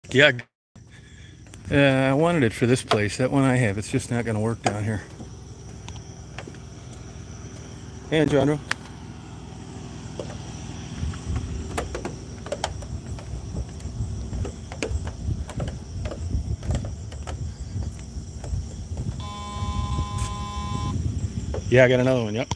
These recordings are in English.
Yeah, I wanted it for this place. That one I have, it's just not going to work down here. Hey, Andro. Yeah, I got another one. Yep.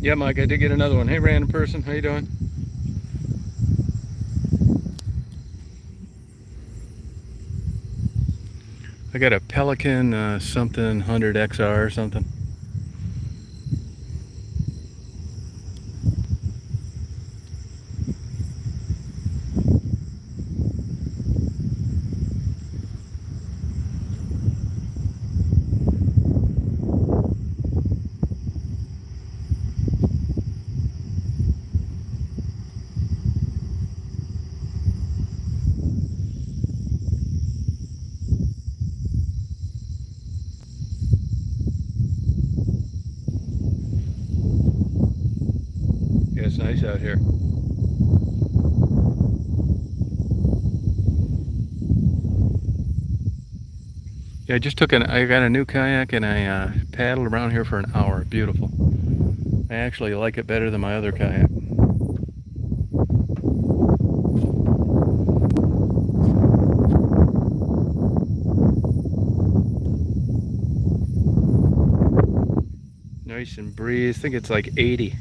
Yeah, Mike, I did get another one. Hey, random person, how you doing? I got a Pelican something 100 XR or something. Yeah, it's nice out here. Yeah, I got a new kayak and I paddled around here for an hour. Beautiful. I actually like it better than my other kayak. Nice and breeze. I think it's like 80.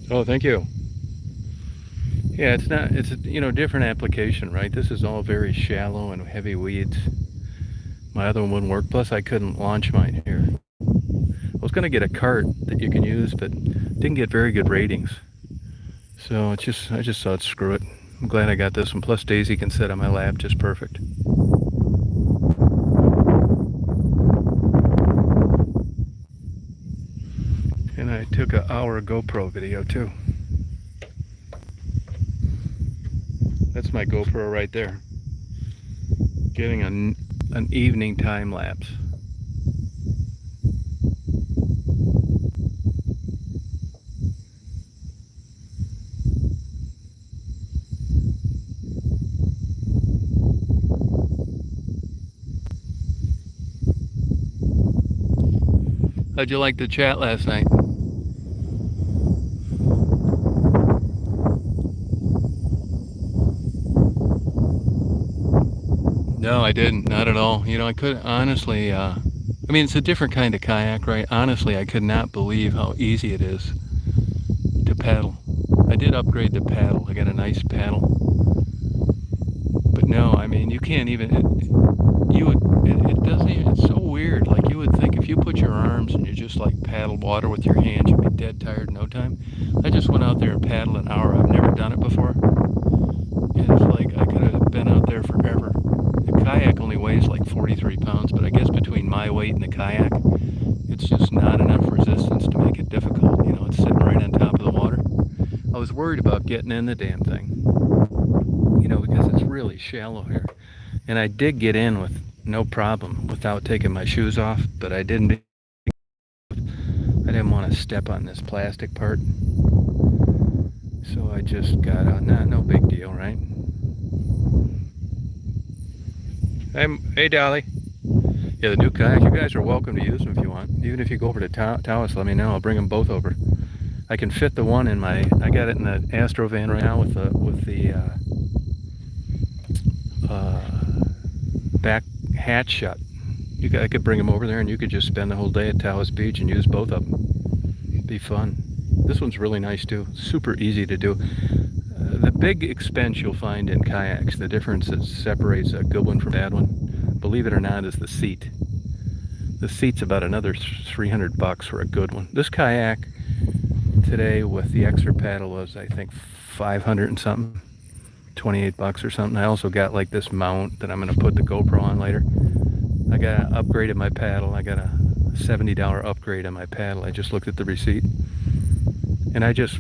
Oh, thank you. Yeah, it's a different application, right? This is all very shallow and heavy weeds. My other one wouldn't work. Plus, I couldn't launch mine here. I was going to get a cart that you can use, but didn't get very good ratings. So I just thought, screw it. I'm glad I got this one. Plus, Daisy can sit on my lap just perfect. And I took an hour GoPro video too. That's my GoPro right there. Getting an evening time lapse. How'd you like the chat last night? No, I didn't. Not at all. I could honestly, it's a different kind of kayak, right? Honestly, I could not believe how easy it is to paddle. I did upgrade the paddle. I got a nice paddle. No, I mean you can't even. You would. It doesn't even. It's so weird. Like you would think if you put your arms and you just like paddle water with your hands, you'd be dead tired in no time. I just went out there and paddled an hour. I've never done it before. And it's like I could have been out there forever. The kayak only weighs like 43 pounds, but I guess between my weight and the kayak, it's just not enough resistance to make it difficult. You know, it's sitting right on top of the water. I was worried about getting in the damn thing, you know, because it's really shallow here. And I did get in with no problem without taking my shoes off, but I didn't want to step on this plastic part. So I just got on. No big deal, right? Hey, Dolly. Yeah, the new kayaks, you guys are welcome to use them if you want. Even if you go over to Taos, let me know. I'll bring them both over. I can fit the one in my. I got it in the Astro van right now with the back hatch shut. I could bring them over there, and you could just spend the whole day at Taos Beach and use both of them. It'd be fun. This one's really nice too. Super easy to do. The big expense you'll find in kayaks, the difference that separates a good one from a bad one, believe it or not, is the seat. The seat's about another $300 for a good one. This kayak today with the extra paddle was, I think, 500 and something, $28 or something. I also got like this mount that I'm going to put the GoPro on later. I got upgraded my paddle. I got a $70 upgrade on my paddle. I just looked at the receipt, and I just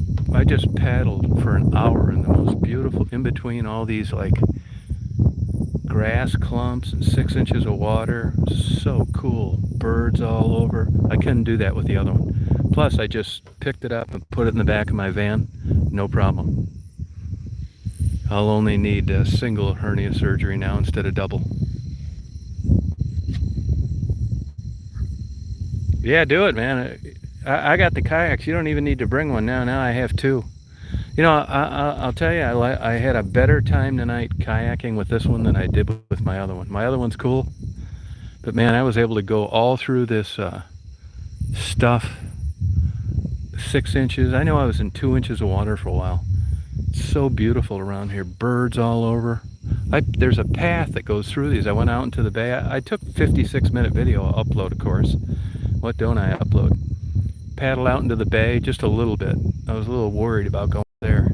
paddled for an hour in the most beautiful, in between all these like grass clumps and 6 inches of water. So cool. Birds all over. I couldn't do that with the other one. Plus, I just picked it up and put it in the back of my van. No problem. I'll only need a single hernia surgery now instead of double. Yeah, do it, man. I got the kayaks. You don't even need to bring one now. Now I have two. You know, I'll tell you, I had a better time tonight kayaking with this one than I did with my other one. My other one's cool, but man, I was able to go all through this stuff, 6 inches. I know I was in 2 inches of water for a while. It's so beautiful around here. Birds all over. There's a path that goes through these. I went out into the bay. I took 56-minute video. I'll upload, of course. What don't I upload? Paddle out into the bay just a little bit. I was a little worried about going there,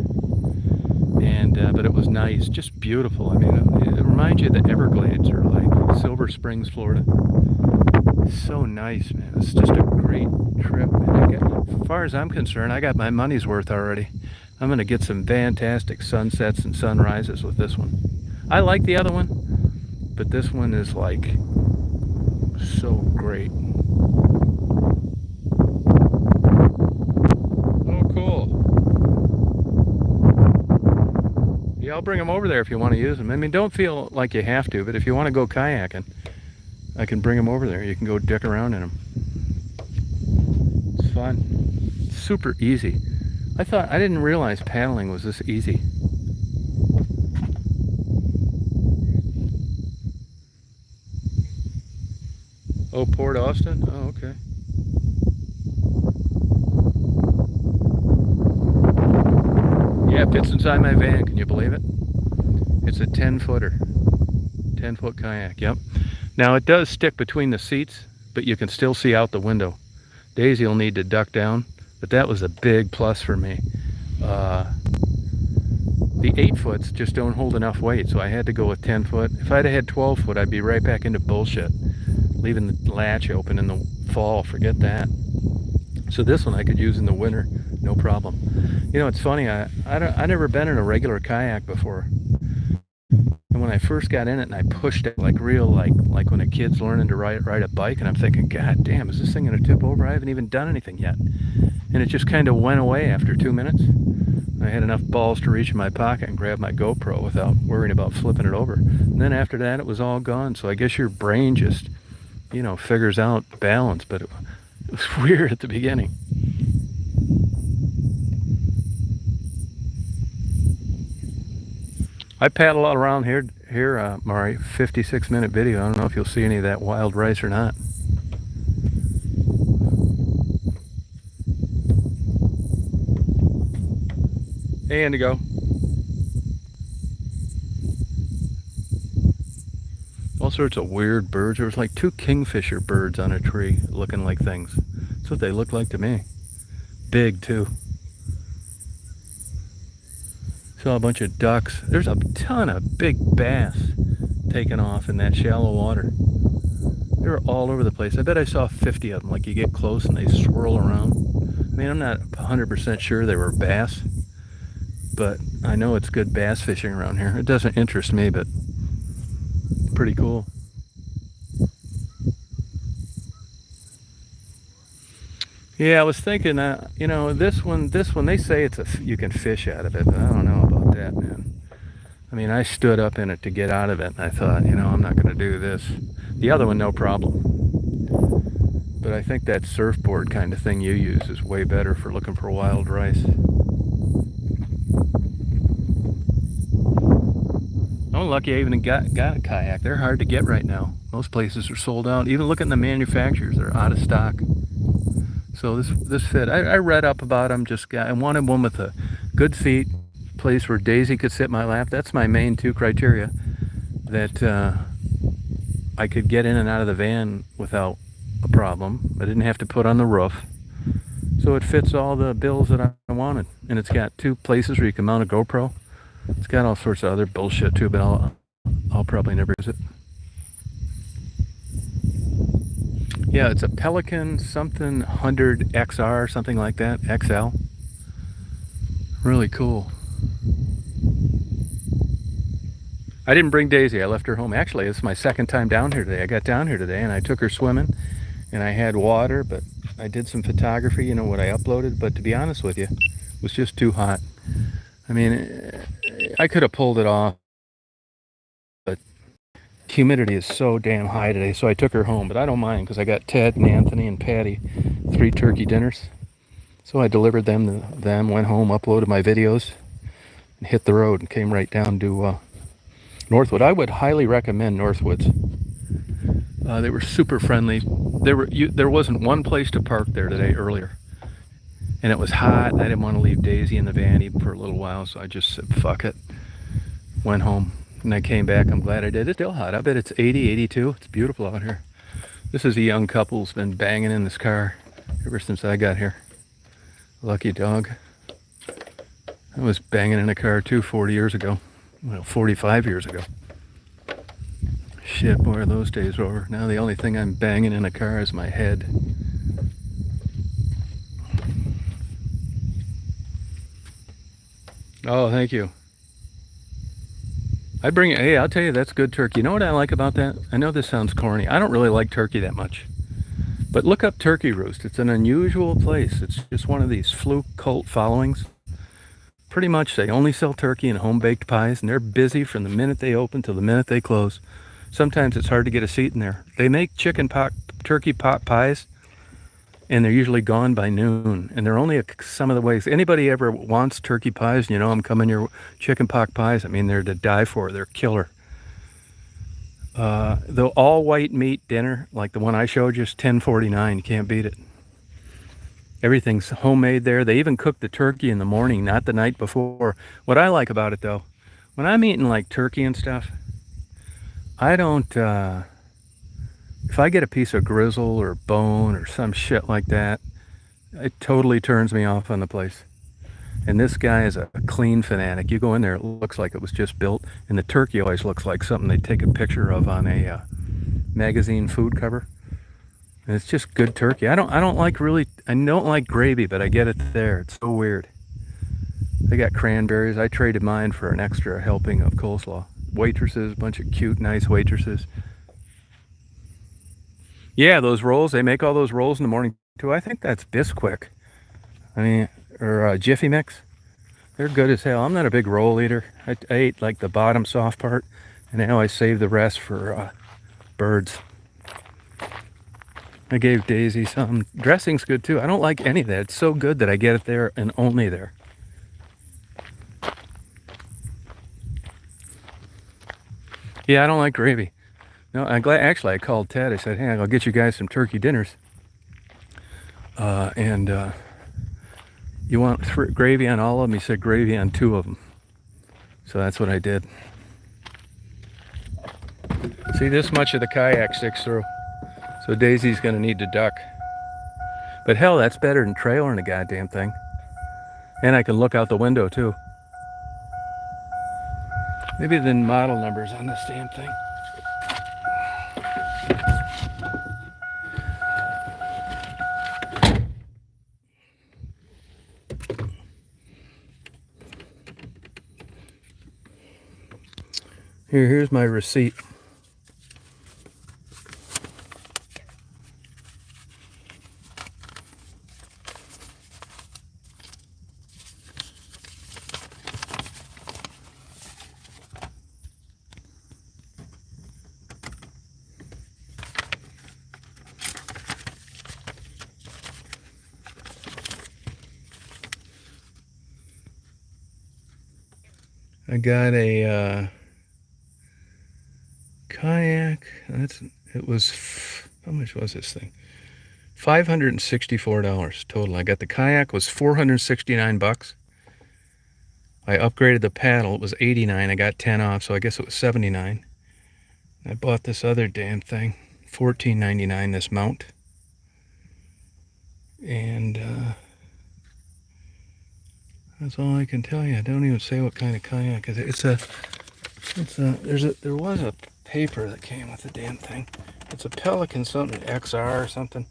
and but it was nice, just beautiful. I mean, it reminds you of the Everglades or like Silver Springs, Florida. So nice, man. It's just a great trip, man. As far as I'm concerned, I got my money's worth already. I'm gonna get some fantastic sunsets and sunrises with this one. I like the other one, but this one is like so great. Yeah, I'll bring them over there if you want to use them. I mean, don't feel like you have to, but if you want to go kayaking, I can bring them over there. You can go dick around in them. It's fun. It's super easy. I didn't realize paddling was this easy. Oh, Port Austin? Oh, okay. Yeah, it fits inside my van. Can you believe it? It's a 10-footer. 10-foot kayak, yep. Now, it does stick between the seats, but you can still see out the window. Daisy will need to duck down, but that was a big plus for me. The 8-foots just don't hold enough weight, so I had to go with 10-foot. If I'd have had 12-foot, I'd be right back into bullshit. Leaving the latch open in the fall, forget that. So this one I could use in the winter, no problem. You know, it's funny, I never been in a regular kayak before. And when I first got in it and I pushed it like real, like when a kid's learning to ride a bike, and I'm thinking, God damn, is this thing gonna tip over? I haven't even done anything yet. And it just kind of went away after 2 minutes. I had enough balls to reach in my pocket and grab my GoPro without worrying about flipping it over. And then after that, it was all gone. So I guess your brain just, you know, figures out balance, but it was weird at the beginning. I paddle all around here, Mari, 56-minute video. I don't know if you'll see any of that wild rice or not. Hey, Indigo. sorts of weird birds. There was like 2 kingfisher birds on a tree looking like things. That's what they looked like to me. Big too. Saw a bunch of ducks. There's a ton of big bass taking off in that shallow water. They were all over the place. I bet I saw 50 of them. Like you get close and they swirl around. I mean, I'm not 100% sure they were bass, but I know it's good bass fishing around here. It doesn't interest me, but pretty cool. Yeah, I was thinking, you know, this one, they say you can fish out of it, but I don't know about that, man. I mean, I stood up in it to get out of it, and I thought, you know, I'm not going to do this. The other one, no problem. But I think that surfboard kind of thing you use is way better for looking for wild rice. I'm lucky I even got a kayak. They're hard to get right now. Most places are sold out. Even look at the manufacturers, they're out of stock. So this fit. I read up about them. I wanted one with a good seat, place where Daisy could sit in my lap. That's my main 2 criteria. That I could get in and out of the van without a problem. I didn't have to put on the roof. So it fits all the bills that I wanted. And it's got 2 places where you can mount a GoPro. It's got all sorts of other bullshit too, but I'll probably never use it. Yeah, it's a Pelican something 100 XR, something like that, XL. Really cool. I didn't bring Daisy, I left her home. Actually, it's my 2nd time down here today. I got down here today and I took her swimming and I had water, but I did some photography, you know, what I uploaded, but to be honest with you, it was just too hot. I mean, I could have pulled it off, but humidity is so damn high today, so I took her home. But I don't mind because I got Ted and Anthony and Patty 3 turkey dinners. So I delivered them to them, went home, uploaded my videos, and hit the road and came right down to Northwood. I would highly recommend Northwoods. They were super friendly. There wasn't one place to park there today earlier. And it was hot, and I didn't want to leave Daisy in the van even for a little while, so I just said, fuck it. Went home, and I came back. I'm glad I did. It's still hot. I bet it's 80, 82. It's beautiful out here. This is a young couple who's been banging in this car ever since I got here. Lucky dog. I was banging in a car too 40 years ago. Well, 45 years ago. Shit, boy, are those days over. Now the only thing I'm banging in a car is my head. Oh, thank you. Hey, I'll tell you, that's good turkey. You know what I like about that? I know this sounds corny. I don't really like turkey that much. But look up Turkey Roost. It's an unusual place. It's just one of these fluke cult followings. Pretty much they only sell turkey and home-baked pies, and they're busy from the minute they open till the minute they close. Sometimes it's hard to get a seat in there. They make turkey pot pies, and they're usually gone by noon. And they're only some of the ways. Anybody ever wants turkey pies, you know, I'm coming your chicken pot pies. I mean, they're to die for. They're killer. The all-white meat dinner, like the one I showed you, is $10.49. You can't beat it. Everything's homemade there. They even cook the turkey in the morning, not the night before. What I like about it, though, when I'm eating like turkey and stuff, I don't, if I get a piece of grizzle or bone or some shit like that, it totally turns me off on the place. And this guy is a clean fanatic. You go in there, it looks like it was just built, and the turkey always looks like something they take a picture of on a magazine food cover. And it's just good turkey. I don't like gravy, but I get it there. It's so weird. They got cranberries. I traded mine for an extra helping of coleslaw. Waitresses, a bunch of cute, nice waitresses. Yeah, those rolls, they make all those rolls in the morning too. I think that's Bisquick. I mean, or Jiffy Mix. They're good as hell. I'm not a big roll eater. I ate like the bottom soft part, and now I save the rest for birds. I gave Daisy some. Dressing's good too. I don't like any of that. It's so good that I get it there and only there. Yeah, I don't like gravy. No, I'm glad. Actually, I called Ted. I said, "Hey, I'll get you guys some turkey dinners. You want gravy on all of them?" He said, "Gravy on 2 of them." So that's what I did. See, this much of the kayak sticks through. So Daisy's gonna need to duck. But hell, that's better than trailing the goddamn thing. And I can look out the window too. Maybe the model numbers on this damn thing. Here's my receipt. I got a kayak. It was, how much was this thing? $564 total. I got the kayak, was $469. I upgraded the paddle. It was $89. I got 10 off, so I guess it was $79. I bought this other damn thing, $14.99. This mount, and that's all I can tell you. I don't even say what kind of kayak it is. There was a paper that came with the damn thing. It's a Pelican something, XR or something.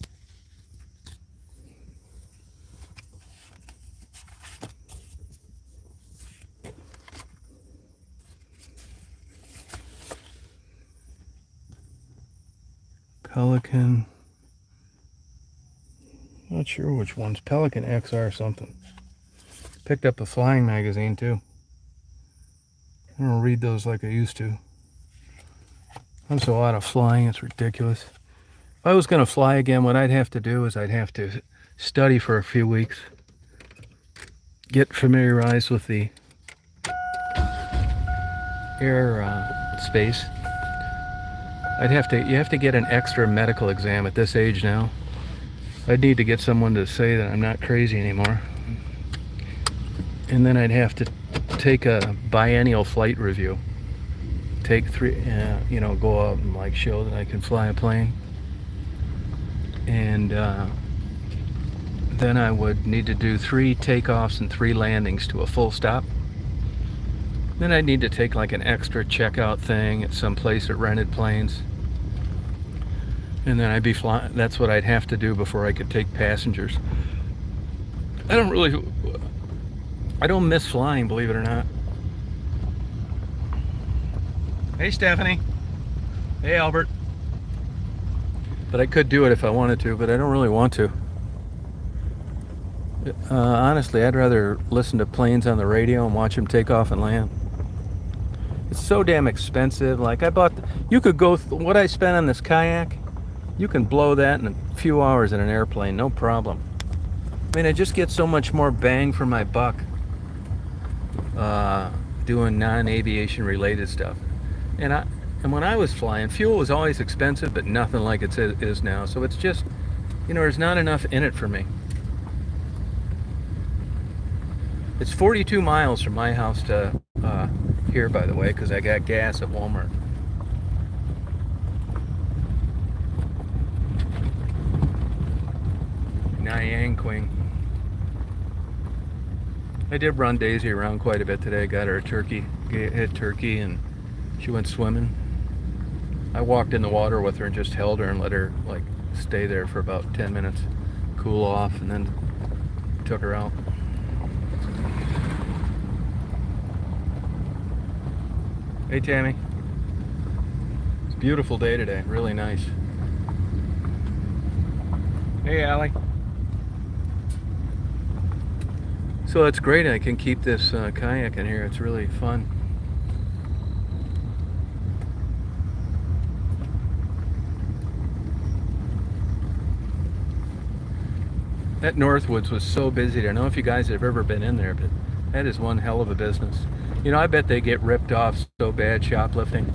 Pelican. Not sure which one's Pelican XR or something. Picked up a flying magazine too. I don't read those like I used to. I'm so out of flying, it's ridiculous. If I was going to fly again, what I'd have to do is I'd have to study for a few weeks. Get familiarized with the air space. You have to get an extra medical exam at this age now. I'd need to get someone to say that I'm not crazy anymore. And then I'd have to take a biennial flight review. Take three, go out and like show that I can fly a plane. And then I would need to do 3 takeoffs and 3 landings to a full stop. Then I'd need to take like an extra checkout thing at some place that rented planes. And then I'd be flying. That's what I'd have to do before I could take passengers. I don't miss flying, believe it or not. Hey, Stephanie. Hey, Albert. But I could do it if I wanted to, but I don't really want to. Honestly, I'd rather listen to planes on the radio and watch them take off and land. It's so damn expensive. Like you could go, what I spent on this kayak, you can blow that in a few hours in an airplane, no problem. I mean, I just get so much more bang for my buck doing non-aviation related stuff. And when I was flying, fuel was always expensive, but nothing like it is now. So it's just, there's not enough in it for me. It's 42 miles from my house to here, by the way, because I got gas at Walmart. Nyanquing. I did run Daisy around quite a bit today. Got her a turkey, hit turkey, and she went swimming. I walked in the water with her and just held her and let her like stay there for about 10 minutes, cool off, and then took her out. Hey, Tammy. It's a beautiful day today, really nice. Hey, Allie. So it's great, I can keep this kayak in here. It's really fun. That Northwoods was so busy. I don't know if you guys have ever been in there, but that is one hell of a business. I bet they get ripped off so bad shoplifting.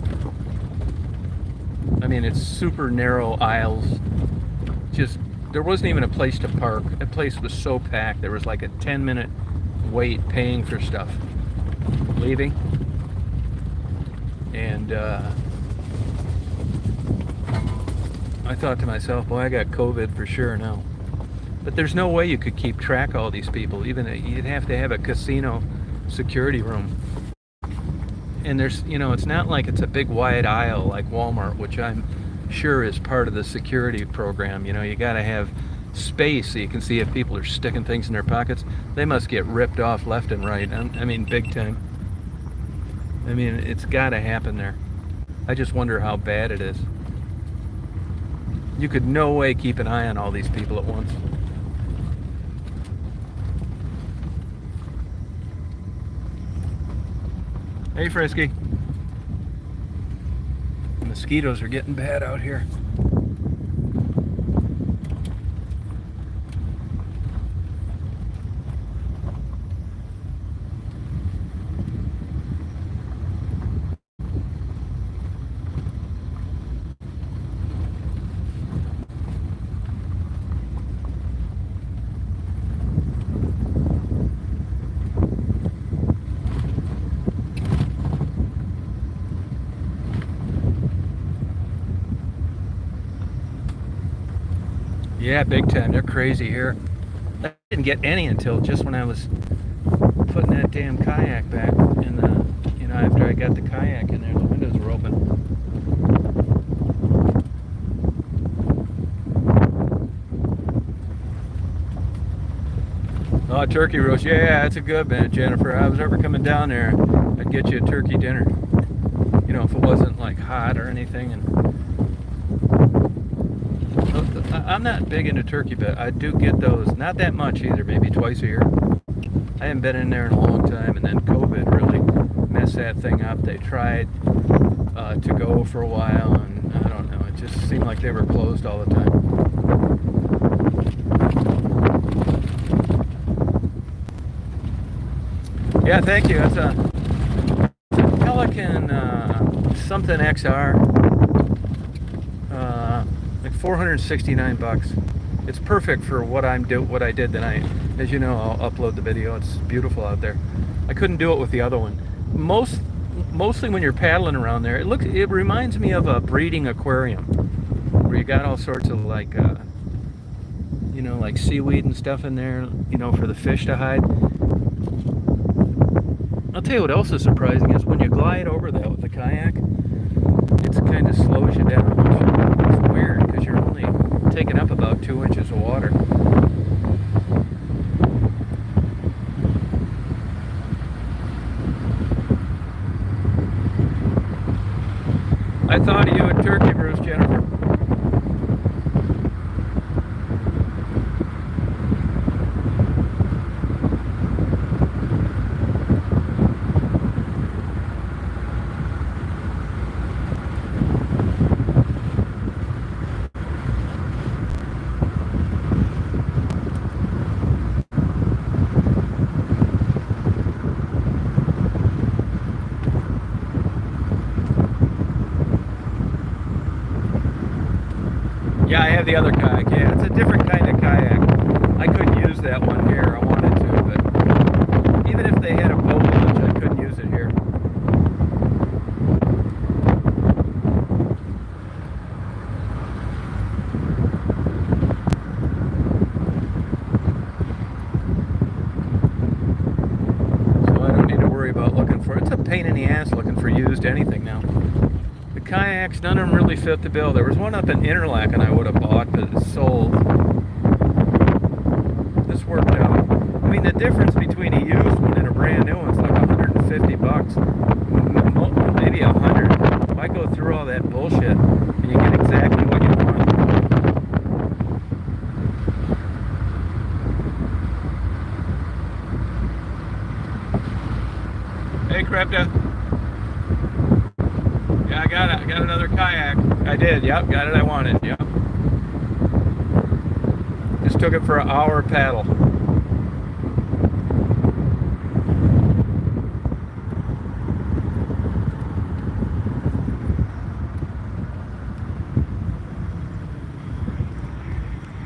I mean, it's super narrow aisles. There wasn't even a place to park. That place was so packed. There was like a 10-minute wait paying for stuff. Leaving. And I thought to myself, boy, I got COVID for sure now. But there's no way you could keep track of all these people. Even you'd have to have a casino security room. And there's, it's not like it's a big wide aisle like Walmart, which I'm sure is part of the security program. You got to have space so you can see if people are sticking things in their pockets. They must get ripped off left and right. I mean, big time. I mean, it's got to happen there. I just wonder how bad it is. You could no way keep an eye on all these people at once. Hey, Frisky. The mosquitoes are getting bad out here. Yeah, big time. They're crazy here. I didn't get any until just when I was putting that damn kayak back in the, after I got the kayak in there, the windows were open. Oh, turkey roast. Yeah, that's a good man, Jennifer. If I was ever coming down there, I'd get you a turkey dinner. If it wasn't like hot or anything. And I'm not big into turkey, but I do get those. Not that much either, maybe twice a year. I haven't been in there in a long time, and then COVID really messed that thing up. They tried to go for a while, and I don't know, it just seemed like they were closed all the time. Yeah, thank you. It's a Pelican something XR. Like $469. It's perfect for what I did tonight. As you know, I'll upload the video. It's beautiful out there. I couldn't do it with the other one. Mostly when you're paddling around there, it reminds me of a breeding aquarium where you got all sorts of like like seaweed and stuff in there, for the fish to hide. I'll tell you what else is surprising is when you glide over that with the kayak, it kind of slows you down. It's weird because you're only taking up about 2 inches of water. I thought of you at Turkey Bruce, Jennifer. Yeah, I have the other kayak. Yeah, it's a different kind of kayak. I couldn't use that one here. I wanted to, but even if they had a boat launch, I couldn't use it here. So I don't need to worry about looking for it. It's a pain in the ass looking for used anything now. Kayaks, none of them really fit the bill. There was one up in Interlaken I would have bought, but it's sold. This worked out. I mean, the difference between a used one and a brand new one is like $150. Maybe $100. Why go through all that bullshit and you get exactly what you want? Hey, Krepta. Yeah, I got it. I got another kayak. I did. Yep, got it. I wanted. Yep. Just took it for an hour paddle.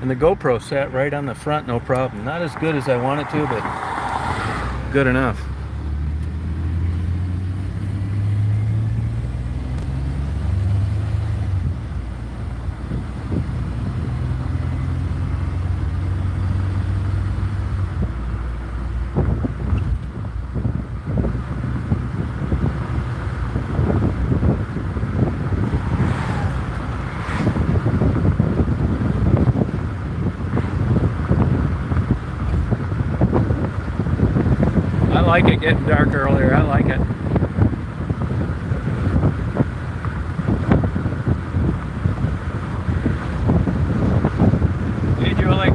And the GoPro sat right on the front, no problem. Not as good as I want it to, but good enough. like it getting dark earlier. I like it. Hey, Julie.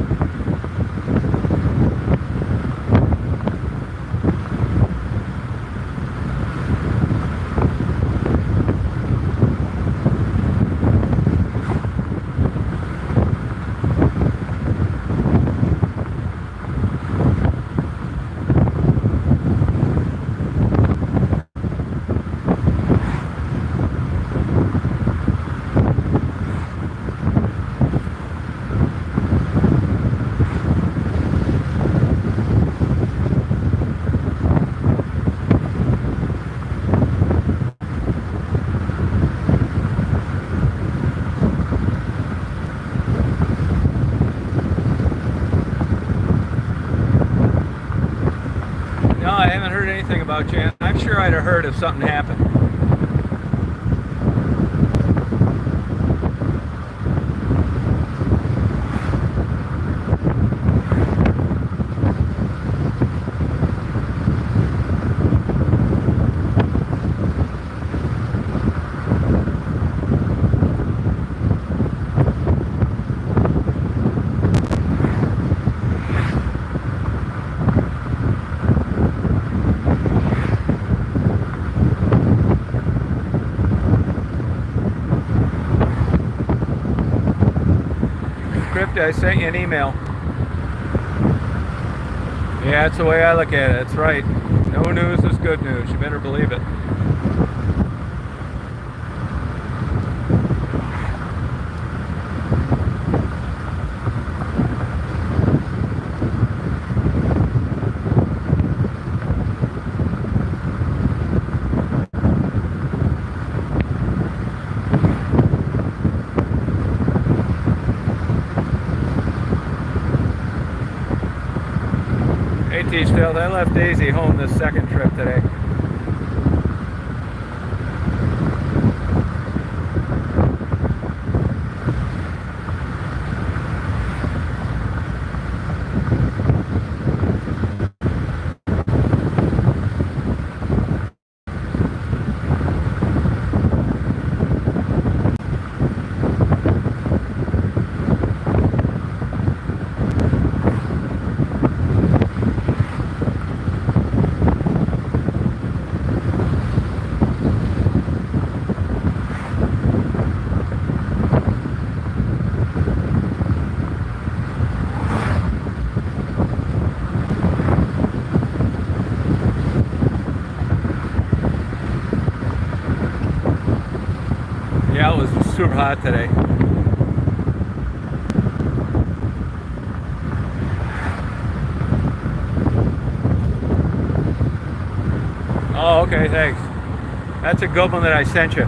No, I haven't heard anything about you. I'm sure I'd have heard if something happened. I sent you an email. Yeah, that's the way I look at it. That's right. No news is good news. You better believe it. Still, I left Daisy home this second trip today. Yeah, it was super hot today. Oh, okay, thanks. That's a good one that I sent you.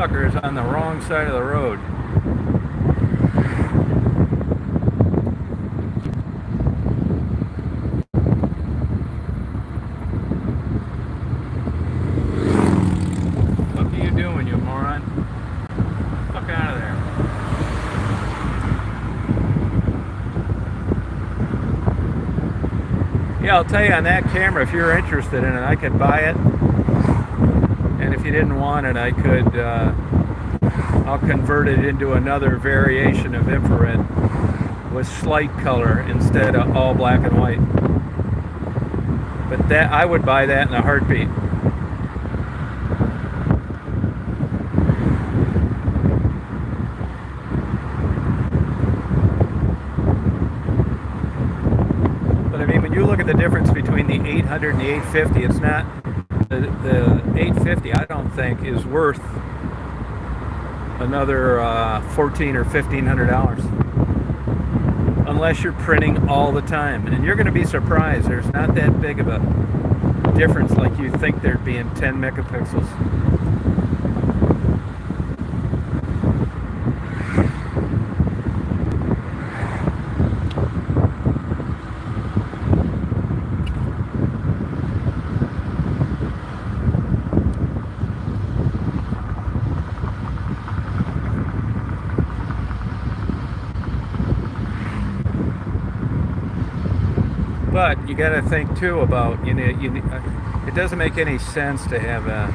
Fucker is on the wrong side of the road. What are you doing, you moron? Fuck out of there. Yeah, I'll tell you, on that camera, if you're interested in it, I could buy it. And if you didn't want it, I could, I'll convert it into another variation of infrared with slight color instead of all black and white. But that, I would buy that in a heartbeat. But I mean, when you look at the difference between the 800 and the 850, it's not, the 850 I don't think is worth another $1,400 or $1,500 unless you're printing all the time, and you're going to be surprised. There's not that big of a difference like you think there'd be in 10 megapixels. But you got to think too about it doesn't make any sense to have a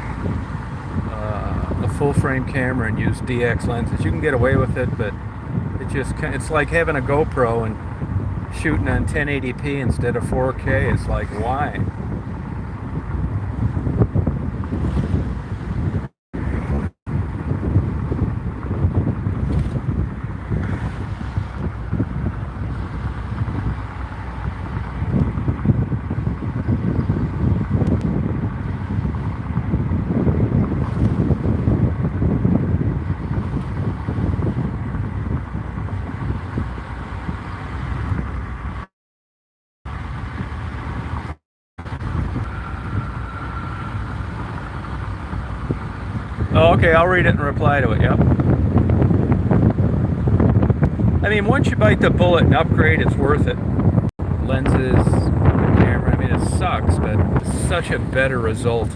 full frame camera and use DX lenses. You can get away with it, but it's like having a GoPro and shooting on 1080p instead of 4K. It's like, why? Oh, okay, I'll read it and reply to it, yep. I mean, once you bite the bullet and upgrade, it's worth it. Lenses, camera, I mean, it sucks, but it's such a better result.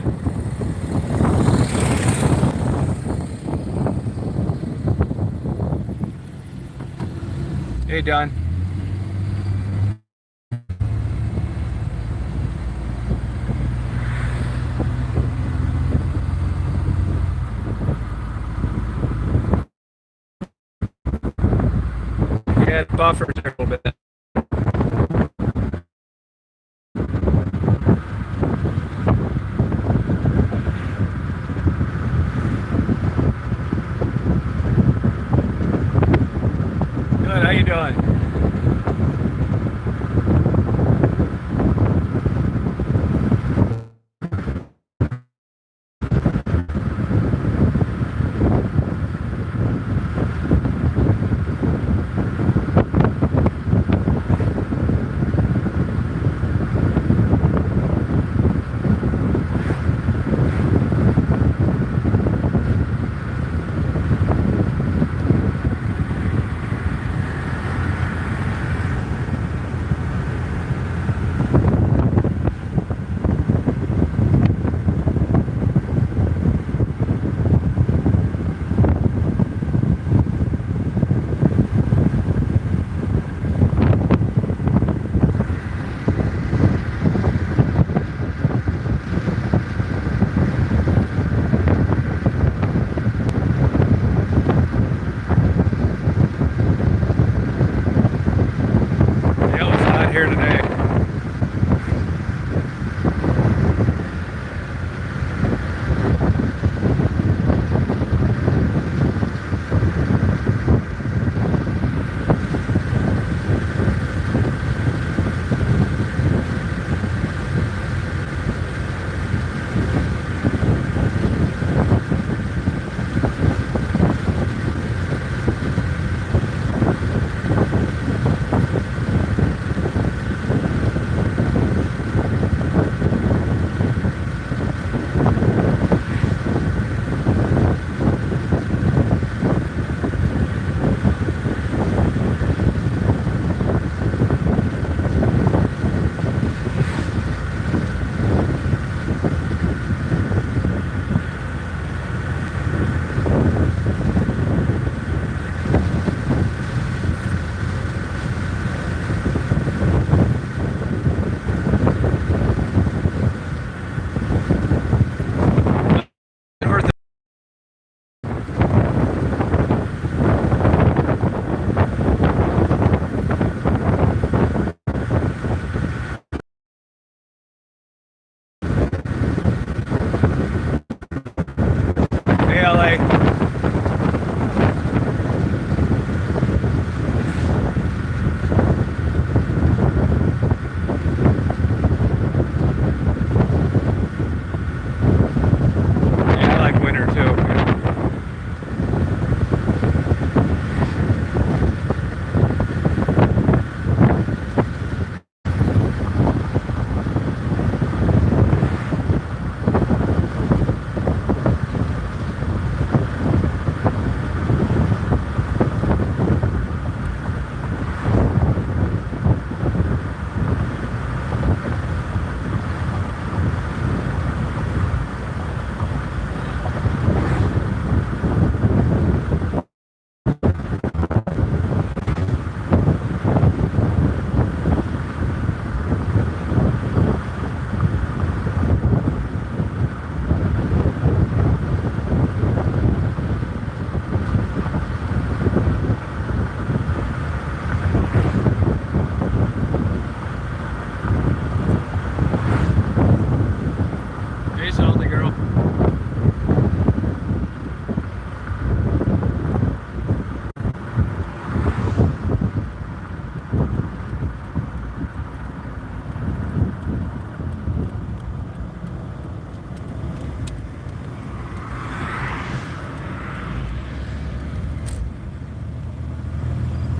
Hey, Don. Yeah, it buffers a little bit. Good, how you doing?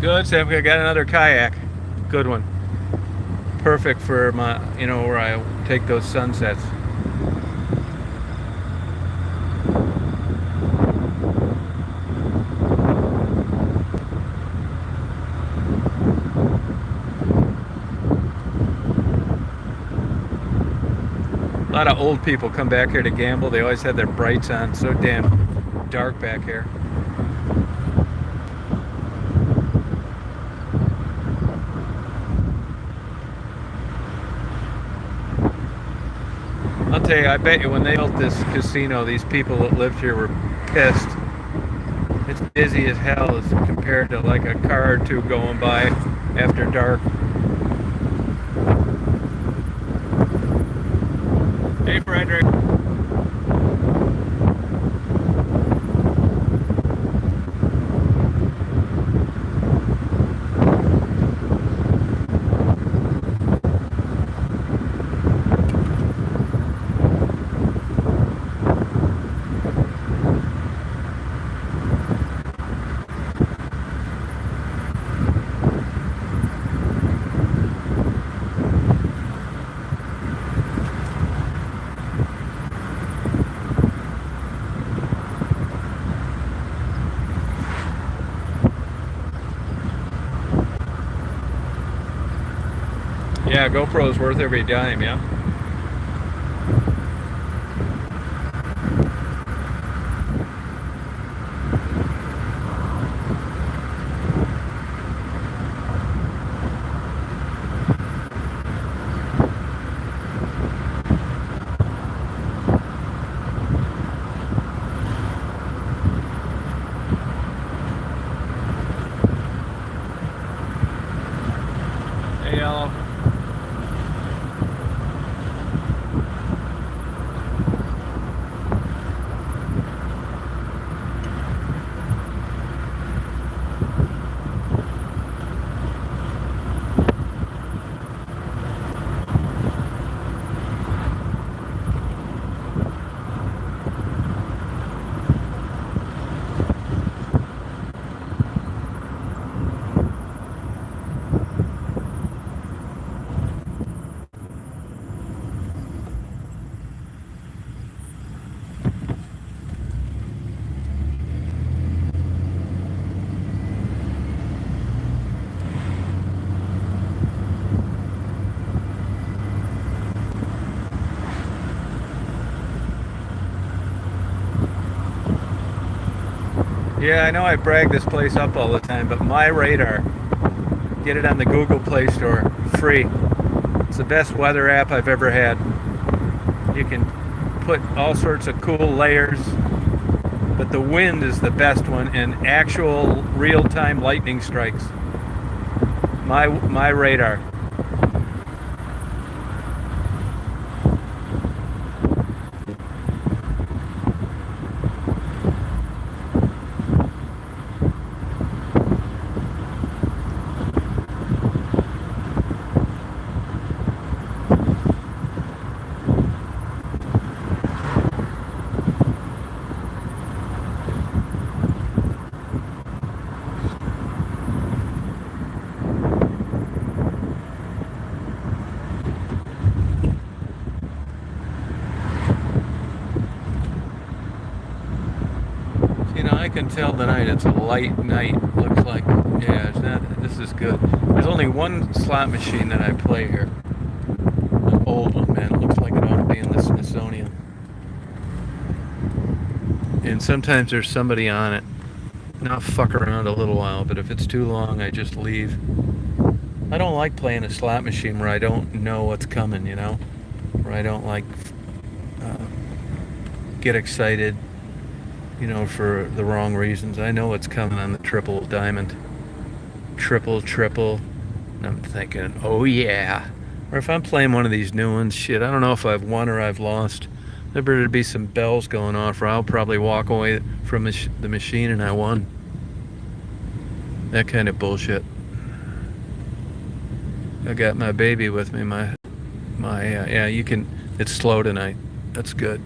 Good, Sam. I got another kayak. Good one. Perfect for my, where I take those sunsets. A lot of old people come back here to gamble. They always had their brights on. So damn dark back here. I'll tell you, I bet you when they built this casino, these people that lived here were pissed. It's busy as hell as compared to like a car or two going by after dark. Hey, Frederick. Yeah, GoPro's worth every dime, yeah. Hey, Yellow. Yeah, I know I brag this place up all the time, but my radar, get it on the Google Play Store, free. It's the best weather app I've ever had. You can put all sorts of cool layers, but the wind is the best one, and actual real-time lightning strikes. My radar. I can tell tonight it's a light night. Looks like, yeah, it's not. This is good. There's only one slot machine that I play here. An old one, man. It looks like it ought to be in the Smithsonian. And sometimes there's somebody on it. Now I'll fuck around a little while, but if it's too long, I just leave. I don't like playing a slot machine where I don't know what's coming, where I don't like get excited, for the wrong reasons. I know what's coming on the triple diamond. Triple. And I'm thinking, oh yeah. Or if I'm playing one of these new ones, shit, I don't know if I've won or I've lost. There better be some bells going off, or I'll probably walk away from the machine and I won. That kind of bullshit. I got my baby with me. Yeah, you can. It's slow tonight. That's good.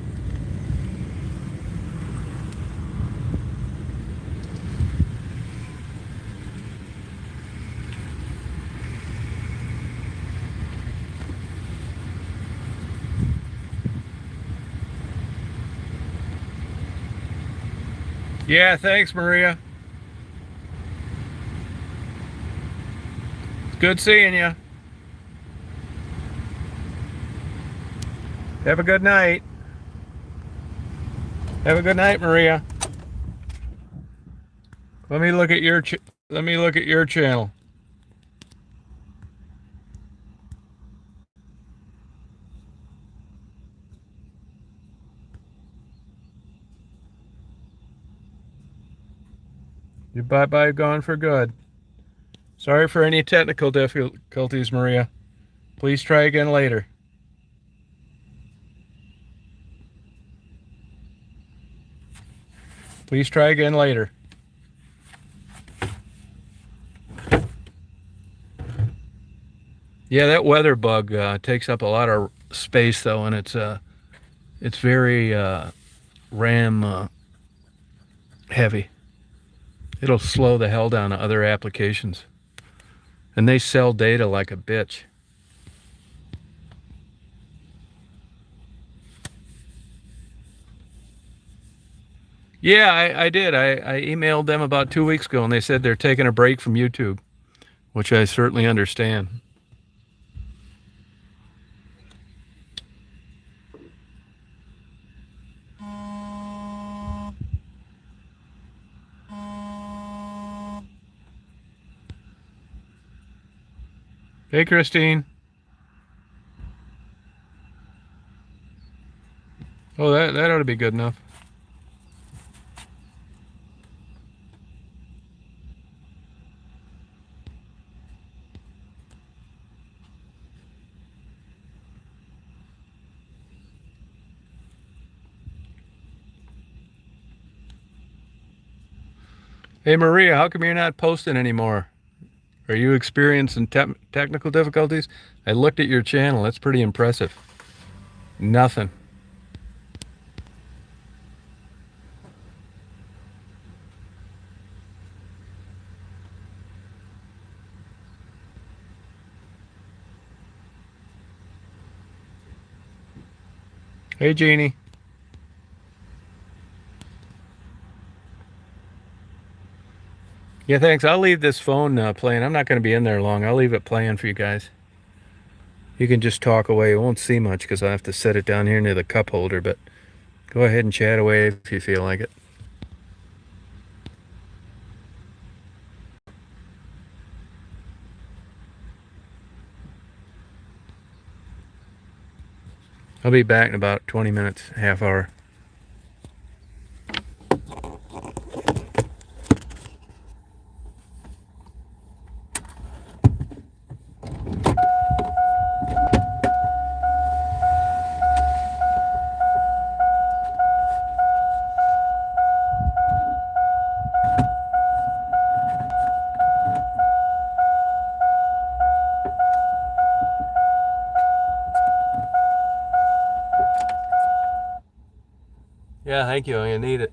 Yeah, thanks, Maria. It's good seeing you. Have a good night. Have a good night, Maria. Let me look at your let me look at your channel. Your bye-bye gone for good. Sorry for any technical difficulties, Maria. Please try again later. Please try again later. Yeah, that weather bug takes up a lot of space though, and it's very RAM heavy. It'll slow the hell down to other applications, and they sell data like a bitch. Yeah, I did. I emailed them about 2 weeks ago, and they said they're taking a break from YouTube, which I certainly understand. Hey, Christine. Oh, that ought to be good enough. Hey, Maria, how come you're not posting anymore? Are you experiencing technical difficulties? I looked at your channel. That's pretty impressive. Nothing. Hey, Jeannie. Yeah, thanks. I'll leave this phone playing. I'm not going to be in there long. I'll leave it playing for you guys. You can just talk away. It won't see much because I have to set it down here near the cup holder, but go ahead and chat away if you feel like it. I'll be back in about 20 minutes, half hour. Yeah, thank you. You need it.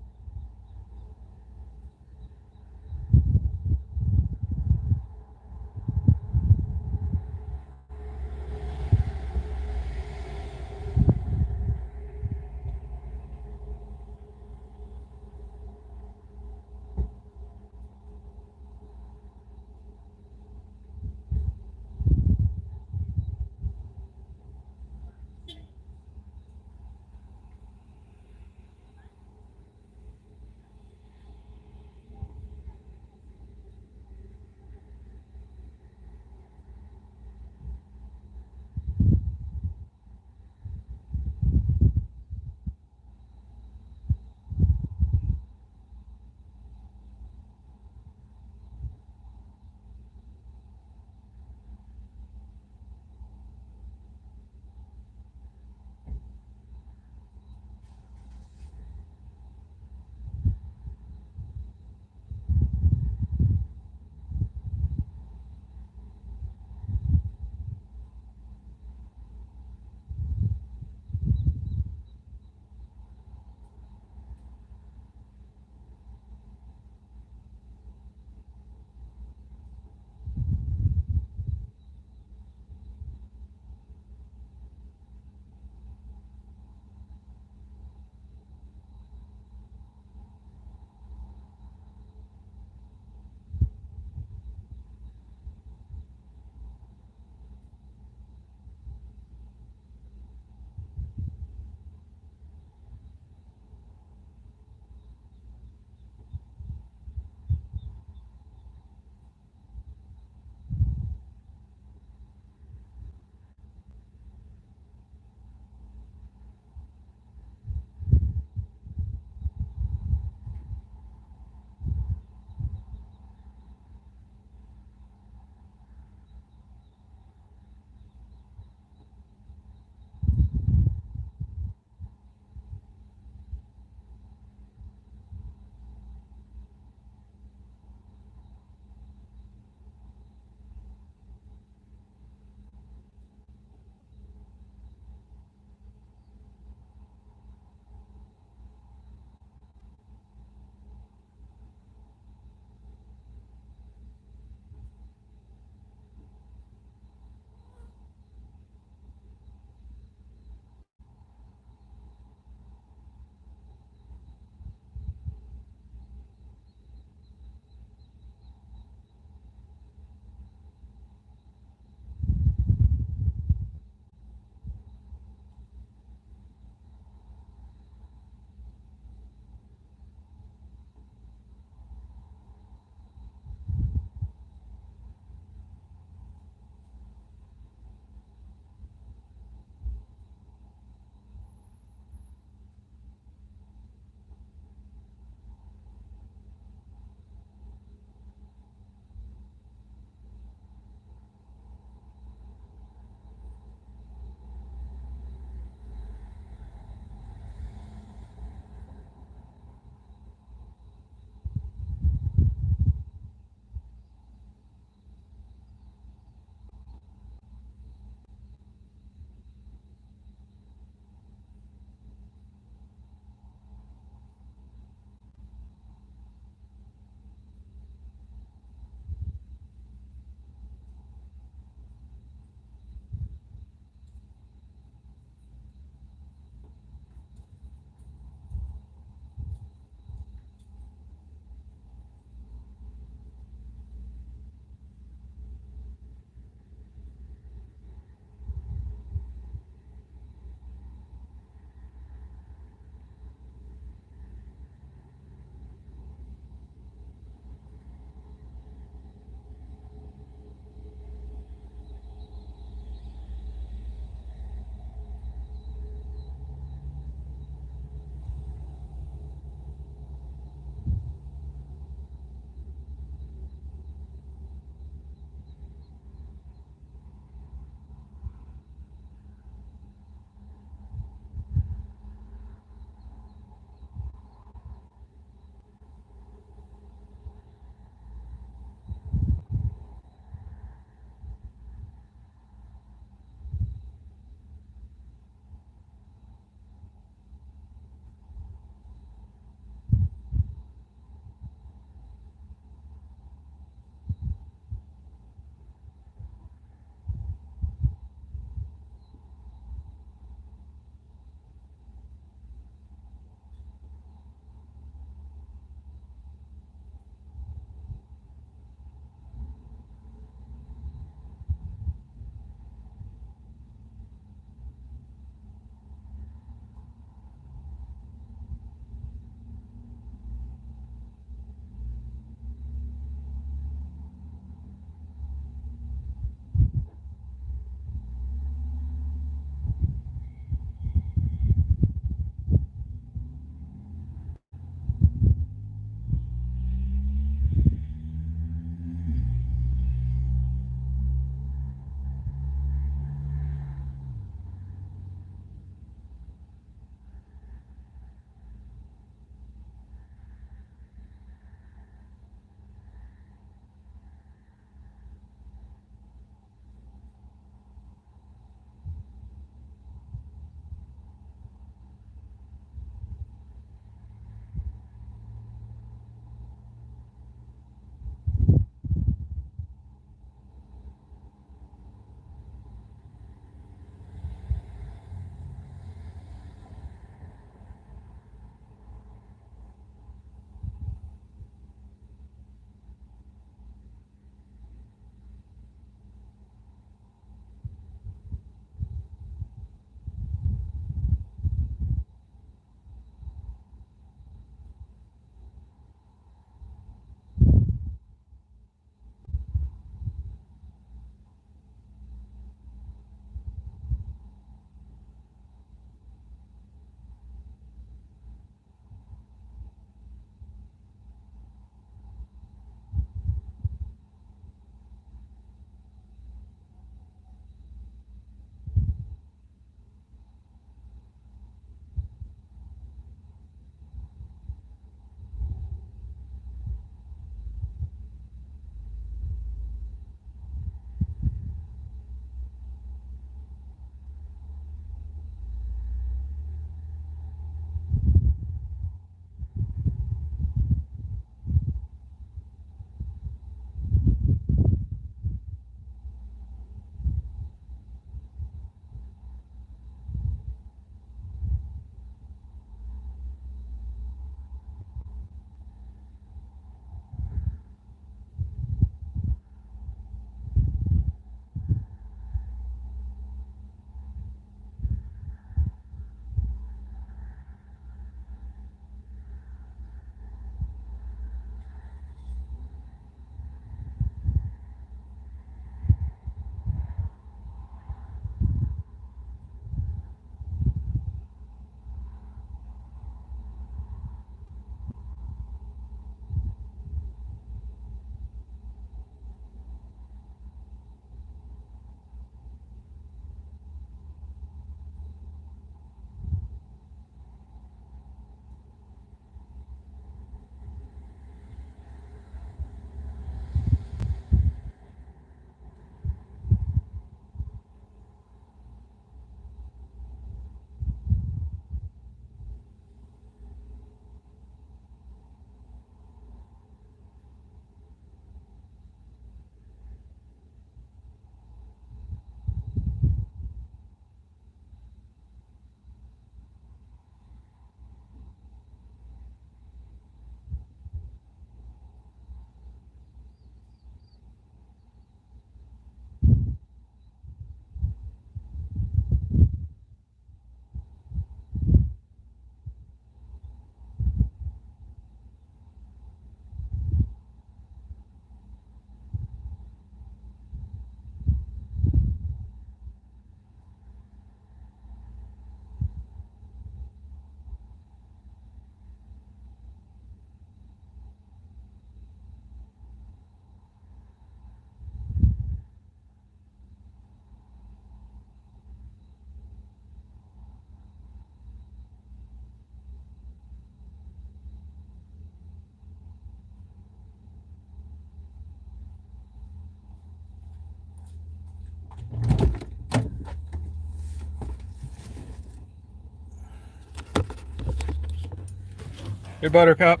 Hey, Buttercup.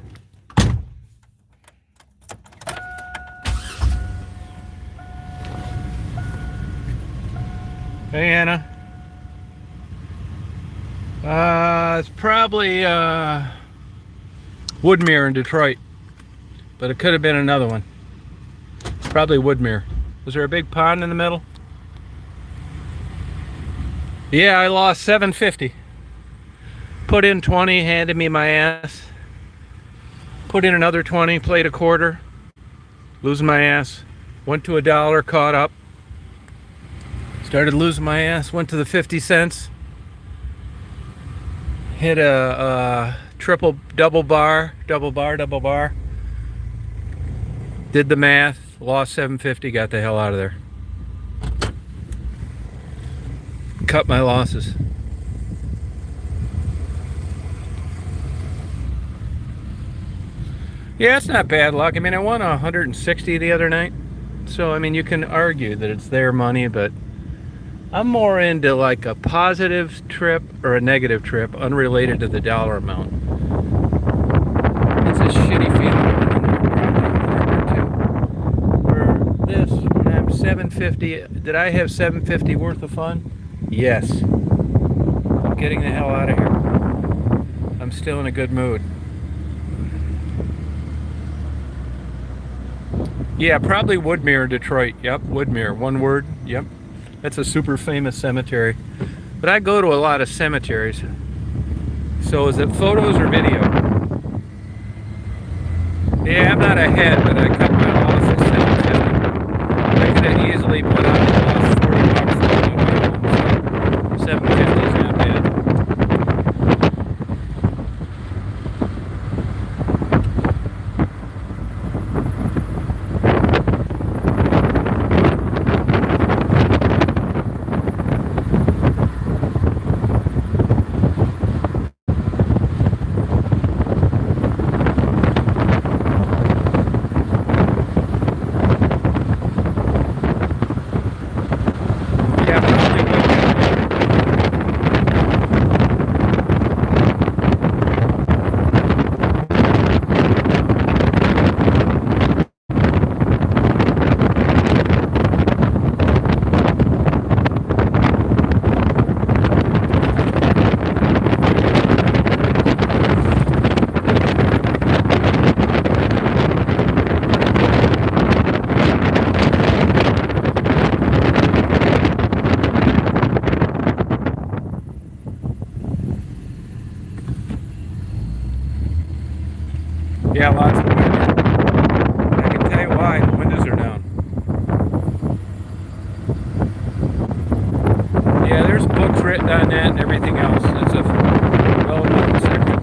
Hey, Anna. It's probably Woodmere in Detroit, but it could have been another one. Probably Woodmere. Was there a big pond in the middle? Yeah, I lost $7.50. Put in 20, handed me my ass. Put in another 20, played a quarter, losing my ass. Went to $1, caught up. Started losing my ass, went to the 50 cents. Hit a triple, double bar. Did the math, lost $7.50, got the hell out of there. Cut my losses. Yeah, it's not bad luck. I mean, I won 160 the other night. So, I mean, you can argue that it's their money, but I'm more into like a positive trip or a negative trip unrelated to the dollar amount. It's a shitty feeling. For this, when I'm $7.50, did I have $7.50 worth of fun? Yes. I'm getting the hell out of here. I'm still in a good mood. Yeah, probably Woodmere, Detroit. Yep, Woodmere. One word. Yep. That's a super famous cemetery. But I go to a lot of cemeteries. So is it photos or video? Yeah, I'm not ahead, but I cut my loss at $7.50. I could have easily put on the loss $40 for $7.50 is not bad. Yeah, lots of wind. I can tell you why. The windows are down. Yeah, there's books written on that and everything else. It's a well-known sector.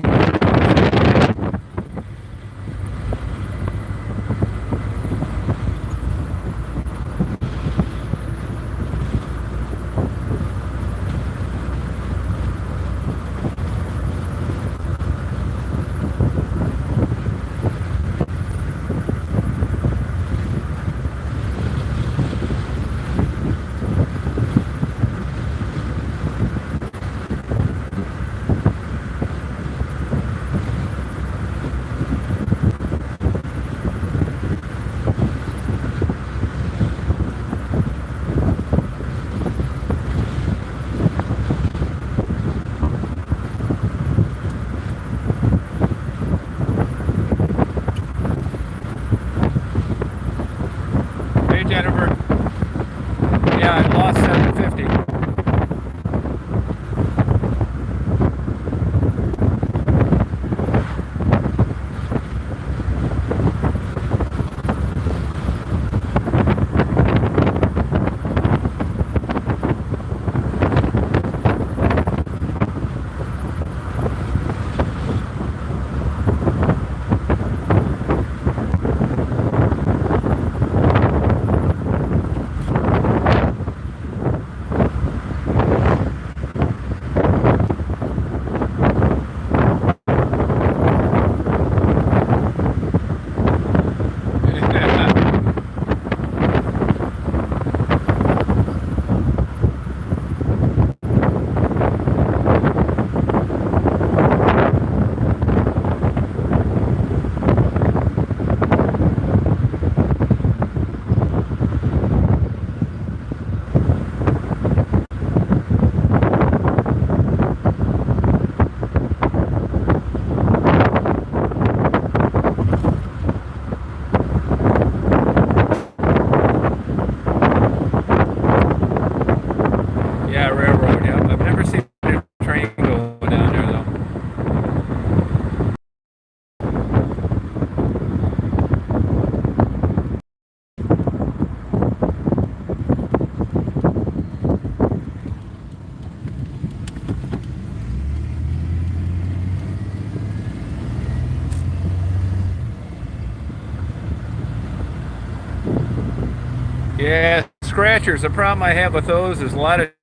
Yeah, scratchers. The problem I have with those is a lot of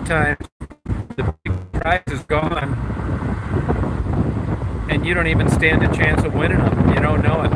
times the big prize is gone, and you don't even stand a chance of winning them. You don't know it.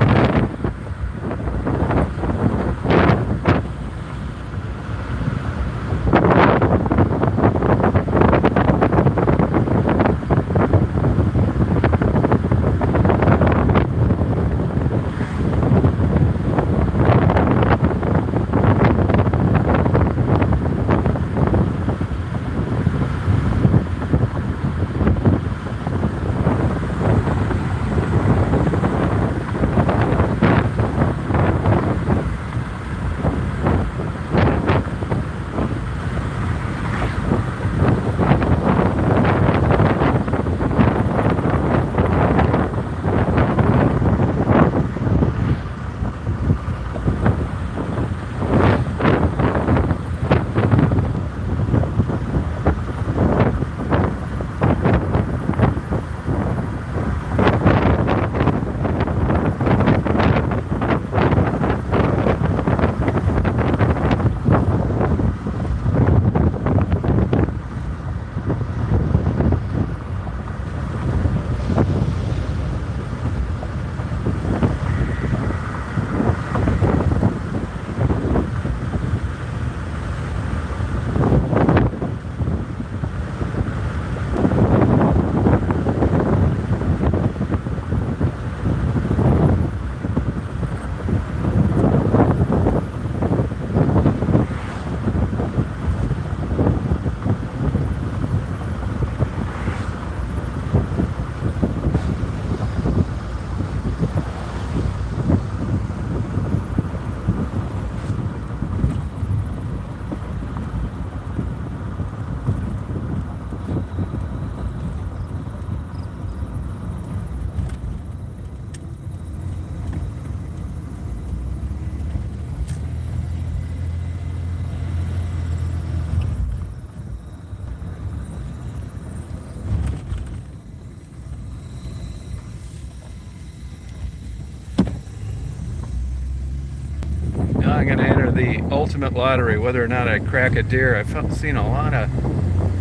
Now I'm going to enter the ultimate lottery, whether or not I crack a deer. I've seen a lot of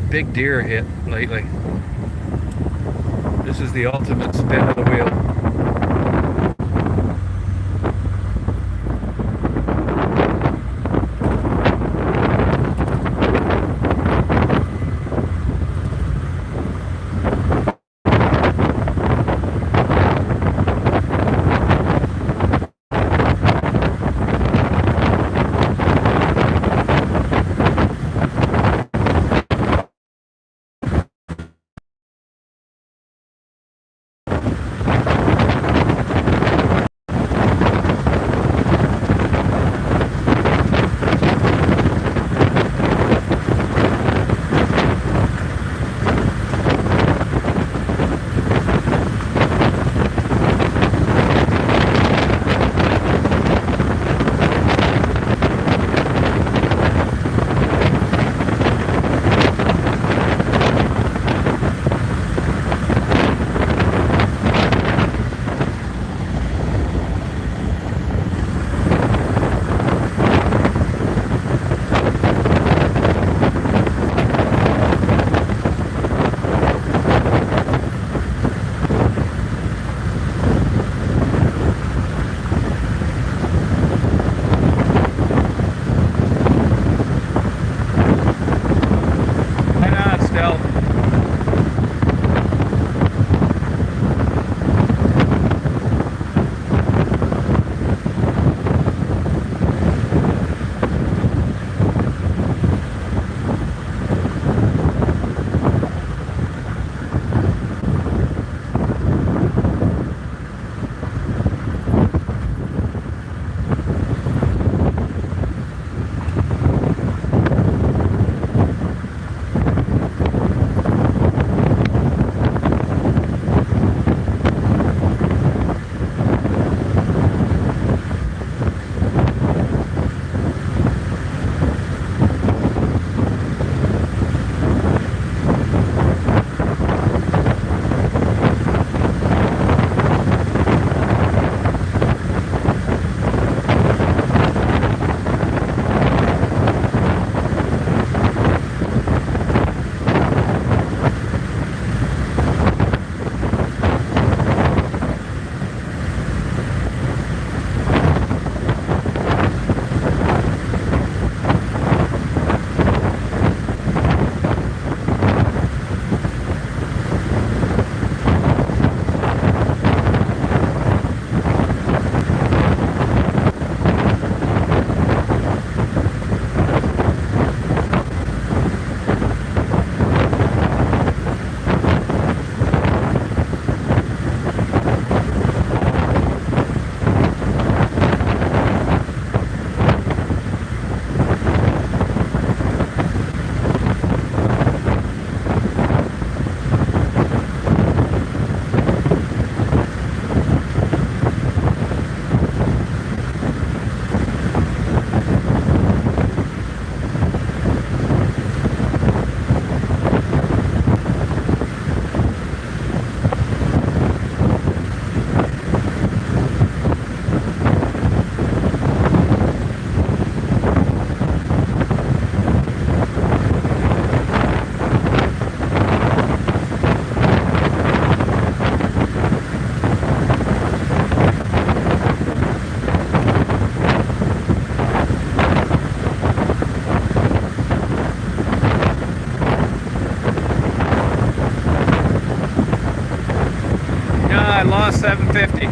big deer hit lately. This is the ultimate spin of the wheel. 750.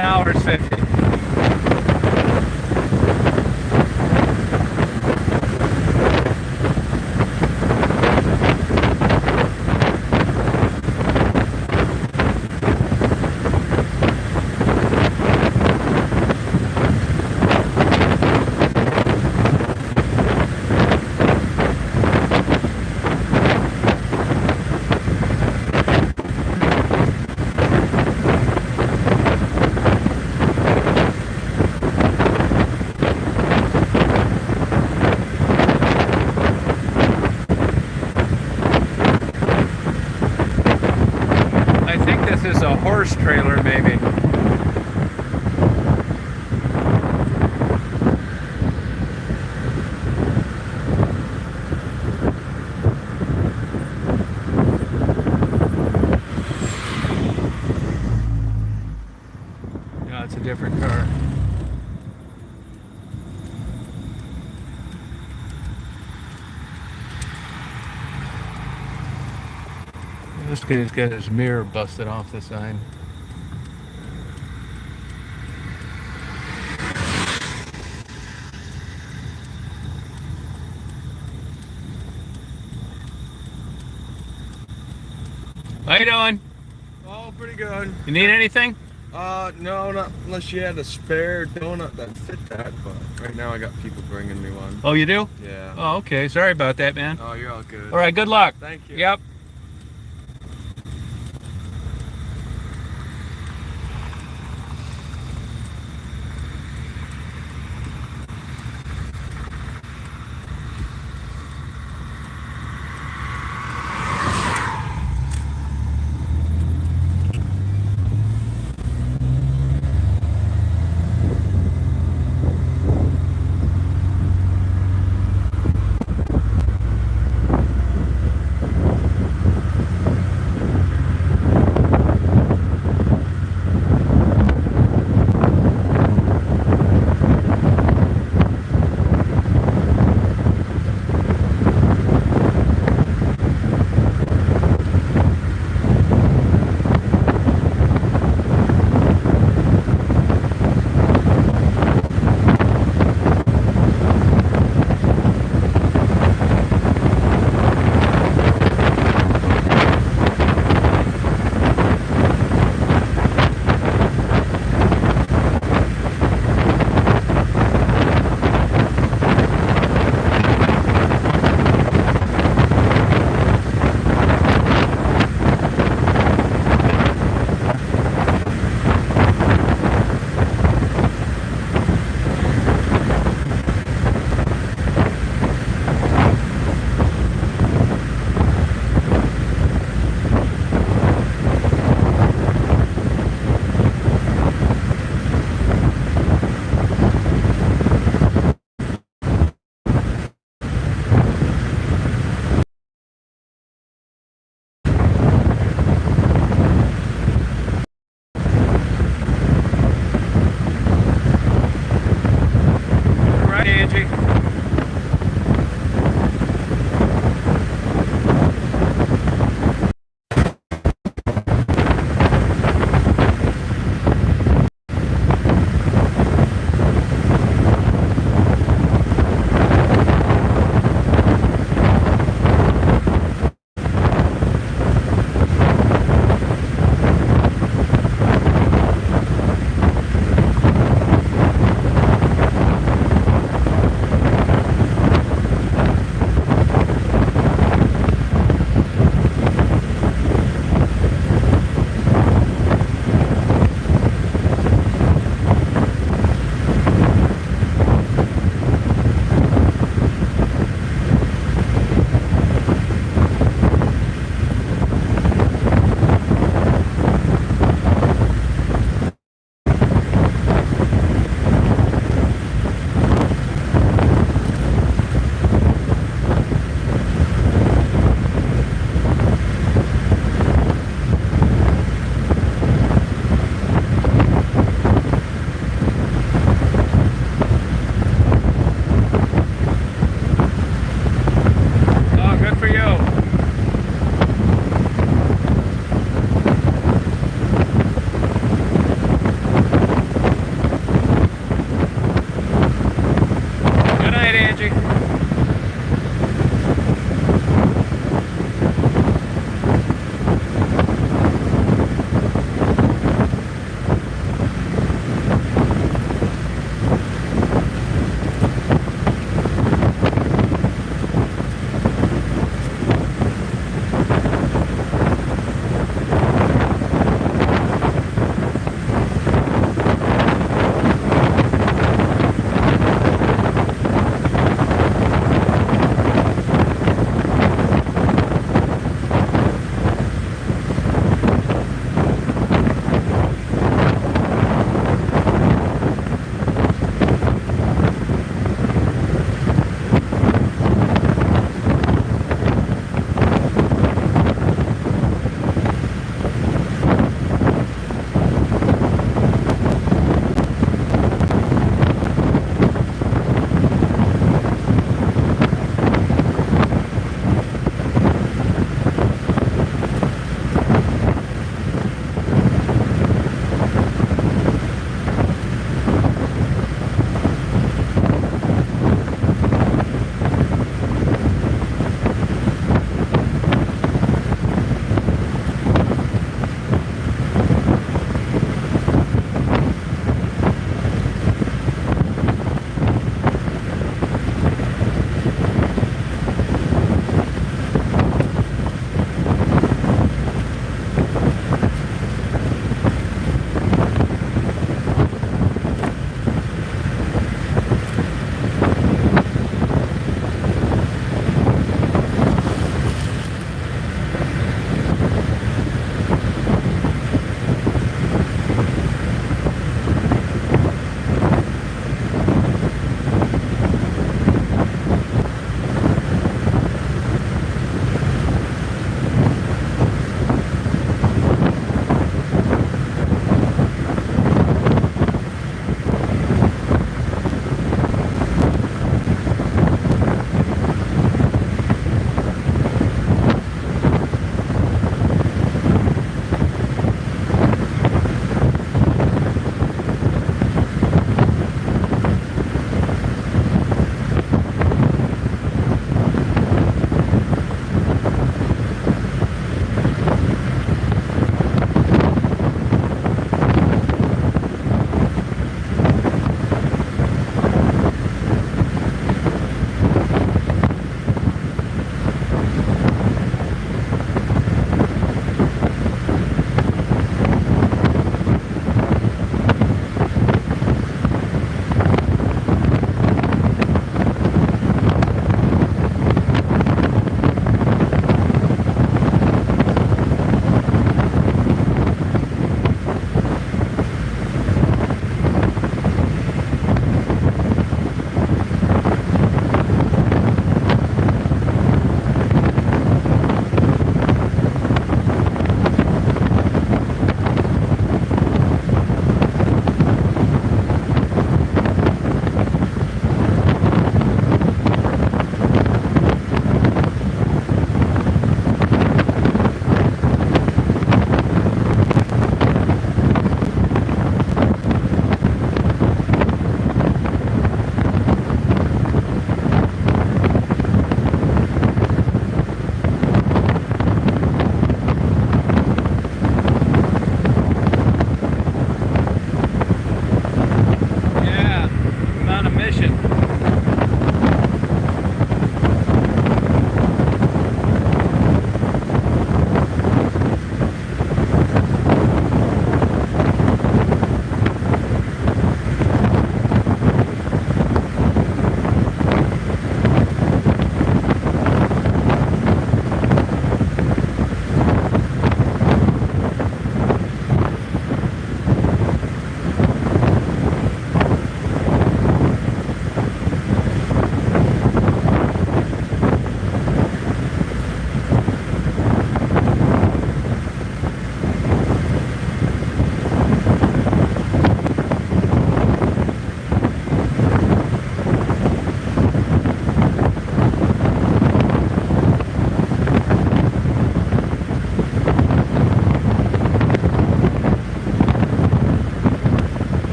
Hours 50. This is a horse trailer, maybe. No, it's a different car. This guy's got his mirror busted off the side. How you doing? Oh, pretty good. You need anything? No, not unless you had a spare donut that fit that, but right now I got people bringing me one. Oh, you do? Yeah. Oh, okay. Sorry about that, man. Oh, you're all good. All right, good luck. Thank you. Yep.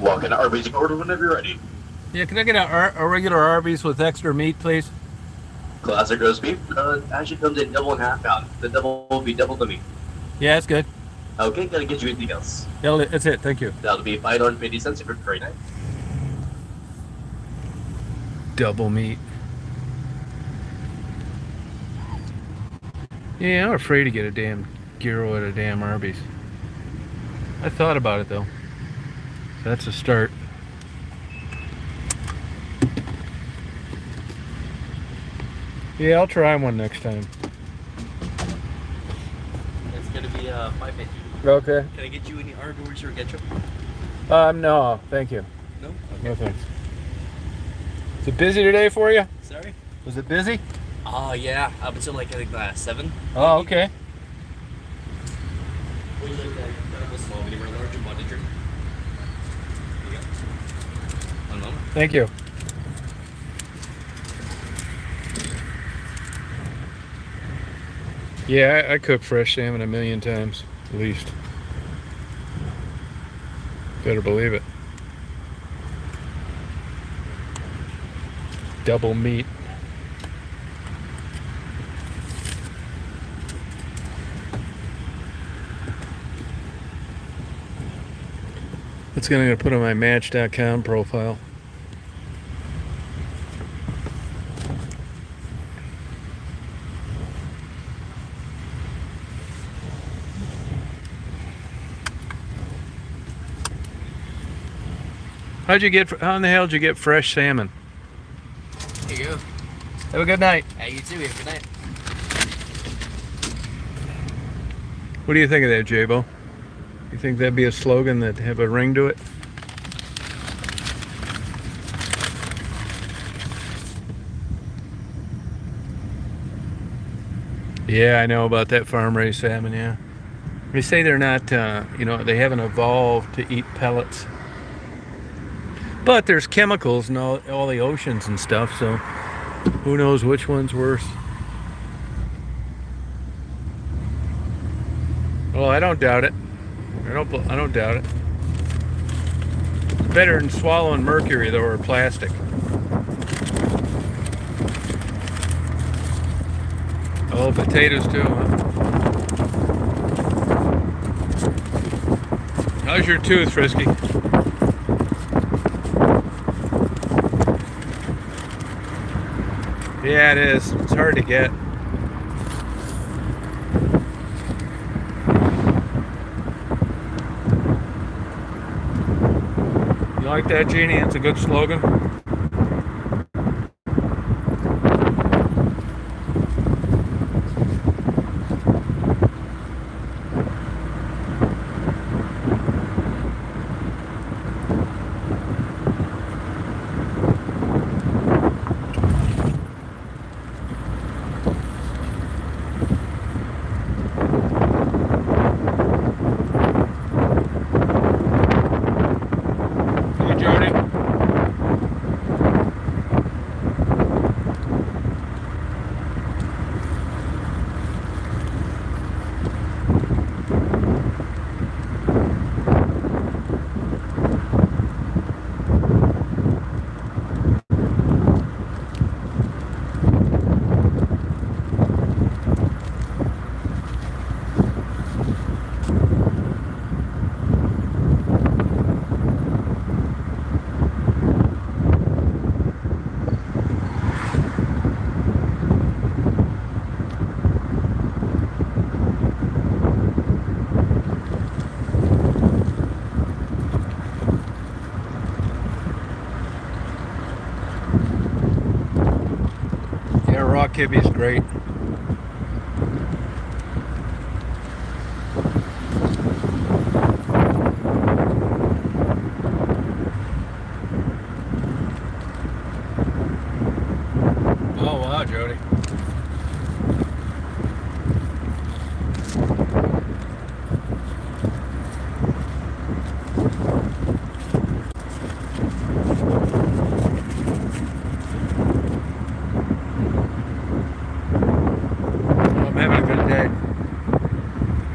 Walking to Arby's, you can order whenever you're ready. Yeah, can I get a regular Arby's with extra meat, please? Classic roast beef actually comes in double and half pound. The double will be double the meat. Yeah, that's good. Okay, gotta get you anything else. Yeah, that's it. Thank you. That'll be $5.50 for curry night. Double meat. Yeah, I'm afraid to get a damn gyro at a damn Arby's. I thought about it though. That's a start. Yeah, I'll try one next time. It's gonna be $5.50. Okay. Can I get you any hors d'oeuvres or ketchup? No, thank you. No? Okay. No thanks. Is it busy today for you? Sorry? Was it busy? Oh, yeah. Up until like, I think, 7. Oh, okay. Would you like that? A small, medium, or large, and one drink? Here you go. One moment. Thank you. Yeah, I cook fresh salmon a million times, at least. Better believe it. Double meat. That's what I'm going to put on my Match.com profile. How in the hell did you get fresh salmon? Here you go. Have a good night. Hey, you too. Have a good night. What do you think of that, Jabo? You think that'd be a slogan that have a ring to it? Yeah, I know about that farm-raised salmon, yeah. They say they're not, they haven't evolved to eat pellets. But there's chemicals in all the oceans and stuff, so who knows which one's worse. Well, I don't doubt it. I don't doubt it. Better than swallowing mercury, though, or plastic. Oh, potatoes too, huh? How's your tooth, Frisky? Yeah, it is. It's hard to get. You like that, Jeannie? It's a good slogan. Rock Kibbe's great. Oh wow, Jody. I'm having a good day.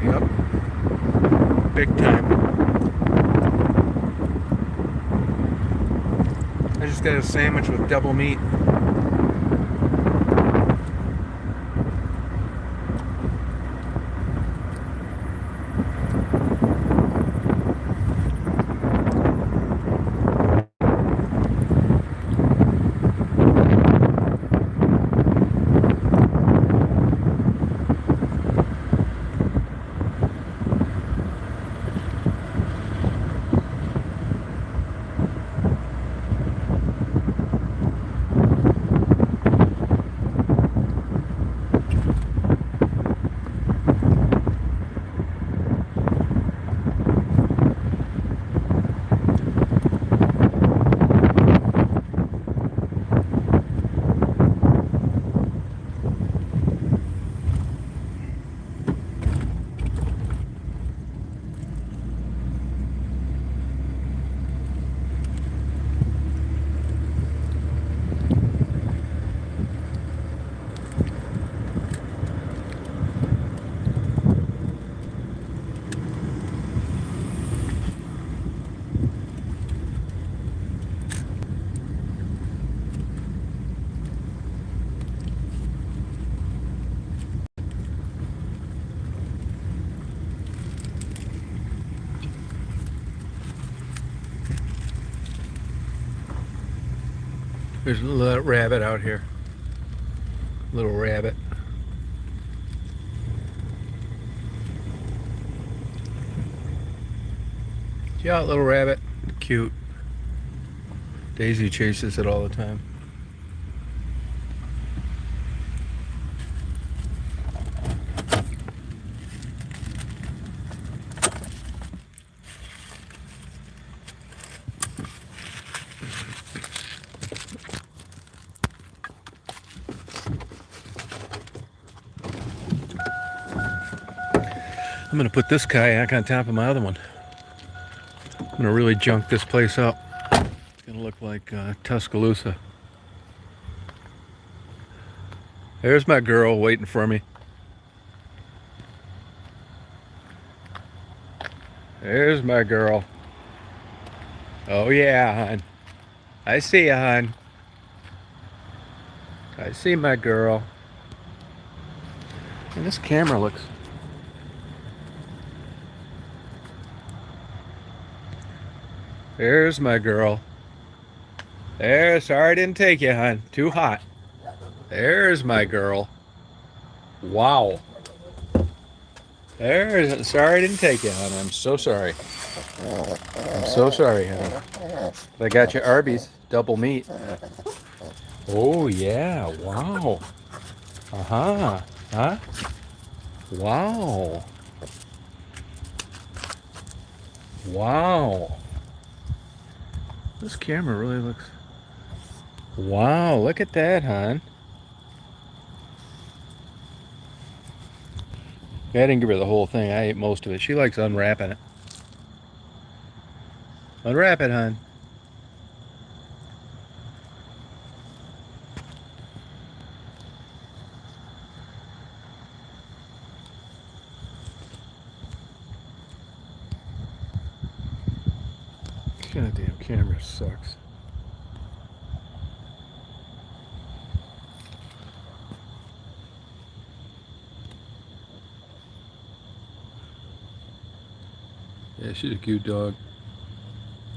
Yep. Big time. get a sandwich with double meat. There's a little rabbit out here. Little rabbit. Yeah, little rabbit. Cute. Daisy chases it all the time. I'm gonna put this kayak on top of my other one. I'm gonna really junk this place up. It's gonna look like Tuscaloosa. There's my girl waiting for me. There's my girl. Oh yeah, hon. I see you, hon. I see my girl. And this camera looks... There's my girl. There, sorry I didn't take you, hon. Too hot. There's my girl. Wow. There's, sorry I didn't take you, hon. I'm so sorry. I'm so sorry, hon. I got you Arby's, double meat. Oh yeah, wow. Uh-huh. Huh? Wow. Wow. This camera really looks... Wow, look at that, hon. I didn't give her the whole thing. I ate most of it. She likes unwrapping it. Unwrap it, hon. Goddamn camera sucks. Yeah, she's a cute dog.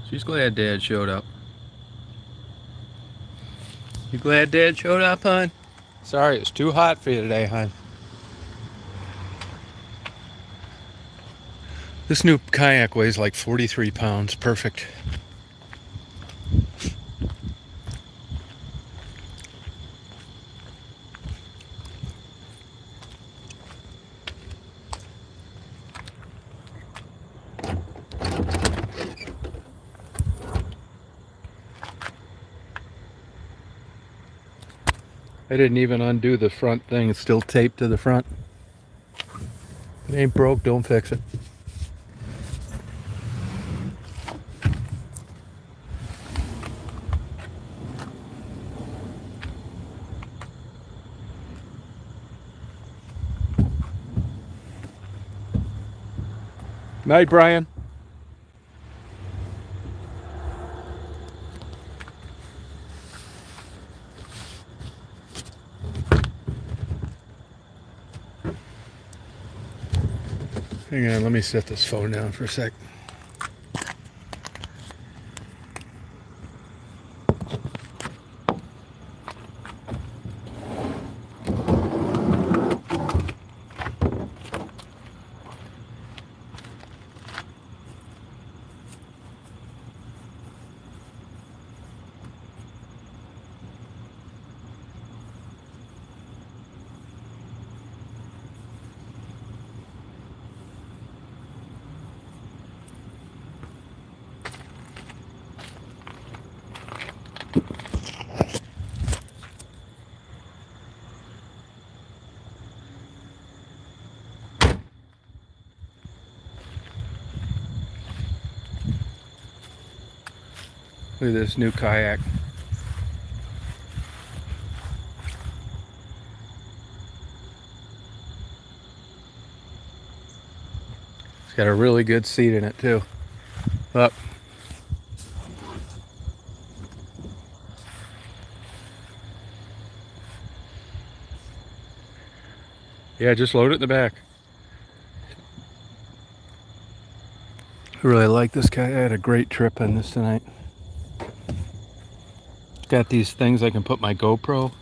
She's glad Dad showed up. You glad Dad showed up, hon? Sorry, it's too hot for you today, hon. This new kayak weighs like 43 pounds. Perfect. I didn't even undo the front thing. It's still taped to the front. It ain't broke, don't fix it. Night, Brian. Hang on, let me set this phone down for a sec. Look at this new kayak. It's got a really good seat in it too. Up. Yeah, just load it in the back. I really like this guy. I had a great trip on this tonight. Got these things I can put my GoPro.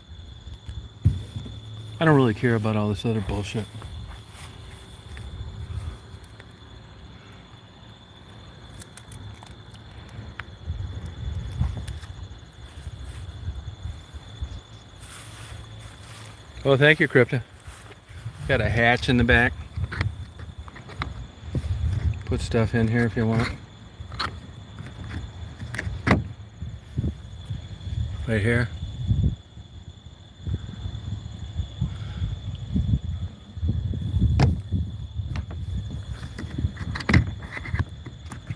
I don't really care about all this other bullshit. Oh, thank you, Crypta. Got a hatch in the back. Put stuff in here if you want. Right here.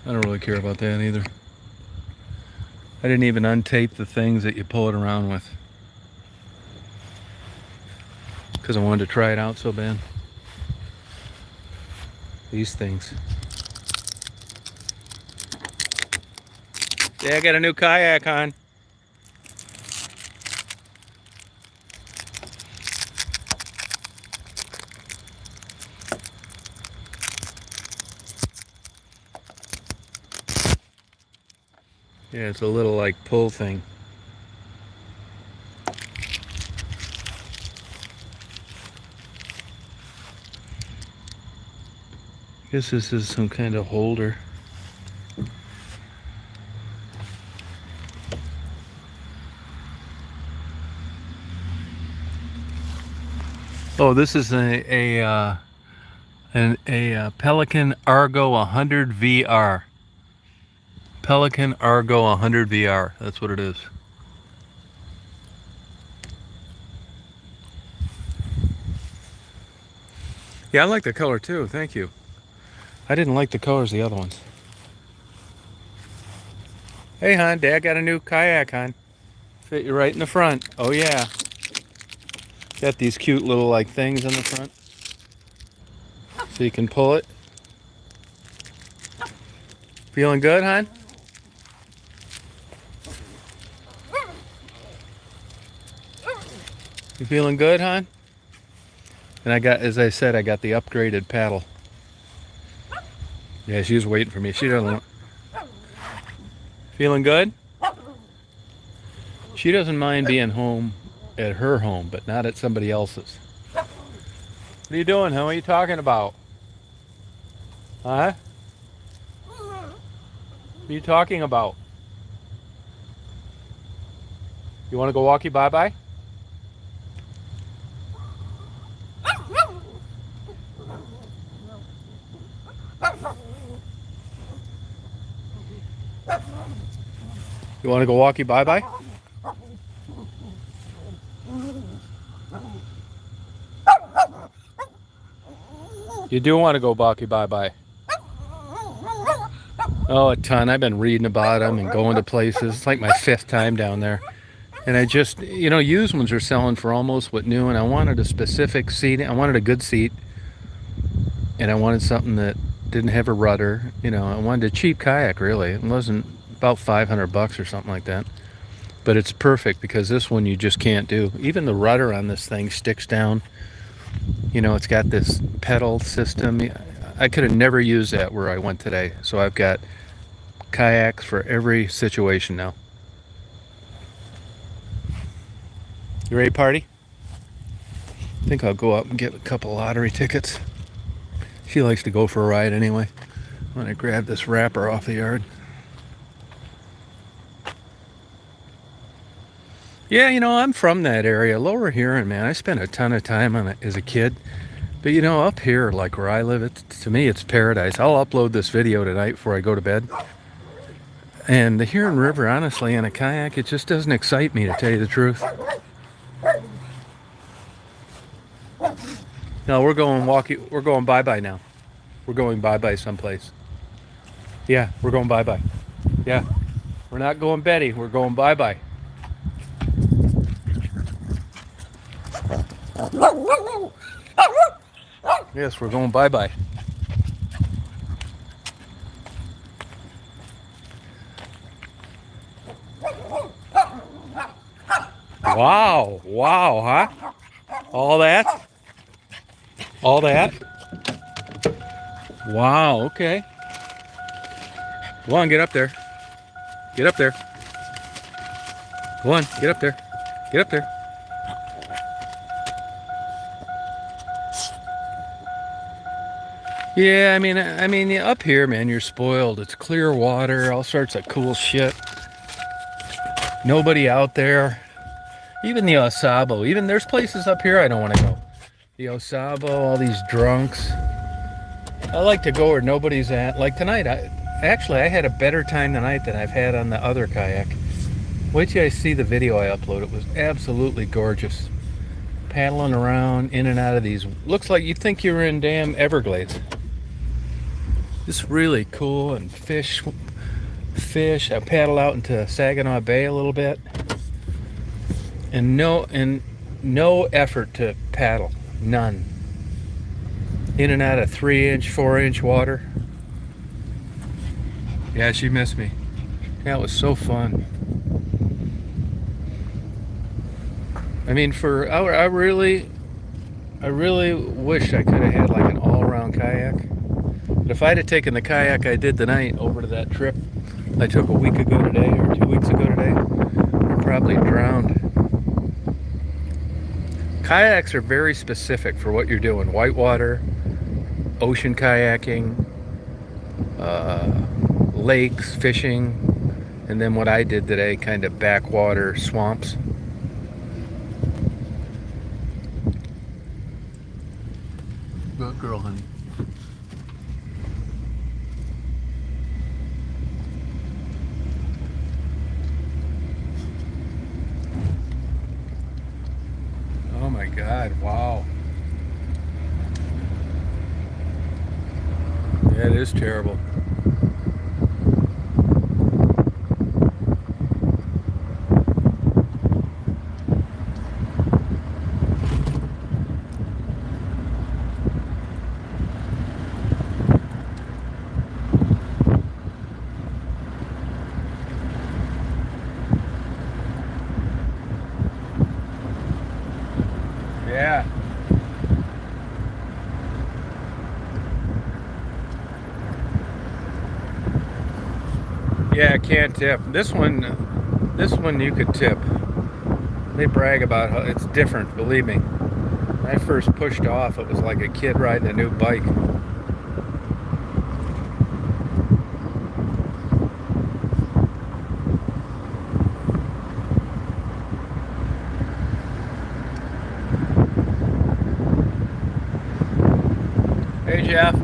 I don't really care about that either. I didn't even untape the things that you pull it around with, because I wanted to try it out so bad. These things. Yeah, I got a new kayak on. Yeah, it's a little like pull thing. Guess this is some kind of holder. Oh, this is a Pelican Argo 100 VR. Pelican Argo 100 VR. That's what it is. Yeah, I like the color too. Thank you. I didn't like the colors of the other ones. Hey, hon, Dad got a new kayak, hon. Fit you right in the front. Oh yeah. Got these cute little like things in the front, so you can pull it. Feeling good, hon? You feeling good, hon? And I got, as I said, I got the upgraded paddle. Yeah, she was waiting for me. She doesn't want... Feeling good? She doesn't mind being home at her home, but not at somebody else's. What are you doing, huh? What are you talking about? Huh? What are you talking about? You want to go walkie bye-bye? You want to go walkie bye-bye? You do want to go walkie bye-bye. Oh, a ton. I've been reading about them and going to places. It's like my 5th time down there. And I just, you know, used ones are selling for almost what new, and I wanted a specific seat. I wanted a good seat. And I wanted something that didn't have a rudder. You know, I wanted a cheap kayak, really. It wasn't about $500 or something like that. But it's perfect because this one you just can't do. Even the rudder on this thing sticks down. You know, it's got this pedal system. I could have never used that where I went today. So I've got kayaks for every situation now. You ready to party? I think I'll go up and get a couple lottery tickets. She likes to go for a ride anyway. I'm gonna grab this wrapper off the yard. Yeah, you know, I'm from that area, Lower Huron, man. I spent a ton of time on it as a kid. But you know, up here, like where I live, to me, it's paradise. I'll upload this video tonight before I go to bed. And the Huron River, honestly, in a kayak, it just doesn't excite me, to tell you the truth. No, we're going bye-bye now. We're going bye-bye someplace. Yeah, we're going bye-bye. Yeah, we're not going Betty, we're going bye-bye. Yes, we're going bye-bye. Wow, wow, huh? All that? All that? Wow, okay. Go on, get up there. Get up there. Go on, get up there. Get up there. Yeah, I mean, up here, man, you're spoiled. It's clear water, all sorts of cool shit. Nobody out there. Even the Osabo. Even there's places up here I don't want to go. The Osabo, all these drunks. I like to go where nobody's at. Like tonight, I had a better time tonight than I've had on the other kayak. Wait till you see the video I upload. It was absolutely gorgeous. Paddling around in and out of these. Looks like you think you're in damn Everglades. Just really cool, and fish. I paddle out into Saginaw Bay a little bit. And no effort to paddle. None. In and out of 3-inch, 4-inch water. Yeah, she missed me. Yeah, it was so fun. I mean, I really wish I could have had like an all-around kayak. But if I'd have taken the kayak I did tonight over to that trip I took a week ago today, or 2 weeks ago today, I'd probably drowned. Kayaks are very specific for what you're doing. Whitewater, ocean kayaking, lakes, fishing, and then what I did today, kind of backwater swamps. Good girl, honey. Oh my God, wow. Yeah, it is terrible. Yeah. Yeah, can't tip. This one you could tip. They brag about how it's different, believe me. When I first pushed off, it was like a kid riding a new bike. Hey, Jeff.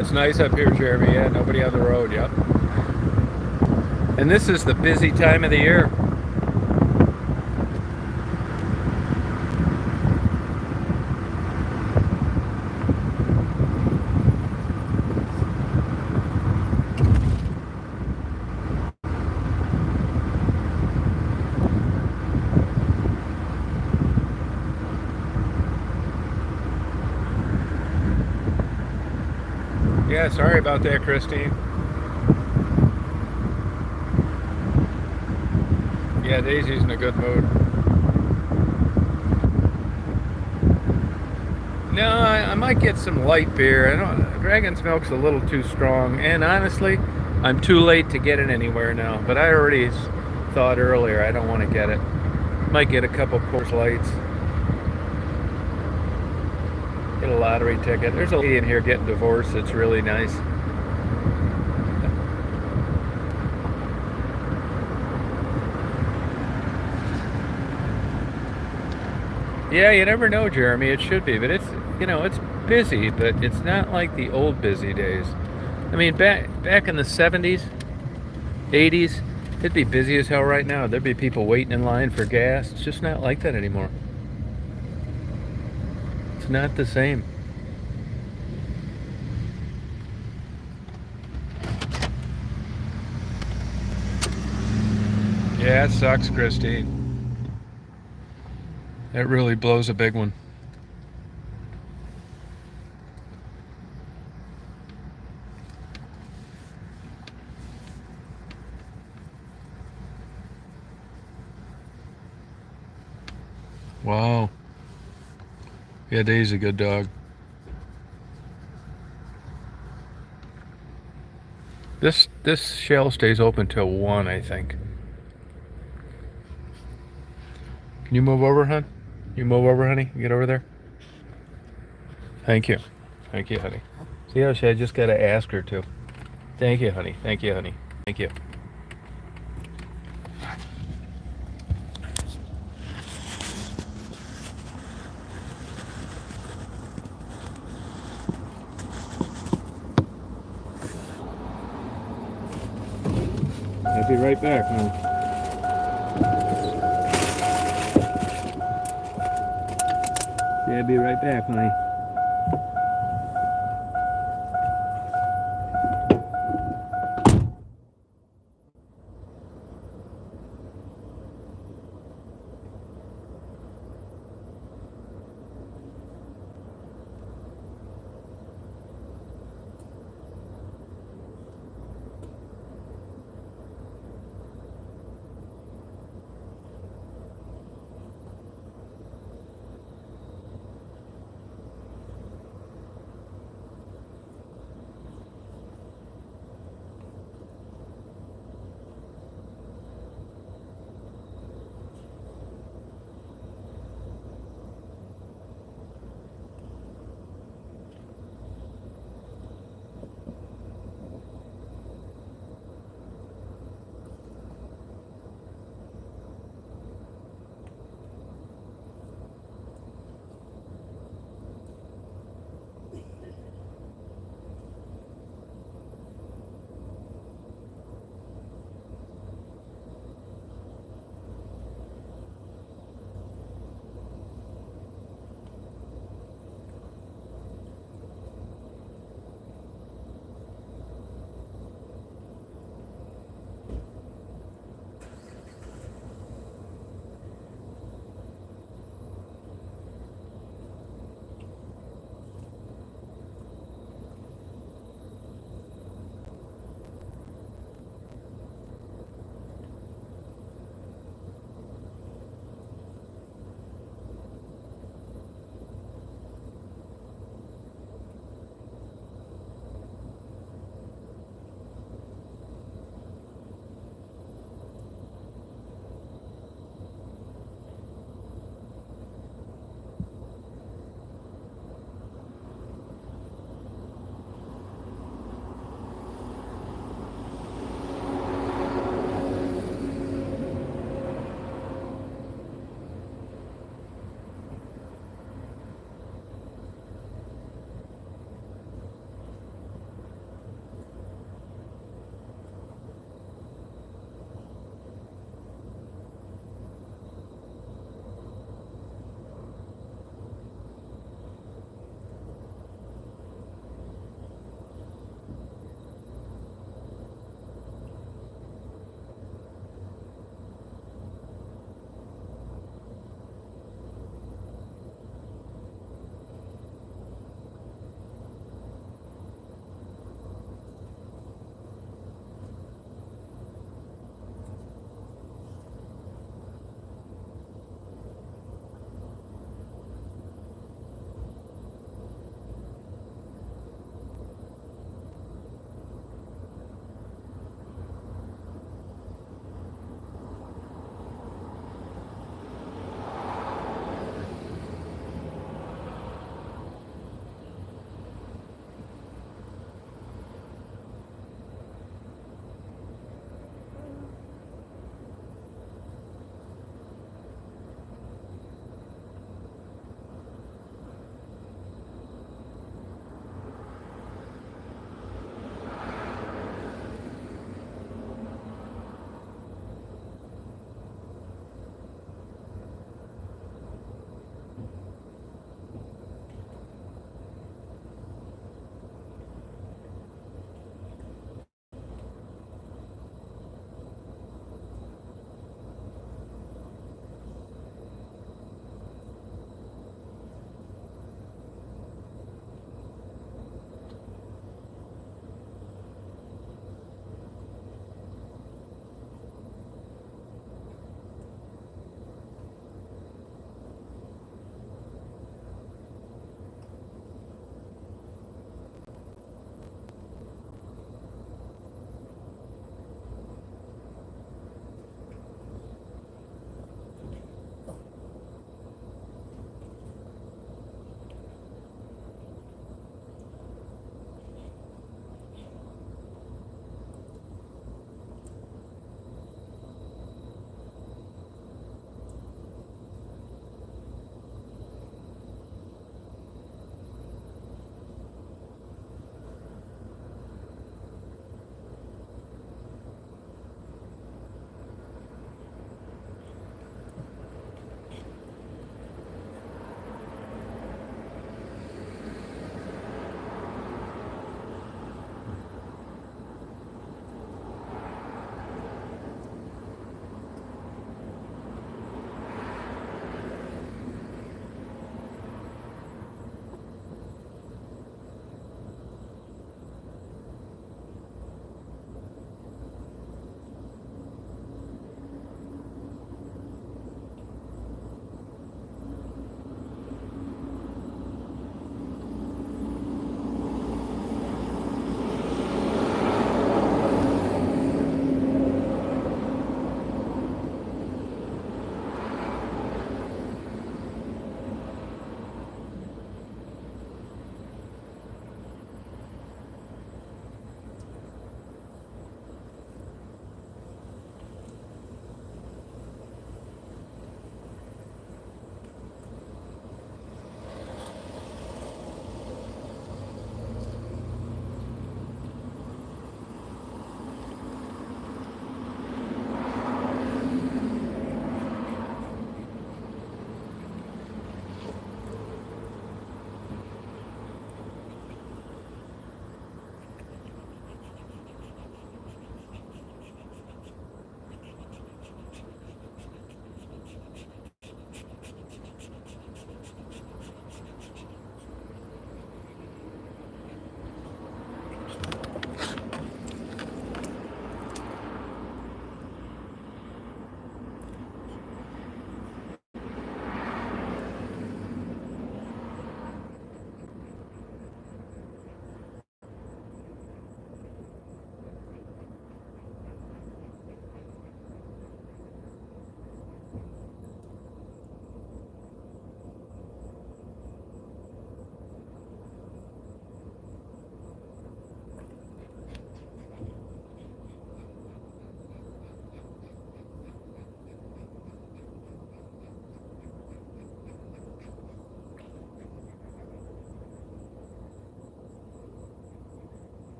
It's nice up here, Jeremy. Yeah, nobody on the road. Yep. And this is the busy time of the year. Yeah, sorry about that, Christine. Yeah, Daisy's in a good mood. No, I might get some light beer. I don't. Dragon's Milk's a little too strong, and honestly, I'm too late to get it anywhere now. But I already thought earlier I don't want to get it. Might get a couple Coors Lights. Get a lottery ticket. There's a lady in here getting divorced. It's really nice. Yeah, you never know, Jeremy. It should be, but it's busy, but it's not like the old busy days. I mean, back in the 70s, 80s, it'd be busy as hell right now. There'd be people waiting in line for gas. It's just not like that anymore. It's not the same. Yeah, it sucks, Christine. That really blows a big one. Wow. Yeah, Daisy's a good dog. This shell stays open till 1, I think. Can you move over, hon? You move over, honey? Get over there. Thank you. Thank you, honey. See how I just gotta ask her to. Thank you, honey. Thank you, honey. Thank you. I'll be right back, hon. Yeah, I'll be right back, honey.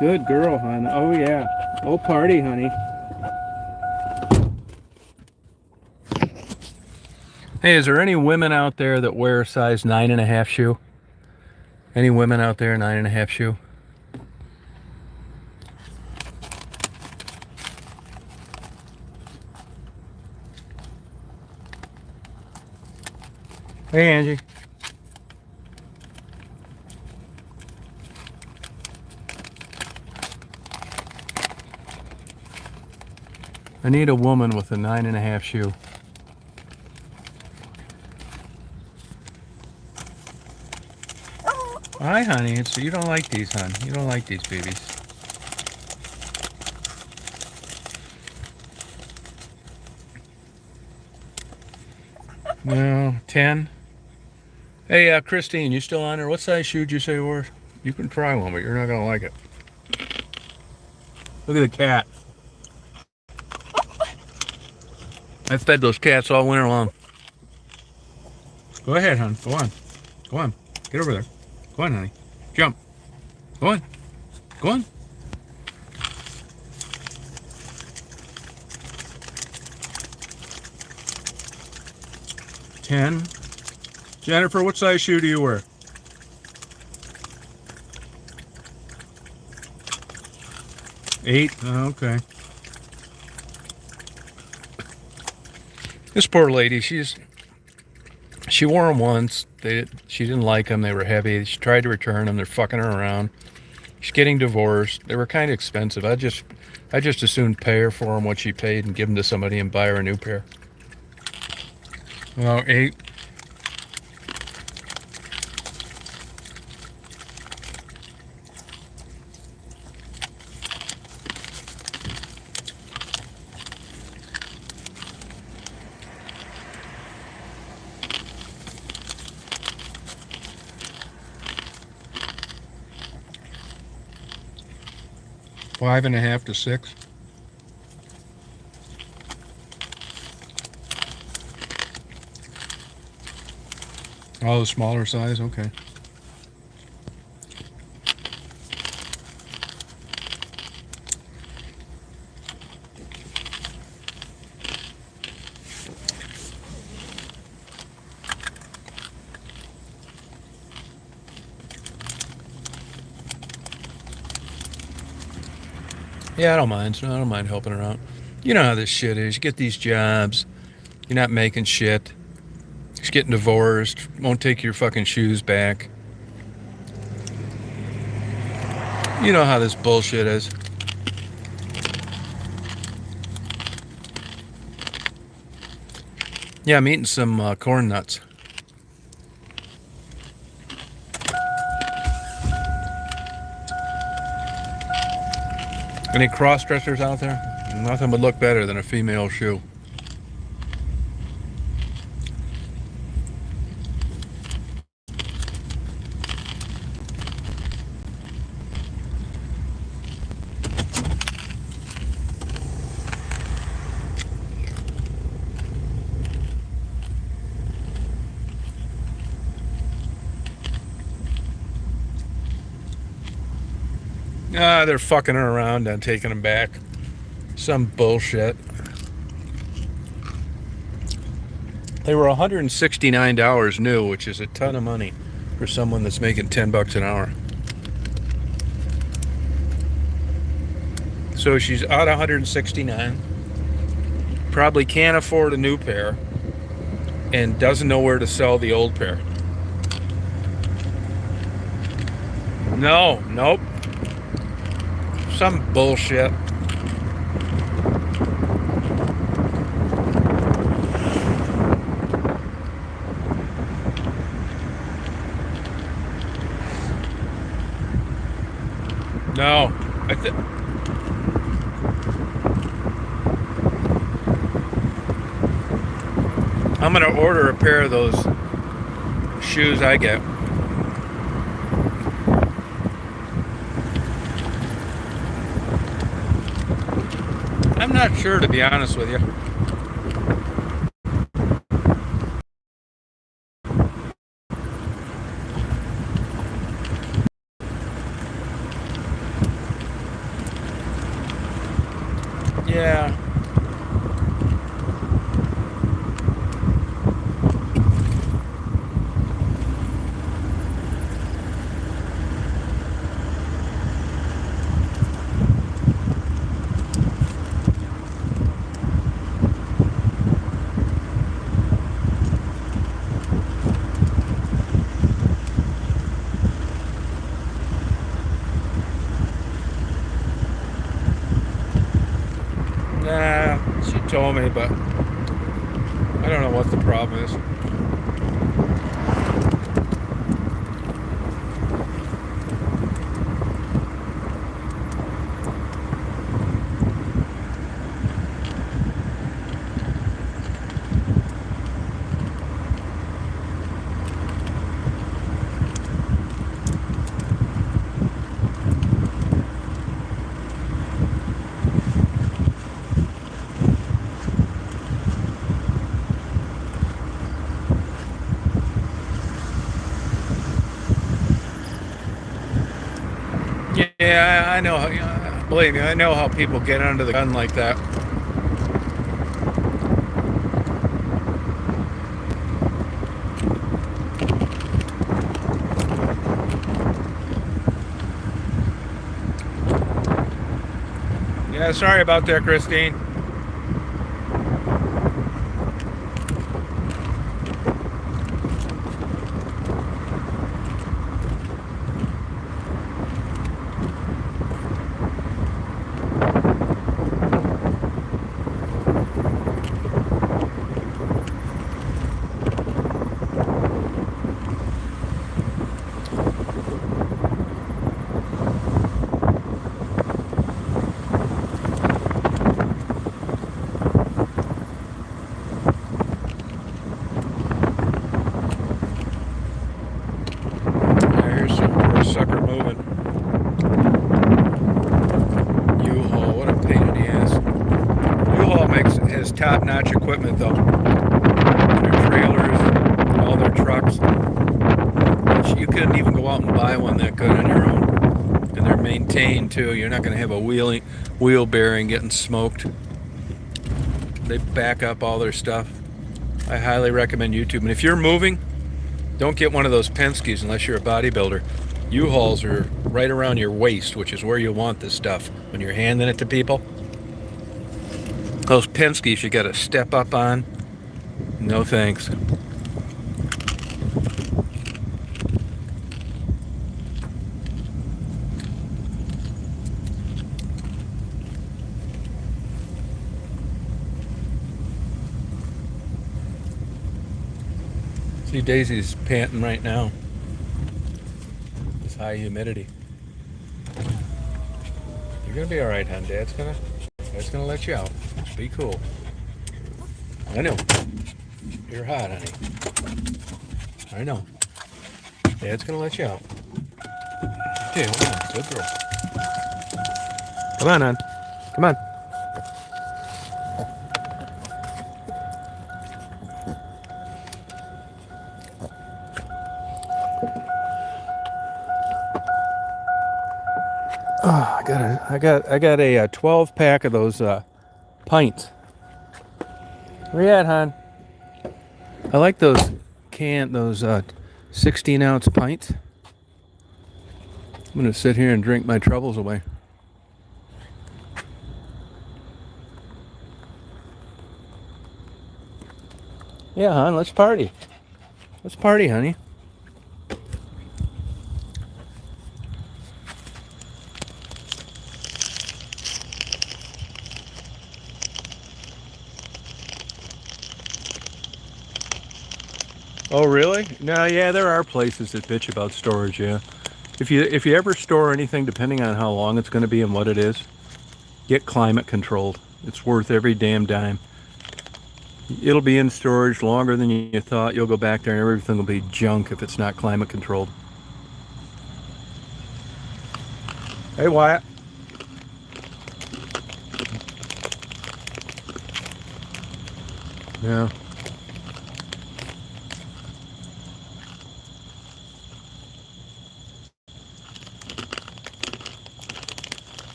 Good girl, hon. Oh, yeah. Oh, party, honey. Hey, is there any women out there that wear a size 9.5 shoe? Any women out there, 9.5 shoe? Hey, Angie. I need a woman with a 9.5 shoe. Hi, honey. You don't like these, hon. You don't like these babies. No, 10. Hey, Christine, you still on there? What size shoe did you say you were? You can try one, but you're not gonna like it. Look at the cat. I fed those cats all winter long. Go ahead, hon. Go on. Go on. Get over there. Go on, honey. Jump. Go on. Go on. Ten. Jennifer, what size shoe do you wear? Eight. Oh, okay. This poor lady, she wore them once. She didn't like them. They were heavy. She tried to return them. They're fucking her around. She's getting divorced. They were kind of expensive. I just as soon pay her for them what she paid and give them to somebody and buy her a new pair. Well, 8. $5.5 to 6. Oh, the smaller size, okay. Yeah, I don't mind. So I don't mind helping her out. You know how this shit is. You get these jobs. You're not making shit. She's getting divorced. Won't take your fucking shoes back. You know how this bullshit is. Yeah, I'm eating some corn nuts. Any cross-dressers out there? Nothing would look better than a female shoe. They're fucking her around and taking them back. Some bullshit. They were $169 new, which is a ton of money for someone that's making $10 an hour. So she's out $169. Probably can't afford a new pair and doesn't know where to sell the old pair. Nope. Some bullshit. No, I'm gonna order a pair of those shoes I get. I'm not sure, to be honest with you. Yeah, she told me, but I don't know what the problem is. Yeah, I know. Believe me, I know how people get under the gun like that. Yeah, sorry about that, Christine. There's some poor sucker moving. U-Haul, what a pain in the ass. U-Haul has top-notch equipment though. Their trailers, all their trucks. Which you couldn't even go out and buy one that good on your own. And they're maintained too. You're not going to have a wheel bearing getting smoked. They back up all their stuff. I highly recommend YouTube. And if you're moving, don't get one of those Penske's unless you're a bodybuilder. U-Hauls are right around your waist, which is where you want this stuff when you're handing it to people. Those Penske's you got to step up on. No thanks. See, Daisy's panting right now. It's high humidity. You're gonna be all right, hon. Dad's gonna let you out. Be cool. I know. You're hot, honey. I know. Dad's gonna let you out. Okay, hold on. Good girl. Come on, hon. Come on. Oh, I got a 12 pack of those pints. Where you at, hon? I like those 16-ounce pints. I'm gonna sit here and drink my troubles away. Yeah, hon, let's party. Let's party, honey. Oh, really? No, yeah, there are places that bitch about storage, yeah. If you ever store anything, depending on how long it's going to be and what it is, get climate controlled. It's worth every damn dime. It'll be in storage longer than you thought. You'll go back there and everything will be junk if it's not climate controlled. Hey, Wyatt. Yeah.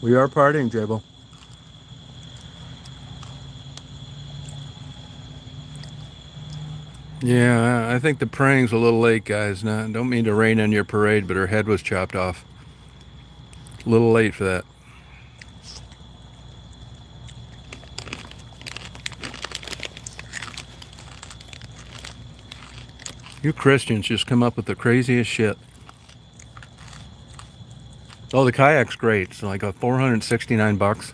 We are partying, Jabo. Yeah, I think the praying's a little late, guys. Now, don't mean to rain on your parade, but her head was chopped off. A little late for that. You Christians just come up with the craziest shit. Oh, the kayak's great. It's like a 469 bucks.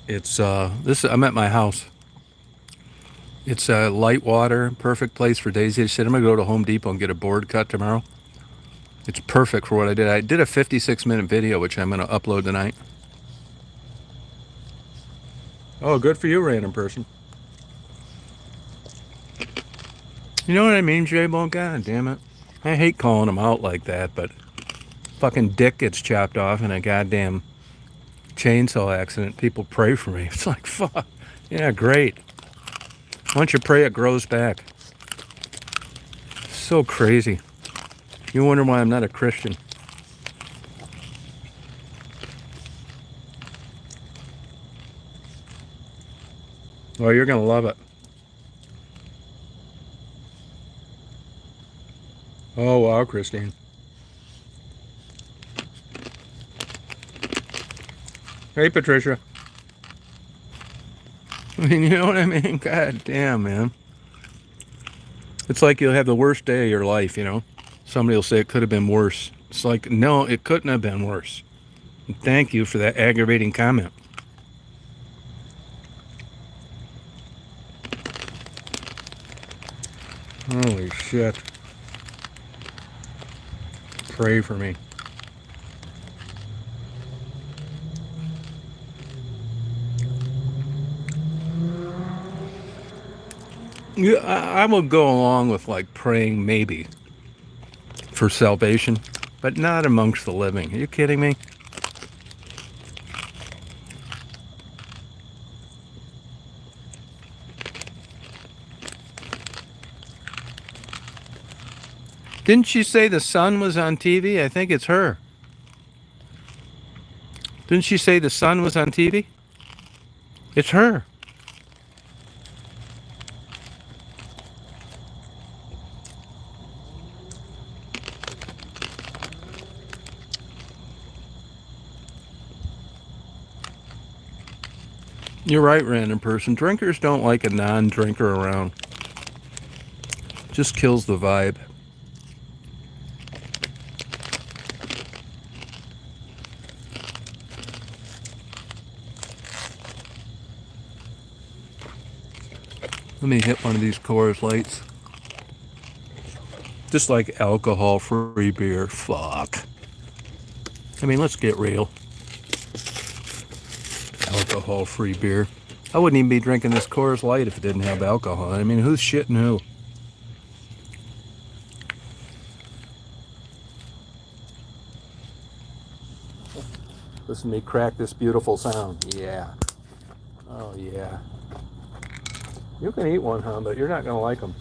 It's this. I'm at my house. It's light water, perfect place for Daisy to sit. I'm gonna go to Home Depot and get a board cut tomorrow. It's perfect for what I did. I did a 56-minute video, which I'm gonna upload tonight. Oh, good for you, random person. You know what I mean, J-Bone? God damn it. I hate calling them out like that, but fucking dick gets chopped off in a goddamn chainsaw accident. People pray for me. It's like, fuck. Yeah, great. Once you pray, it grows back. So crazy. You wonder why I'm not a Christian. Well, you're going to love it. Oh, wow, Christine. Hey, Patricia. I mean, you know what I mean? God damn, man. It's like you'll have the worst day of your life, you know? Somebody will say it could have been worse. It's like, no, it couldn't have been worse. And thank you for that aggravating comment. Holy shit. Pray for me. Yeah, I will go along with like praying maybe for salvation, but not amongst the living. Are you kidding me? Didn't she say the sun was on TV? I think it's her. Didn't she say the sun was on TV? It's her. You're right, random person. Drinkers don't like a non-drinker around. Just kills the vibe. Let me hit one of these Coors Lights. Just like alcohol-free beer. Fuck. I mean, let's get real. Alcohol-free beer. I wouldn't even be drinking this Coors Light if it didn't have alcohol. I mean, who's shitting who? Listen to me crack this beautiful sound. Yeah. Oh, yeah. You can eat one, huh? But you're not going to like them.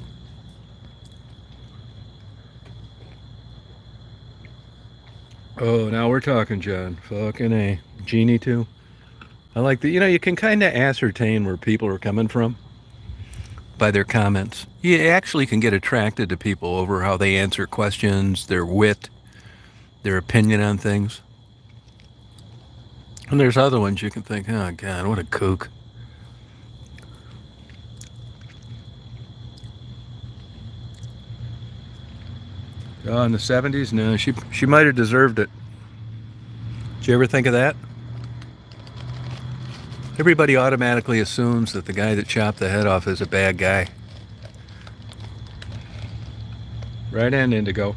Oh, now we're talking, John. Fucking A. Genie, too. I like the, you know, you can kind of ascertain where people are coming from by their comments. You actually can get attracted to people over how they answer questions, their wit, their opinion on things. And there's other ones you can think, oh, God, what a kook. Oh, in the 70s? No, she might have deserved it. Did you ever think of that? Everybody automatically assumes that the guy that chopped the head off is a bad guy. Right in, Indigo.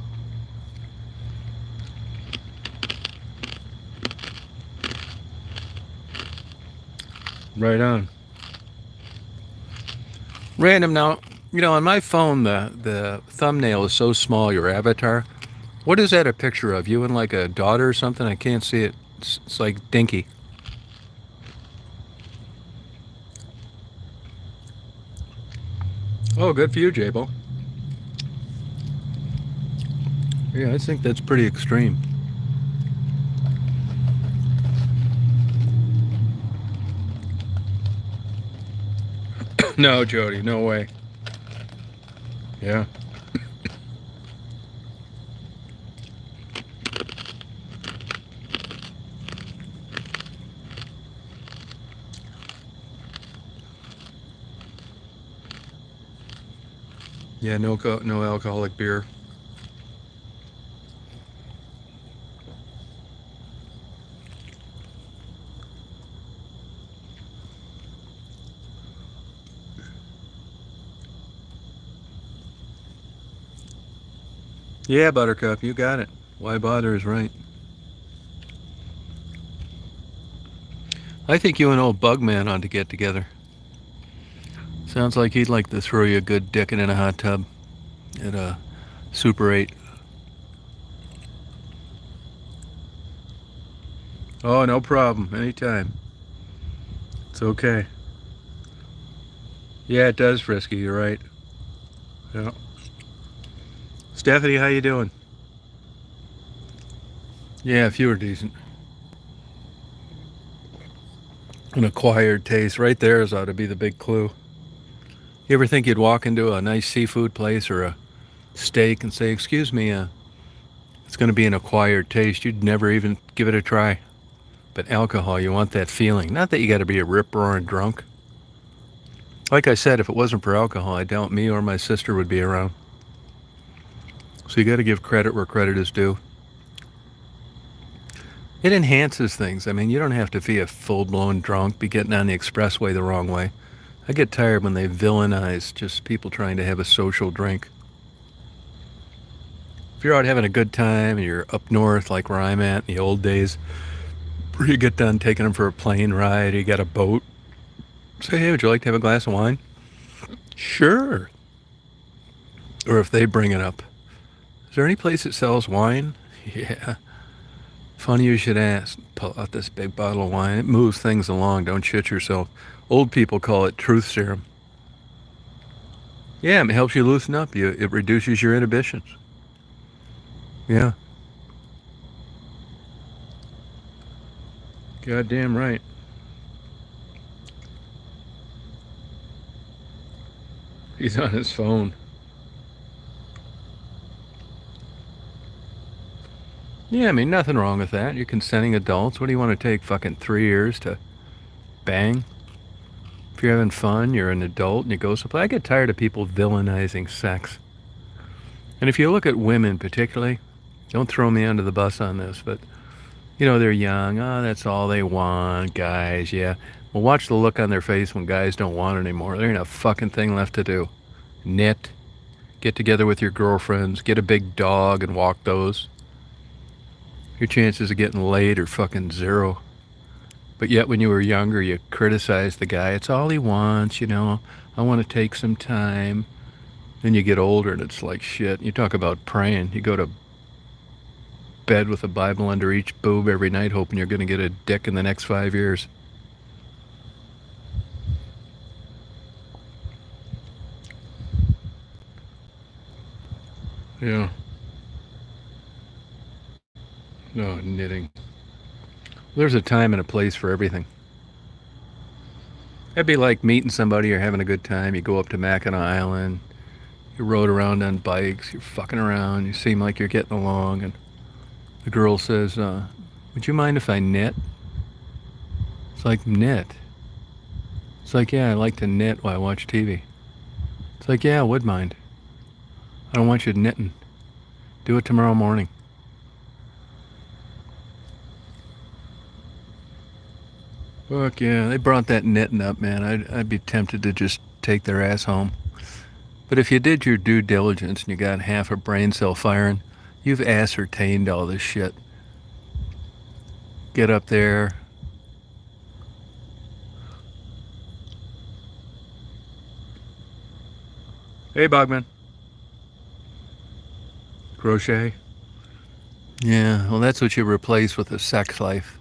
Right on. Random now, you know, on my phone, the thumbnail is so small, your avatar. What is that a picture of? You and like a daughter or something? I can't see it. It's like dinky. Oh, good for you, Jabo. Yeah, I think that's pretty extreme. No, Jody, no way. Yeah. Yeah, no alcoholic beer. Yeah, Buttercup, you got it. Why bother is right. I think you and old Bugman ought to get together. Sounds like he'd like to throw you a good dickin' in a hot tub at a Super 8. Oh, no problem. Anytime. It's okay. Yeah, it does, Frisky. You're right. Yeah. Stephanie, how you doing? Yeah, if you were decent. An acquired taste. Right there is ought to be the big clue. You ever think you'd walk into a nice seafood place or a steak and say, excuse me, it's going to be an acquired taste. You'd never even give it a try. But alcohol, you want that feeling. Not that you got to be a rip-roaring drunk. Like I said, if it wasn't for alcohol, I doubt me or my sister would be around. So you got to give credit where credit is due. It enhances things. I mean, you don't have to be a full-blown drunk, be getting on the expressway the wrong way. I get tired when they villainize just people trying to have a social drink. If you're out having a good time and you're up north like where I'm at in the old days, where you get done taking them for a plane ride, you got a boat, say, hey, would you like to have a glass of wine? Sure. Or if they bring it up, is there any place that sells wine? Yeah. Funny you should ask. Pull out this big bottle of wine. It moves things along. Don't shit yourself. Old people call it truth serum. Yeah, it helps you loosen up. It reduces your inhibitions. Yeah. Goddamn right. He's on his phone. Yeah, I mean, nothing wrong with that. You're consenting adults. What do you want to take? Fucking 3 years to bang? If you're having fun, you're an adult, and you go someplace. I get tired of people villainizing sex. And if you look at women particularly, don't throw me under the bus on this, but, you know, they're young. Oh, that's all they want, guys, yeah. Well, watch the look on their face when guys don't want it anymore. There ain't a fucking thing left to do. Knit, get together with your girlfriends, get a big dog and walk those. Your chances of getting laid are fucking zero. But yet when you were younger, you criticized the guy. It's all he wants, you know. I want to take some time. Then you get older and it's like shit. You talk about praying. You go to bed with a Bible under each boob every night hoping you're going to get a dick in the next 5 years. Yeah. No, knitting. There's a time and a place for everything. That'd be like meeting somebody, you're having a good time, you go up to Mackinac Island, you rode around on bikes, you're fucking around, you seem like you're getting along, and the girl says, would you mind if I knit? It's like, knit? It's like, yeah, I like to knit while I watch TV. It's like, yeah, I would mind. I don't want you knitting. Do it tomorrow morning. Fuck yeah, they brought that knitting up, man. I'd be tempted to just take their ass home. But if you did your due diligence and you got half a brain cell firing, you've ascertained all this shit. Get up there. Hey, Bogman. Crochet? Yeah, well, that's what you replace with a sex life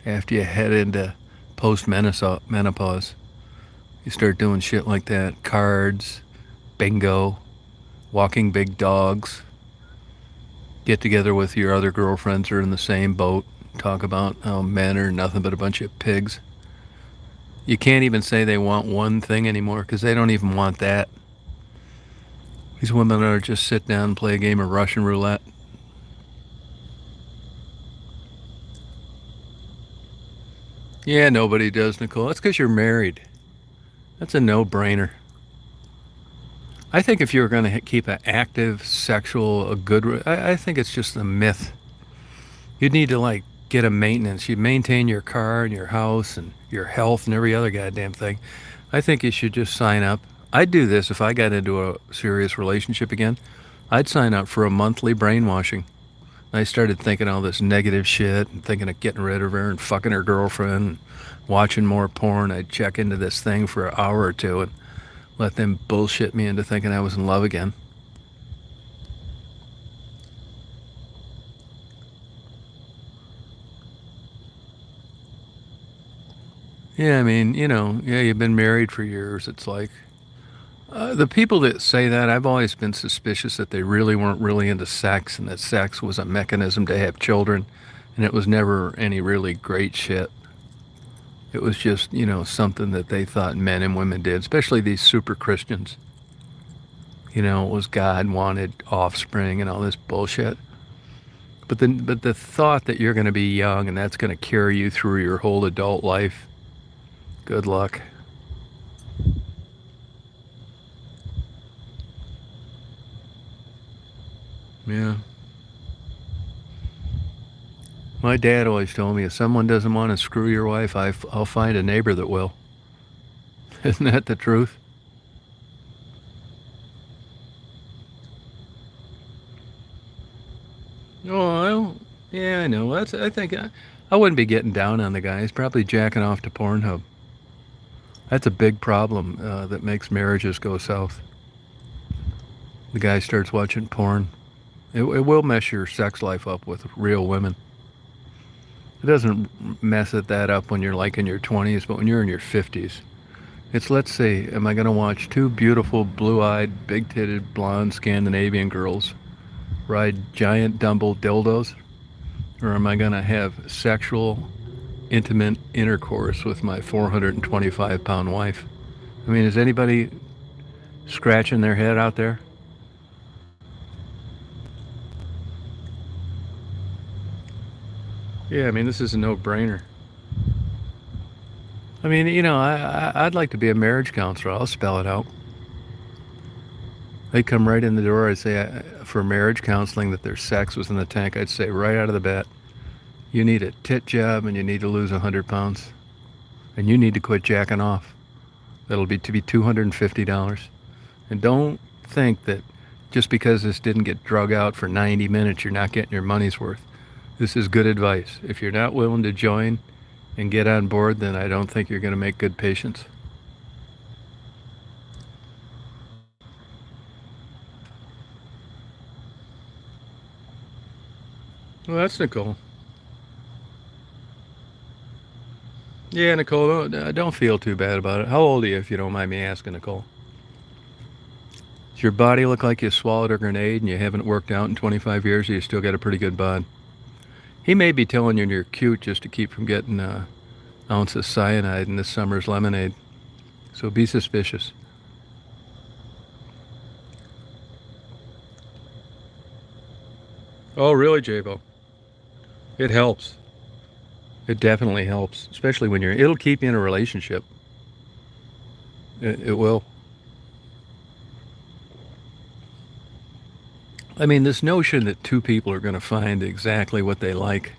after you head into post-menopause. You start doing shit like that. Cards, bingo, walking big dogs. Get together with your other girlfriends who are in the same boat. Talk about how men are nothing but a bunch of pigs. You can't even say they want one thing anymore because they don't even want that. These women are just sit down and play a game of Russian roulette. Yeah, nobody does, Nicole. That's because you're married. That's a no-brainer. I think if you're going to keep an active sexual, a good, I think it's just a myth. You'd need to like get a maintenance. You'd maintain your car and your house and your health and every other goddamn thing. I think you should just sign up. I'd do this if I got into a serious relationship again. I'd sign up for a monthly brainwashing. I started thinking all this negative shit and thinking of getting rid of her and fucking her girlfriend and watching more porn. I'd check into this thing for an hour or two and let them bullshit me into thinking I was in love again. Yeah, I mean, yeah, you've been married for years. It's like the people that say that, I've always been suspicious that they really weren't really into sex and that sex was a mechanism to have children and it was never any really great shit. It was just, something that they thought men and women did, especially these super Christians. It was God wanted offspring and all this bullshit. But the thought that you're going to be young and that's going to carry you through your whole adult life, good luck. Yeah. My dad always told me if someone doesn't want to screw your wife, I'll find a neighbor that will. Isn't that the truth? Oh, yeah, I know. I think I wouldn't be getting down on the guy. He's probably jacking off to Pornhub. That's a big problem that makes marriages go south. The guy starts watching porn. It will mess your sex life up with real women. It doesn't mess that up when you're like in your 20s, but when you're in your 50s. It's, let's say, am I going to watch two beautiful, blue-eyed, big-titted, blonde Scandinavian girls ride giant dumbbell dildos? Or am I going to have sexual, intimate intercourse with my 425-pound wife? I mean, is anybody scratching their head out there? Yeah, I mean, this is a no-brainer. I mean, I'd like to be a marriage counselor. I'll spell it out. They come right in the door. I'd say, for marriage counseling, that their sex was in the tank. I'd say right out of the bat, you need a tit job and you need to lose 100 pounds. And you need to quit jacking off. That'll be $250. And don't think that just because this didn't get drug out for 90 minutes, you're not getting your money's worth. This is good advice. If you're not willing to join and get on board, then I don't think you're going to make good patients. Well, that's Nicole. Yeah, Nicole, don't feel too bad about it. How old are you, if you don't mind me asking, Nicole? Does your body look like you swallowed a grenade and you haven't worked out in 25 years, or you still got a pretty good bod? He may be telling you you're cute just to keep from getting an ounce of cyanide in this summer's lemonade. So be suspicious. Oh, really, J-Bo? It helps. It definitely helps, especially when it'll keep you in a relationship. It will. I mean, this notion that two people are going to find exactly what they like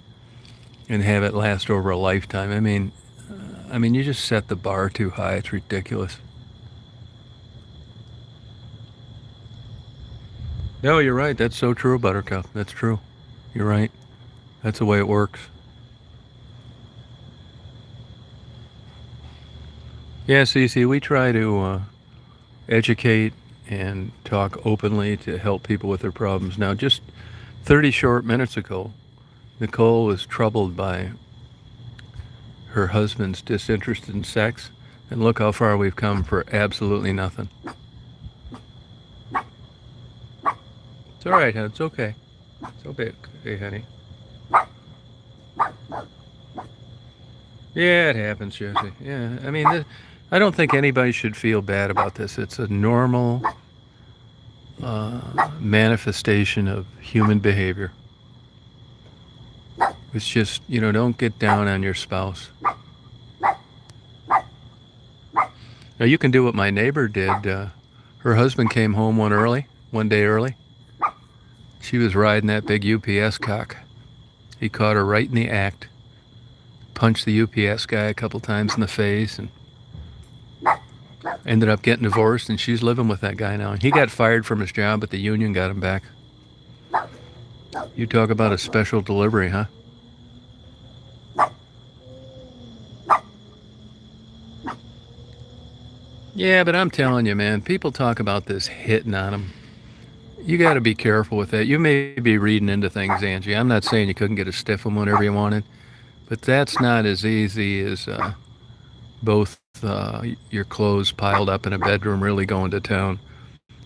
and have it last over a lifetime. I mean, you just set the bar too high. It's ridiculous. No, you're right. That's so true, Buttercup. That's true. You're right. That's the way it works. Yeah, Cece, we try to educate and talk openly to help people with their problems. Now, just 30 short minutes ago, Nicole was troubled by her husband's disinterest in sex, and look how far we've come for absolutely nothing. It's all right, hon. It's okay. It's okay, honey. Yeah, it happens, Jesse. Yeah, I mean, I don't think anybody should feel bad about this. It's a normal manifestation of human behavior. It's just, don't get down on your spouse. Now, you can do what my neighbor did. Her Her husband came home one day early. She was riding that big UPS cock. He caught her right in the act, punched the UPS guy a couple times in the face, and ended up getting divorced, and she's living with that guy now. He got fired from his job, but the union got him back. You talk about a special delivery, huh? Yeah, but I'm telling you, man, people talk about this hitting on them. You got to be careful with that. You may be reading into things, Angie. I'm not saying you couldn't get a stiff one whenever you wanted, but that's not as easy as both your clothes piled up in a bedroom really going to town.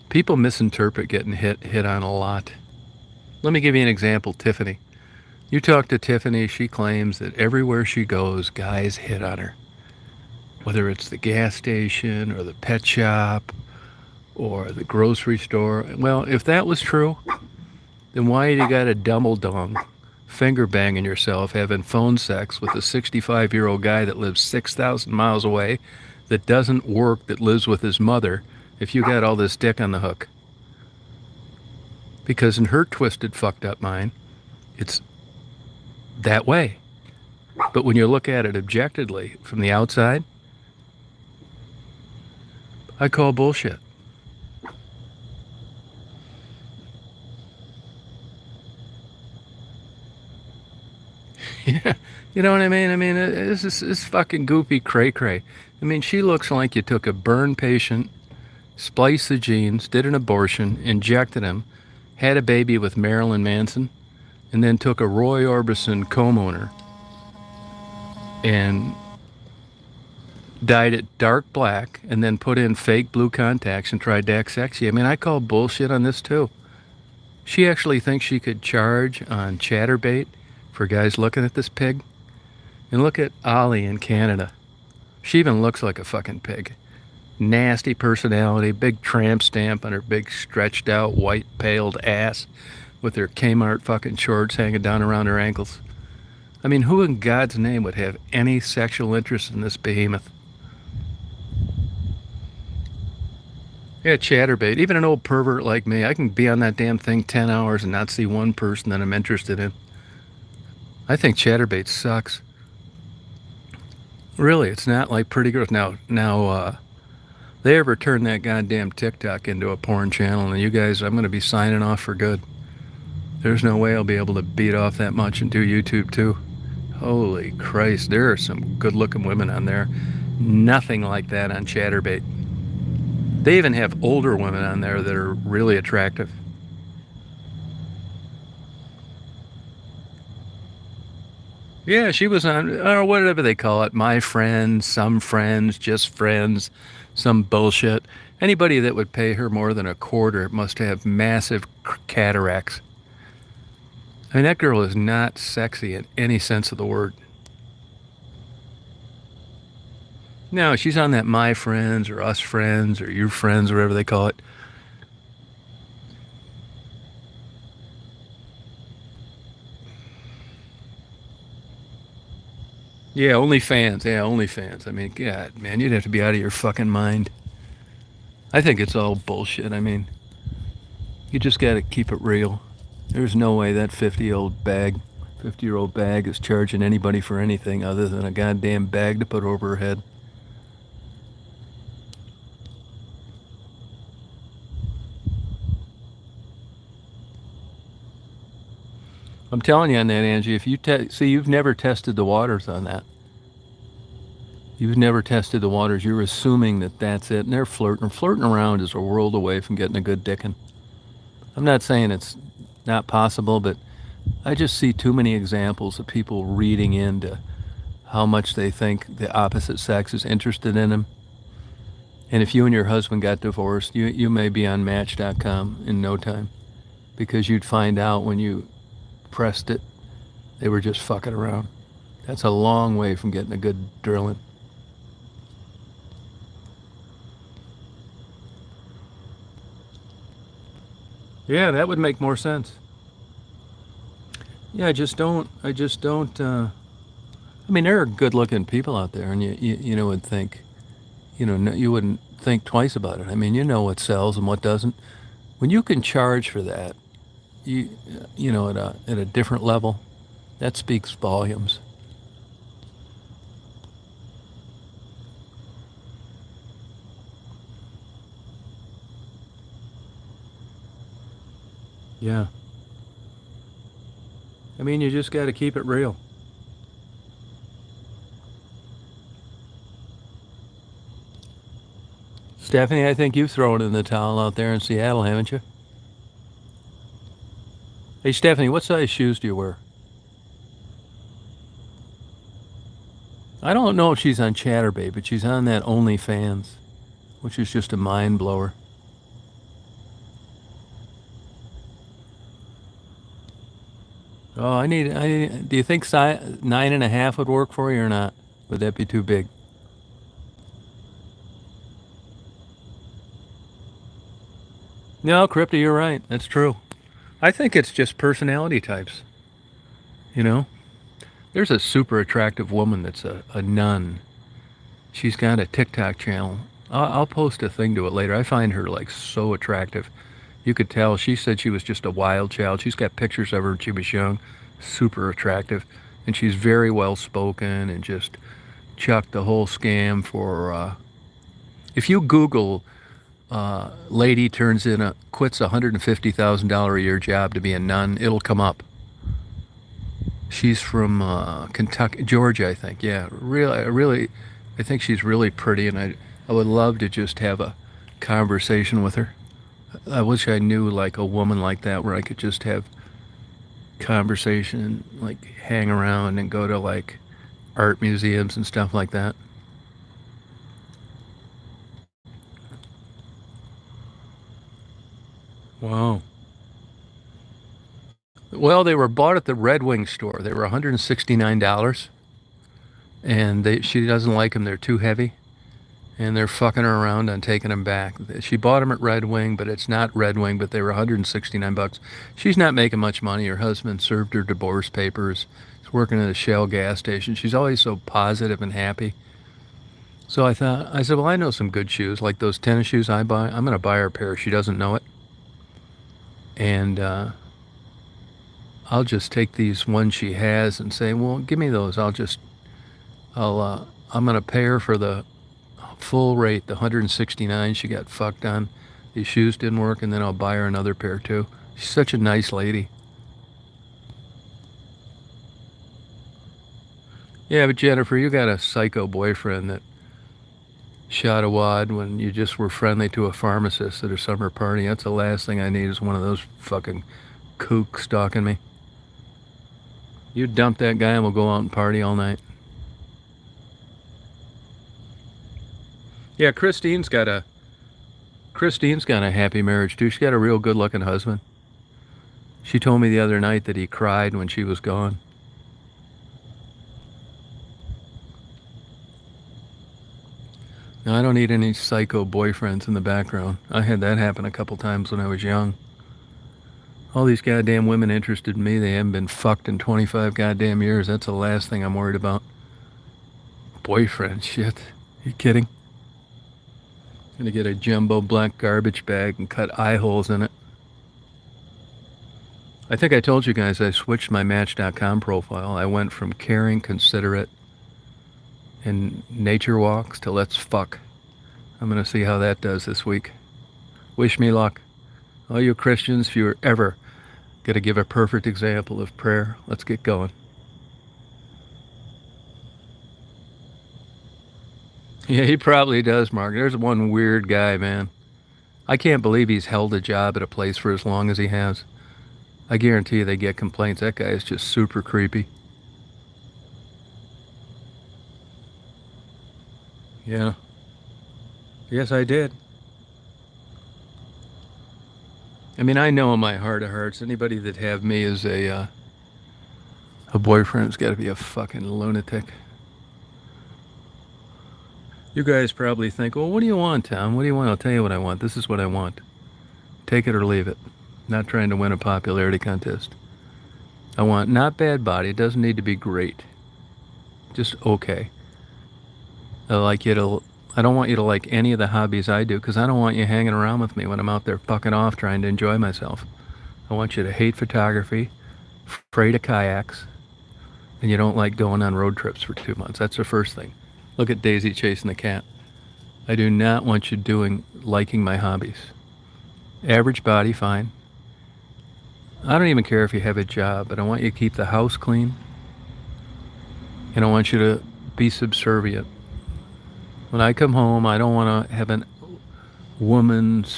People misinterpret getting hit on a lot. Let me give you an example. Tiffany. You talk to Tiffany, she claims that everywhere she goes, guys hit on her. Whether it's the gas station or the pet shop or the grocery store. Well, if that was true, then why you got a double dong finger banging yourself having phone sex with a 65-year-old guy that lives 6,000 miles away, that doesn't work, that lives with his mother, if you got all this dick on the hook? Because in her twisted, fucked up mind, it's that way. But when you look at it objectively from the outside, I call bullshit. Yeah, you know what I mean? I mean, this fucking goopy cray-cray. I mean, she looks like you took a burn patient, spliced the genes, did an abortion, injected him, had a baby with Marilyn Manson, and then took a Roy Orbison comb owner and dyed it dark black and then put in fake blue contacts and tried to act sexy. I mean, I call bullshit on this too. She actually thinks she could charge on chatterbait for guys looking at this pig. And look at Ollie in Canada. She even looks like a fucking pig. Nasty personality, big tramp stamp on her big stretched out white paled ass with her Kmart fucking shorts hanging down around her ankles. I mean, who in God's name would have any sexual interest in this behemoth? Yeah, chatterbait. Even an old pervert like me, I can be on that damn thing 10 hours and not see one person that I'm interested in. I think chatterbait sucks. Really, it's not like pretty girls. Now, they ever turn that goddamn TikTok into a porn channel, and you guys, I'm going to be signing off for good. There's no way I'll be able to beat off that much and do YouTube too. Holy Christ, there are some good-looking women on there. Nothing like that on chatterbait. They even have older women on there that are really attractive. Yeah, she was on, or whatever they call it, My Friends, Some Friends, Just Friends, some bullshit. Anybody that would pay her more than a quarter must have massive cataracts. I mean, that girl is not sexy in any sense of the word. No, she's on that My Friends or Us Friends or Your Friends, whatever they call it. Yeah, OnlyFans. Yeah, OnlyFans. I mean, God, man, you'd have to be out of your fucking mind. I think it's all bullshit. I mean, you just got to keep it real. There's no way that 50-year-old bag is charging anybody for anything other than a goddamn bag to put over her head. I'm telling you on that, Angie, if you see, you've never tested the waters on that. You've never tested the waters. You're assuming that that's it. And they're flirting. Flirting around is a world away from getting a good dickin'. I'm not saying it's not possible, but I just see too many examples of people reading into how much they think the opposite sex is interested in them. And if you and your husband got divorced, you may be on Match.com in no time, because you'd find out when you pressed it, they were just fucking around. That's a long way from getting a good drilling. Yeah, that would make more sense. Yeah, I just don't, I mean, there are good looking people out there, and you would think, you wouldn't think twice about it. I mean, you know what sells and what doesn't. When you can charge for that, you you know, at a different level, that speaks volumes. Yeah. I mean, you just got to keep it real. Stephanie, I think you've thrown in the towel out there in Seattle, haven't you? Hey, Stephanie, what size shoes do you wear? I don't know if she's on Chatterbait, but she's on that OnlyFans, which is just a mind blower. Oh, do you think 9.5 would work for you or not? Would that be too big? No, Crypto, you're right. That's true. I think it's just personality types. You know, there's a super attractive woman that's a nun. She's got a TikTok channel. I'll post a thing to it later. I find her like so attractive. You could tell. She said she was just a wild child. She's got pictures of her when she was young. Super attractive. And she's very well spoken and just chucked the whole scam for. If you Google lady quits $150,000 a year job to be a nun, it'll come up. She's from Kentucky, Georgia, I think. Yeah, really, I think she's really pretty, and I would love to just have a conversation with her. I wish I knew like a woman like that where I could just have conversation, like hang around and go to like art museums and stuff like that. Wow. Well, they were bought at the Red Wing store. They were $169, and she doesn't like them. They're too heavy, and they're fucking her around on taking them back. She bought them at Red Wing, but it's not Red Wing. But they were $169. She's not making much money. Her husband served her divorce papers. He's working at a Shell gas station. She's always so positive and happy. So I said, well, I know some good shoes, like those tennis shoes I buy. I'm going to buy her a pair. She doesn't know it. And I'll just take these ones she has and say, well, give me those. I'm going to pay her for the full rate, the 169 she got fucked on. These shoes didn't work, and then I'll buy her another pair too. She's such a nice lady. Yeah, but Jennifer, you got a psycho boyfriend that shot a wad when you just were friendly to a pharmacist at a summer party. That's the last thing I need is one of those fucking kooks stalking me. You dump that guy and we'll go out and party all night. Yeah, Christine's got a happy marriage too. She's got a real good looking husband. She told me the other night that he cried when she was gone. Now, I don't need any psycho boyfriends in the background. I had that happen a couple times when I was young. All these goddamn women interested in me, they haven't been fucked in 25 goddamn years. That's the last thing I'm worried about. Boyfriend shit. You kidding? Gonna get a jumbo black garbage bag and cut eye holes in it. I think I told you guys I switched my Match.com profile. I went from caring, considerate, and nature walks to let's fuck. I'm gonna see how that does this week. Wish me luck. All you Christians, if you're ever gonna give a perfect example of prayer, let's get going. Yeah, he probably does, Mark. There's one weird guy, man. I can't believe he's held a job at a place for as long as he has. I guarantee you they get complaints. That guy is just super creepy. Yeah. Yes, I did. I mean, I know in my heart of hearts, anybody that have me as a boyfriend's got to be a fucking lunatic. You guys probably think, well, what do you want, Tom? What do you want? I'll tell you what I want. This is what I want. Take it or leave it. Not trying to win a popularity contest. I want not bad body. It doesn't need to be great. Just okay. I like you to I don't want you to like any of the hobbies I do because I don't want you hanging around with me when I'm out there fucking off trying to enjoy myself. I want you to hate photography, afraid of kayaks, and you don't like going on road trips for 2 months. That's the first thing. Look at Daisy chasing the cat. I do not want you liking my hobbies. Average body, fine. I don't even care if you have a job, but I want you to keep the house clean, and I want you to be subservient. When I come home, I don't want to have a woman's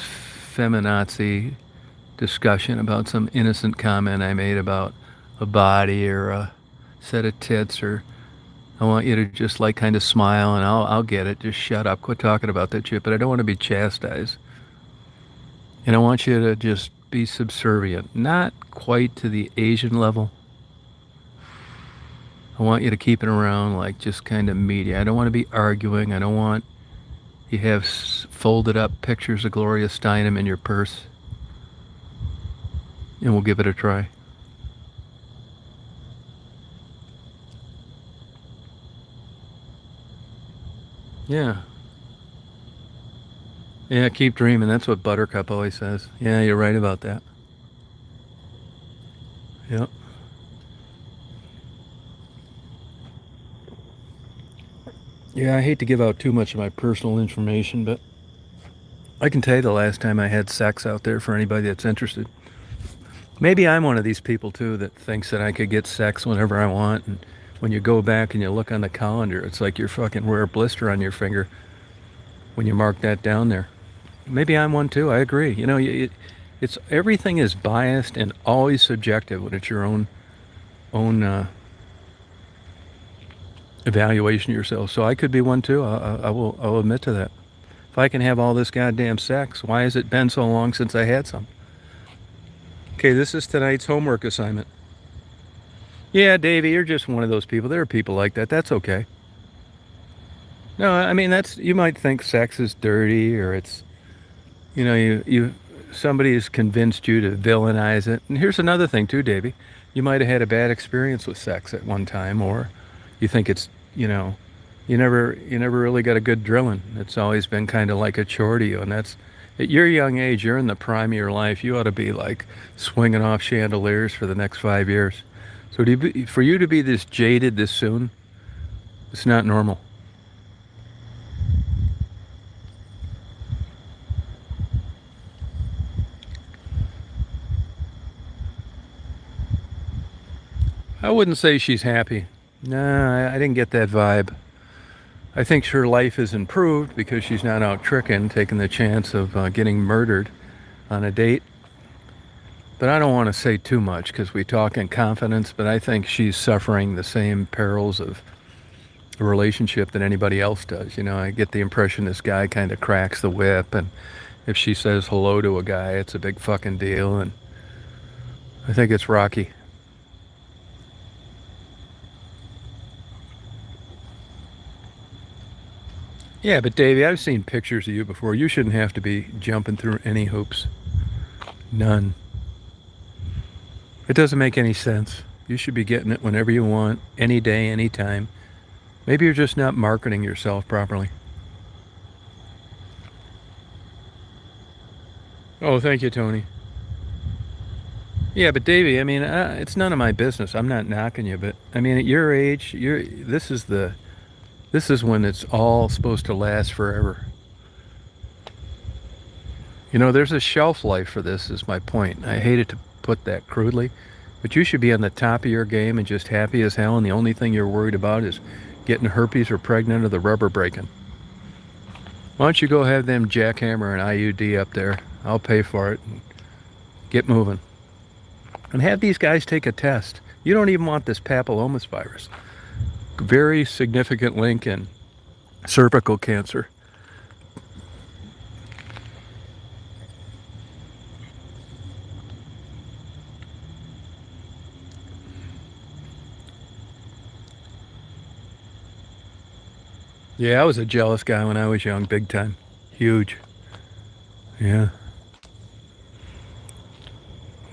feminazi discussion about some innocent comment I made about a body or a set of tits, or I want you to just like kind of smile and I'll get it. Just shut up. Quit talking about that shit. But I don't want to be chastised. And I want you to just be subservient. Not quite to the Asian level. I want you to keep it around like just kind of media. I don't want to be arguing. I don't want you have folded up pictures of Gloria Steinem in your purse. And we'll give it a try. Yeah. Yeah, keep dreaming. That's what Buttercup always says. Yeah, you're right about that. Yep. Yeah, I hate to give out too much of my personal information, but I can tell you the last time I had sex out there for anybody that's interested. Maybe I'm one of these people too that thinks that I could get sex whenever I want, and when you go back and you look on the calendar, it's like you're fucking wear a blister on your finger when you mark that down there. Maybe I'm one too. I agree. You know, it's everything is biased and always subjective when it's your own evaluation of yourself. So I could be one too. I'll admit to that. If I can have all this goddamn sex, why has it been so long since I had some? Okay, this is tonight's homework assignment. Yeah, Davey, you're just one of those people. There are people like that. That's okay. No, I mean you might think sex is dirty or it's somebody has convinced you to villainize it. And here's another thing too, Davey. You might have had a bad experience with sex at one time, or you think it's you never really got a good drilling. It's always been kind of like a chore to you, and that's at your young age. You're in the prime of your life. You ought to be like swinging off chandeliers for the next 5 years. So for you to be this jaded this soon, it's not normal. I wouldn't say she's happy. Nah, I didn't get that vibe. I think her life is improved because she's not out tricking, taking the chance of getting murdered on a date. But I don't want to say too much because we talk in confidence, but I think she's suffering the same perils of a relationship that anybody else does. I get the impression this guy kind of cracks the whip, and if she says hello to a guy, it's a big fucking deal, and I think it's rocky. Yeah, but Davey, I've seen pictures of you before. You shouldn't have to be jumping through any hoops. None. It doesn't make any sense. You should be getting it whenever you want, any day, any time. Maybe you're just not marketing yourself properly. Oh, thank you, Tony. Yeah, but Davey, I mean, it's none of my business. I'm not knocking you, but I mean, at your age, this is when it's all supposed to last forever. There's a shelf life for this, is my point. I hated to put that crudely, but you should be on the top of your game and just happy as hell, and the only thing you're worried about is getting herpes or pregnant or the rubber breaking. Why don't you go have them jackhammer an IUD up there? I'll pay for it. And get moving. And have these guys take a test. You don't even want this papillomavirus virus. Very significant link in cervical cancer. Yeah, I was a jealous guy when I was young, big time. Huge. Yeah.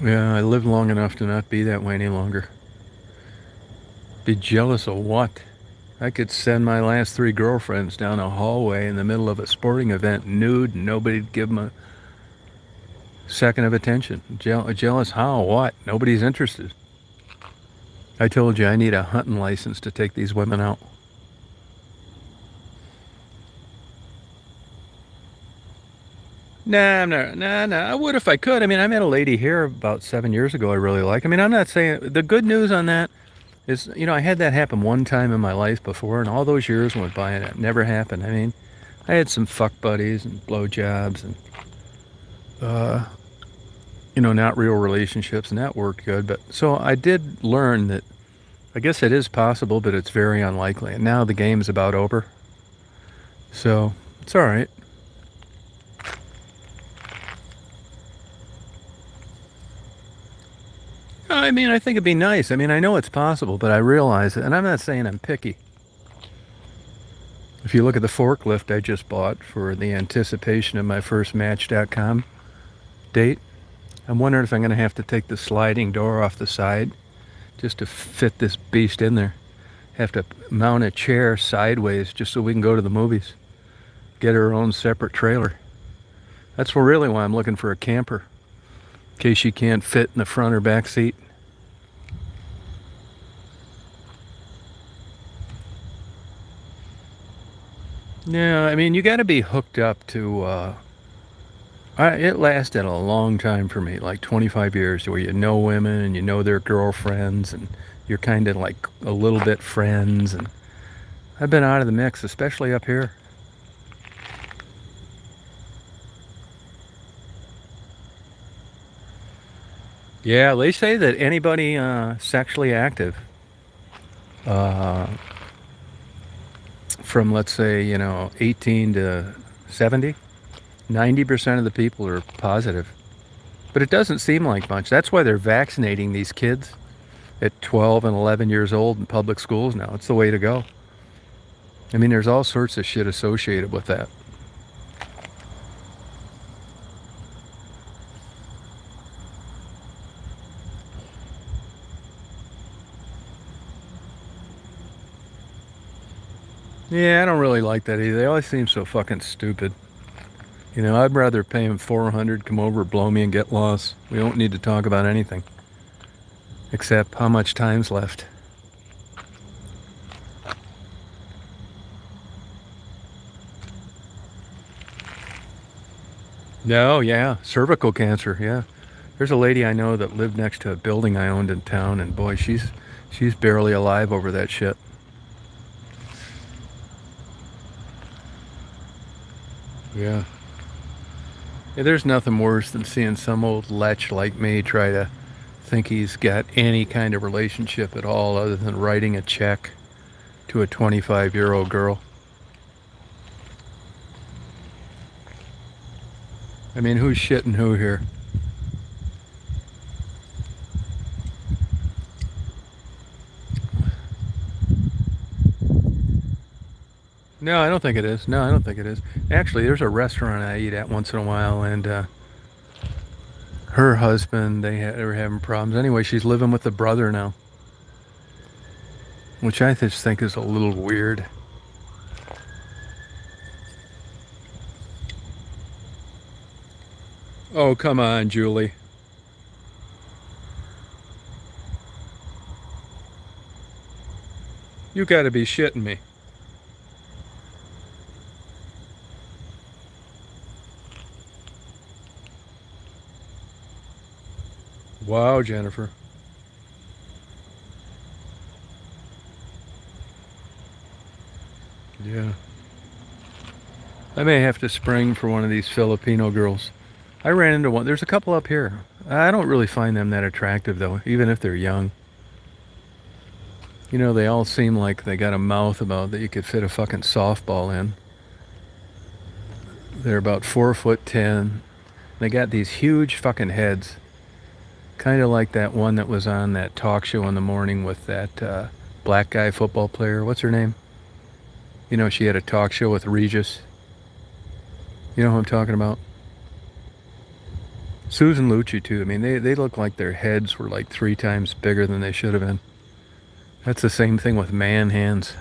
Yeah, I lived long enough to not be that way any longer. Be jealous of what? I could send my last 3 girlfriends down a hallway in the middle of a sporting event nude and nobody'd give them a second of attention. Jealous how? What? Nobody's interested. I told you I need a hunting license to take these women out. Nah, nah. I would if I could. I mean, I met a lady here about 7 years ago I really like. I mean, I'm not saying... The good news on that is, I had that happen one time in my life before, and all those years went by and it never happened. I mean, I had some fuck buddies and blowjobs and, not real relationships, and that worked good. But so I did learn that I guess it is possible, but it's very unlikely. And now the game's about over. So it's all right. I mean, I think it'd be nice. I mean, I know it's possible, but I realize it. And I'm not saying I'm picky. If you look at the forklift I just bought for the anticipation of my first Match.com date, I'm wondering if I'm going to have to take the sliding door off the side just to fit this beast in there. Have to mount a chair sideways just so we can go to the movies. Get our own separate trailer. That's really why I'm looking for a camper. In case she can't fit in the front or back seat. Yeah, I mean, you got to be hooked up to... it lasted a long time for me, like 25 years, where you know women and you know their girlfriends and you're kind of like a little bit friends. And I've been out of the mix, especially up here. Yeah, they say that anybody sexually active from, let's say, 18 to 70, 90% of the people are positive. But it doesn't seem like much. That's why they're vaccinating these kids at 12 and 11 years old in public schools now. It's the way to go. I mean, there's all sorts of shit associated with that. Yeah, I don't really like that either. They always seem so fucking stupid. I'd rather pay him $400, come over, blow me, and get lost. We don't need to talk about anything. Except how much time's left. No, yeah. Cervical cancer, yeah. There's a lady I know that lived next to a building I owned in town, and boy, she's barely alive over that shit. Yeah. Yeah, there's nothing worse than seeing some old lech like me try to think he's got any kind of relationship at all other than writing a check to a 25-year-old girl. I mean, who's shitting who here? No, I don't think it is. No, I don't think it is. Actually, there's a restaurant I eat at once in a while, and her husband, they were having problems. Anyway, she's living with the brother now, which I just think is a little weird. Oh, come on, Julie. You gotta be shitting me. Wow, Jennifer. Yeah. I may have to spring for one of these Filipino girls. I ran into one. There's a couple up here. I don't really find them that attractive, though, even if they're young. They all seem like they got a mouth about that you could fit a fucking softball in. They're about 4'10". They got these huge fucking heads. Kind of like that one that was on that talk show in the morning with that black guy football player. What's her name? She had a talk show with Regis. You know who I'm talking about? Susan Lucci, too. I mean, they look like their heads were like 3 times bigger than they should have been. That's the same thing with man hands.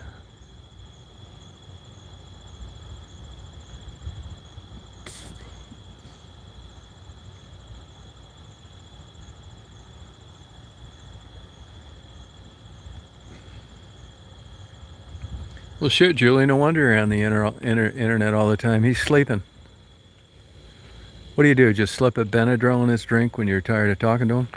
Well, shit, Julie. No wonder you're on the internet all the time. He's sleeping. What do? Just slip a Benadryl in his drink when you're tired of talking to him?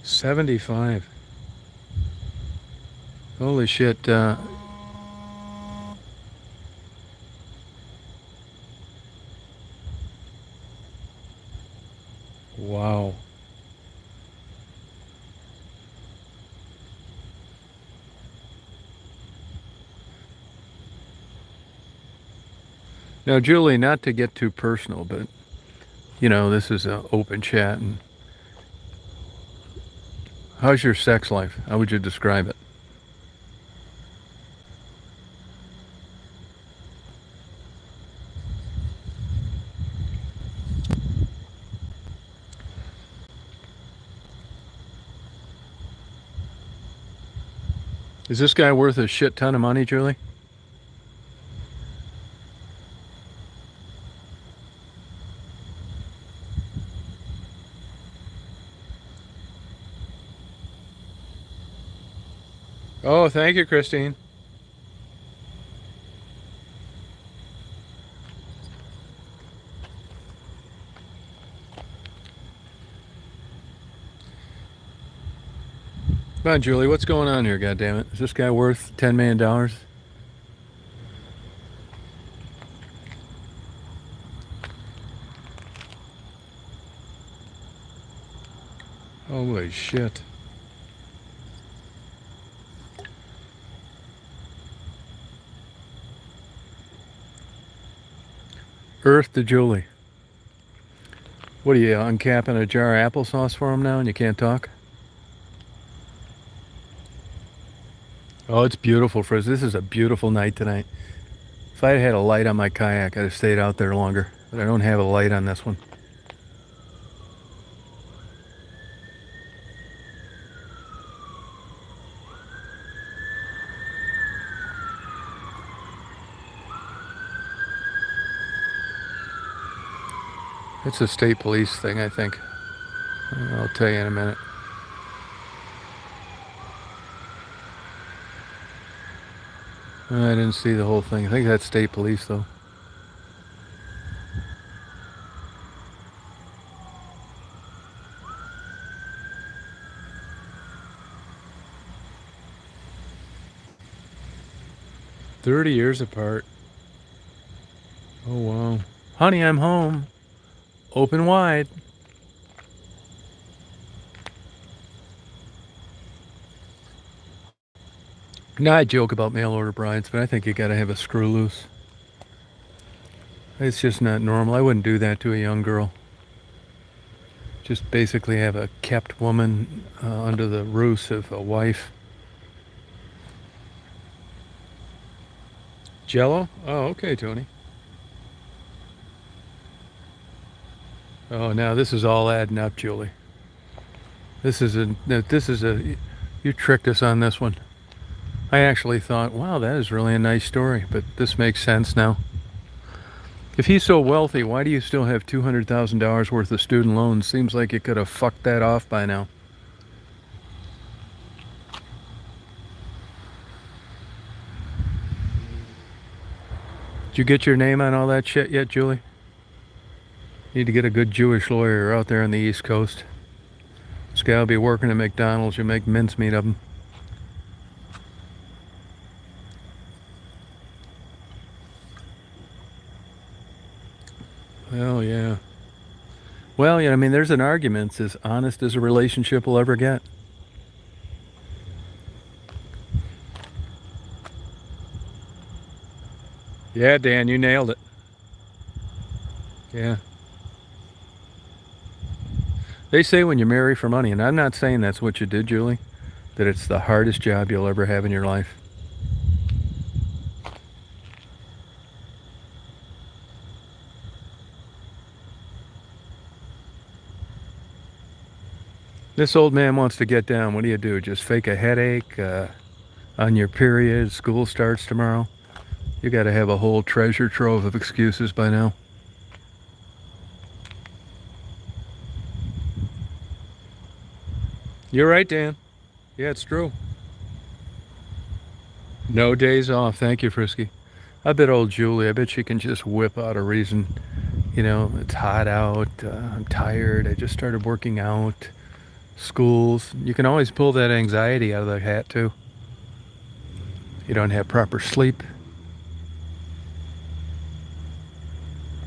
$75. Holy shit. Wow. Now, Julie, not to get too personal, but this is an open chat. And how's your sex life? How would you describe it? Is this guy worth a shit ton of money, Julie? Oh, thank you, Christine. Come on, Julie, what's going on here, goddammit? Is this guy worth $10 million? Holy shit. Earth to Julie. What are you, uncapping a jar of applesauce for him now and you can't talk? Oh, it's beautiful, Frizz. This is a beautiful night tonight. If I had a light on my kayak, I'd have stayed out there longer. But I don't have a light on this one. It's a state police thing, I think. I'll tell you in a minute. I didn't see the whole thing. I think that's state police, though. "30 years apart." Oh, wow. Honey, I'm home. Open wide. Now, I joke about mail order brides, but I think you gotta have a screw loose. It's just not normal. I wouldn't do that to a young girl. Just basically have a kept woman under the roof of a wife. Jello? Oh, okay, Tony. Oh, now this is all adding up, Julie. You tricked us on this one. I actually thought, wow, that is really a nice story, but this makes sense now. If he's so wealthy, why do you still have $200,000 worth of student loans? Seems like you could have fucked that off by now. Did you get your name on all that shit yet, Julie? Need to get a good Jewish lawyer out there on the East Coast. This guy will be working at McDonald's. You make mincemeat of him. Well, yeah. Well, I mean, there's an argument. It's as honest as a relationship will ever get. Yeah, Dan, you nailed it. Yeah. They say when you marry for money, and I'm not saying that's what you did, Julie, that it's the hardest job you'll ever have in your life. This old man wants to get down. What do? Just fake a headache on your period? School starts tomorrow. You got to have a whole treasure trove of excuses by now. You're right, Dan. Yeah, it's true. No days off. Thank you, Frisky. I bet old Julie, I bet she can just whip out a reason. You know, it's hot out. I'm tired. I just started working out. Schools. You can always pull that anxiety out of the hat, too. You don't have proper sleep.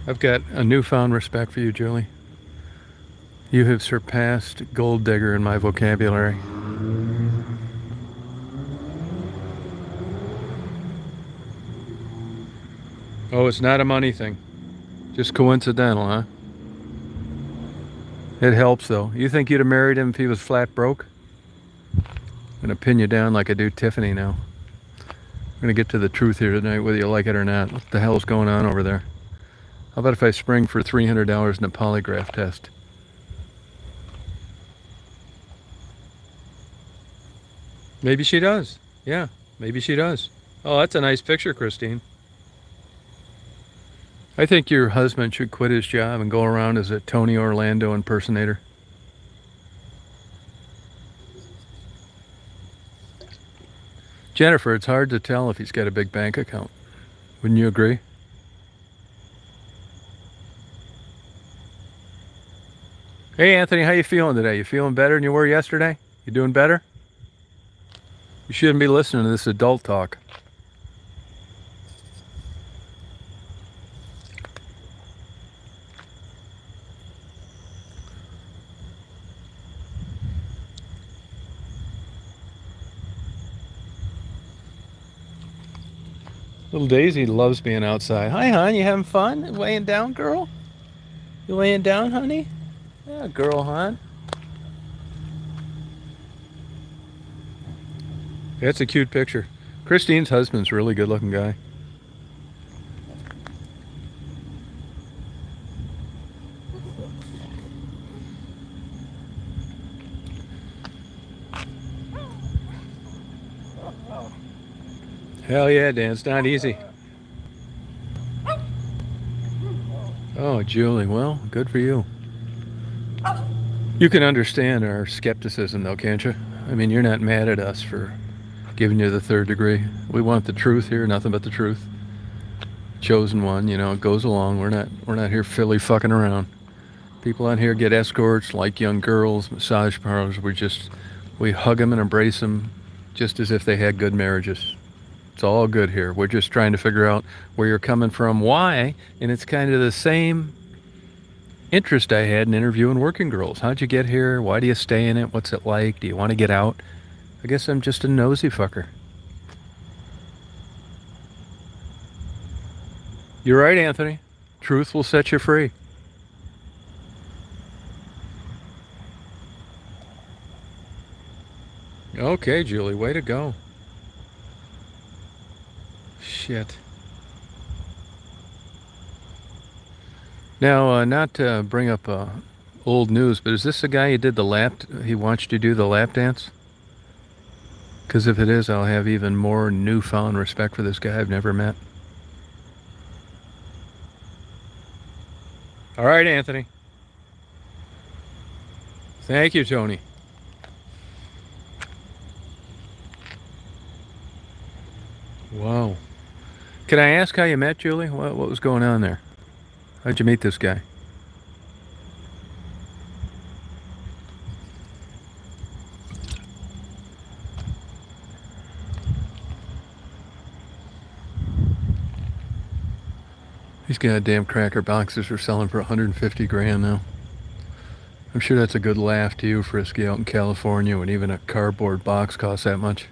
I've got a newfound respect for you, Julie. You have surpassed gold digger in my vocabulary. Oh, it's not a money thing. Just coincidental, huh? It helps, though. You think you'd have married him if he was flat broke? I'm gonna pin you down like I do Tiffany now. I'm gonna get to the truth here tonight, whether you like it or not. What the hell is going on over there? How about if I spring for $300 in a polygraph test? Maybe she does. Yeah, maybe she does. Oh, that's a nice picture, Christine. I think your husband should quit his job and go around as a Tony Orlando impersonator. Jennifer, it's hard to tell if he's got a big bank account. Wouldn't you agree? Hey, Anthony, how you feeling today? You feeling better than you were yesterday? You doing better? You shouldn't be listening to this adult talk. Little Daisy loves being outside. Hi, hon. You having fun? Laying down, girl? You laying down, honey? Yeah, girl, hon. That's a cute picture. Christine's husband's a really good-looking guy. Hell yeah, Dan. It's not easy. Oh, Julie. Well, good for you. You can understand our skepticism, though, can't you? I mean, you're not mad at us for giving you the third degree. We want the truth here, nothing but the truth. Chosen one, you know, it goes along. We're not here filly fucking around. People out here get escorts, like young girls, massage parlors. We hug them and embrace them just as if they had good marriages. It's all good here. We're just trying to figure out where you're coming from, why, and it's kind of the same interest I had in interviewing working girls. How'd you get here? Why do you stay in it? What's it like? Do you want to get out? I guess I'm just a nosy fucker. You're right, Anthony. Truth will set you free. Okay, Julie, way to go. Shit. Now, not to bring up old news, but is this the guy who did the lap? He watched you do the lap dance? Because if it is, I'll have even more newfound respect for this guy I've never met. All right, Anthony. Thank you, Tony. Wow. Can I ask how you met Julie? What was going on there? How'd you meet this guy? These goddamn cracker boxes are selling for 150 grand now. I'm sure that's a good laugh to you, Frisky, out in California, when even a cardboard box costs that much.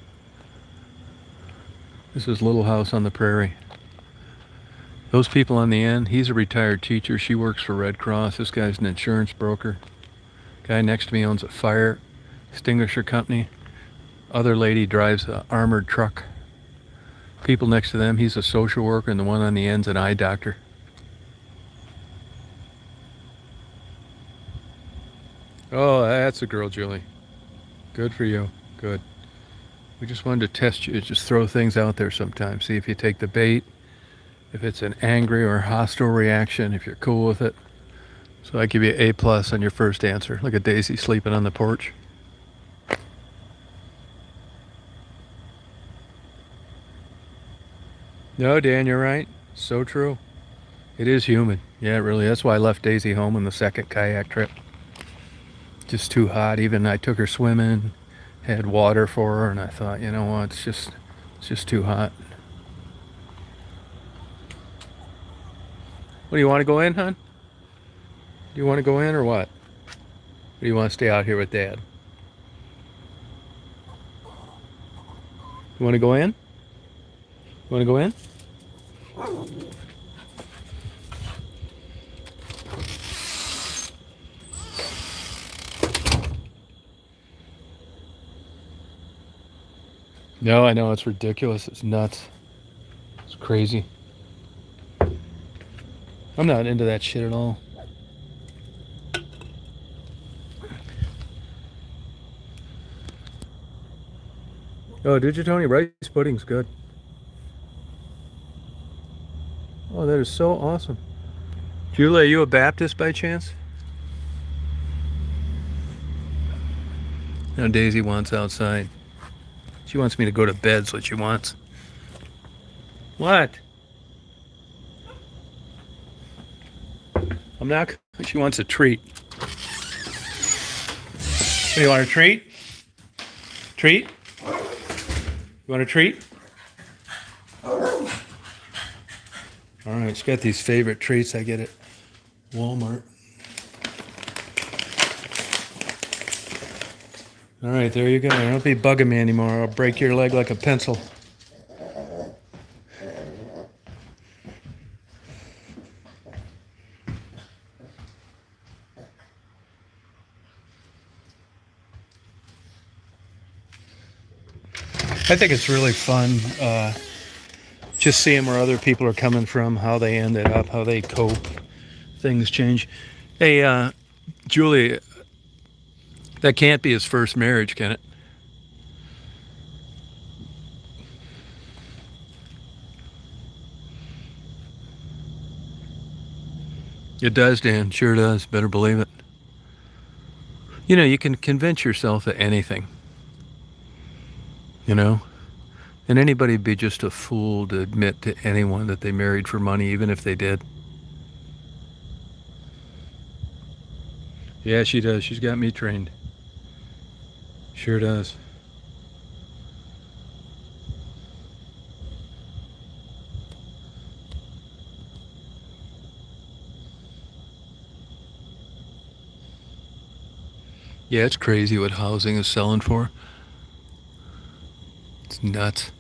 This is Little House on the Prairie. Those people on the end, he's a retired teacher. She works for Red Cross. This guy's an insurance broker. Guy next to me owns a fire extinguisher company. Other lady drives an armored truck. People next to them, he's a social worker, and the one on the end's an eye doctor. Oh, that's a girl, Julie. Good for you. Good. We just wanted to test you. Just throw things out there sometimes. See if you take the bait. If it's an angry or hostile reaction, if you're cool with it. So I give you A+ on your first answer. Look at Daisy sleeping on the porch. No, Dan, you're right. So true. It is humid. Yeah, really. That's why I left Daisy home on the second kayak trip. Just too hot. Even I took her swimming, had water for her, and I thought, you know what, it's just too hot. What do you want to go in, hon? Do you want to go in or what? Or do you want to stay out here with Dad? You want to go in? You want to go in? No, I know it's ridiculous. It's nuts. It's crazy. I'm not into that shit at all. Oh, did you, Tony? Rice pudding's good. Oh, that is so awesome. Julie, are you a Baptist by chance? No, Daisy wants outside. She wants me to go to bed, is what she wants. What? I'm not. She wants a treat. What, do you want a treat? Treat? You want a treat? All right, she's got these favorite treats I get at Walmart. All right, there you go. Don't be bugging me anymore. I'll break your leg like a pencil. I think it's really fun just seeing where other people are coming from, how they ended up, how they cope. Things change. Hey, Julie, that can't be his first marriage, can it? It does, Dan. Sure does. Better believe it. You know, you can convince yourself of anything, you know? And anybody'd be just a fool to admit to anyone that they married for money, even if they did. Yeah, she does. She's got me trained. Sure does. Yeah, it's crazy what housing is selling for. It's nuts.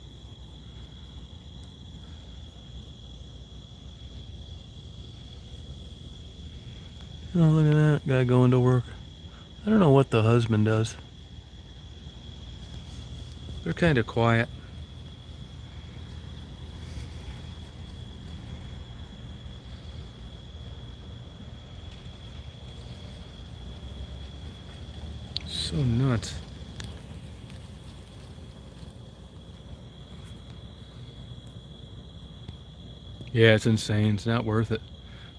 Oh, look at that guy going to work. I don't know what the husband does. They're kind of quiet. So nuts. Yeah, it's insane. It's not worth it.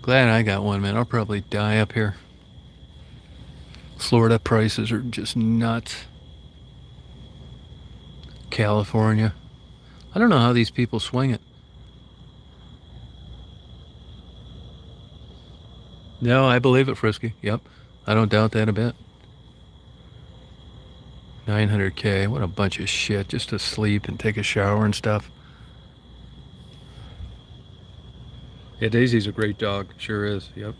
Glad I got one, man. I'll probably die up here. Florida prices are just nuts. California. I don't know how these people swing it. No, I believe it, Frisky. Yep. I don't doubt that a bit. 900K. What a bunch of shit. Just to sleep and take a shower and stuff. Yeah, Daisy's a great dog. Sure is. Yep.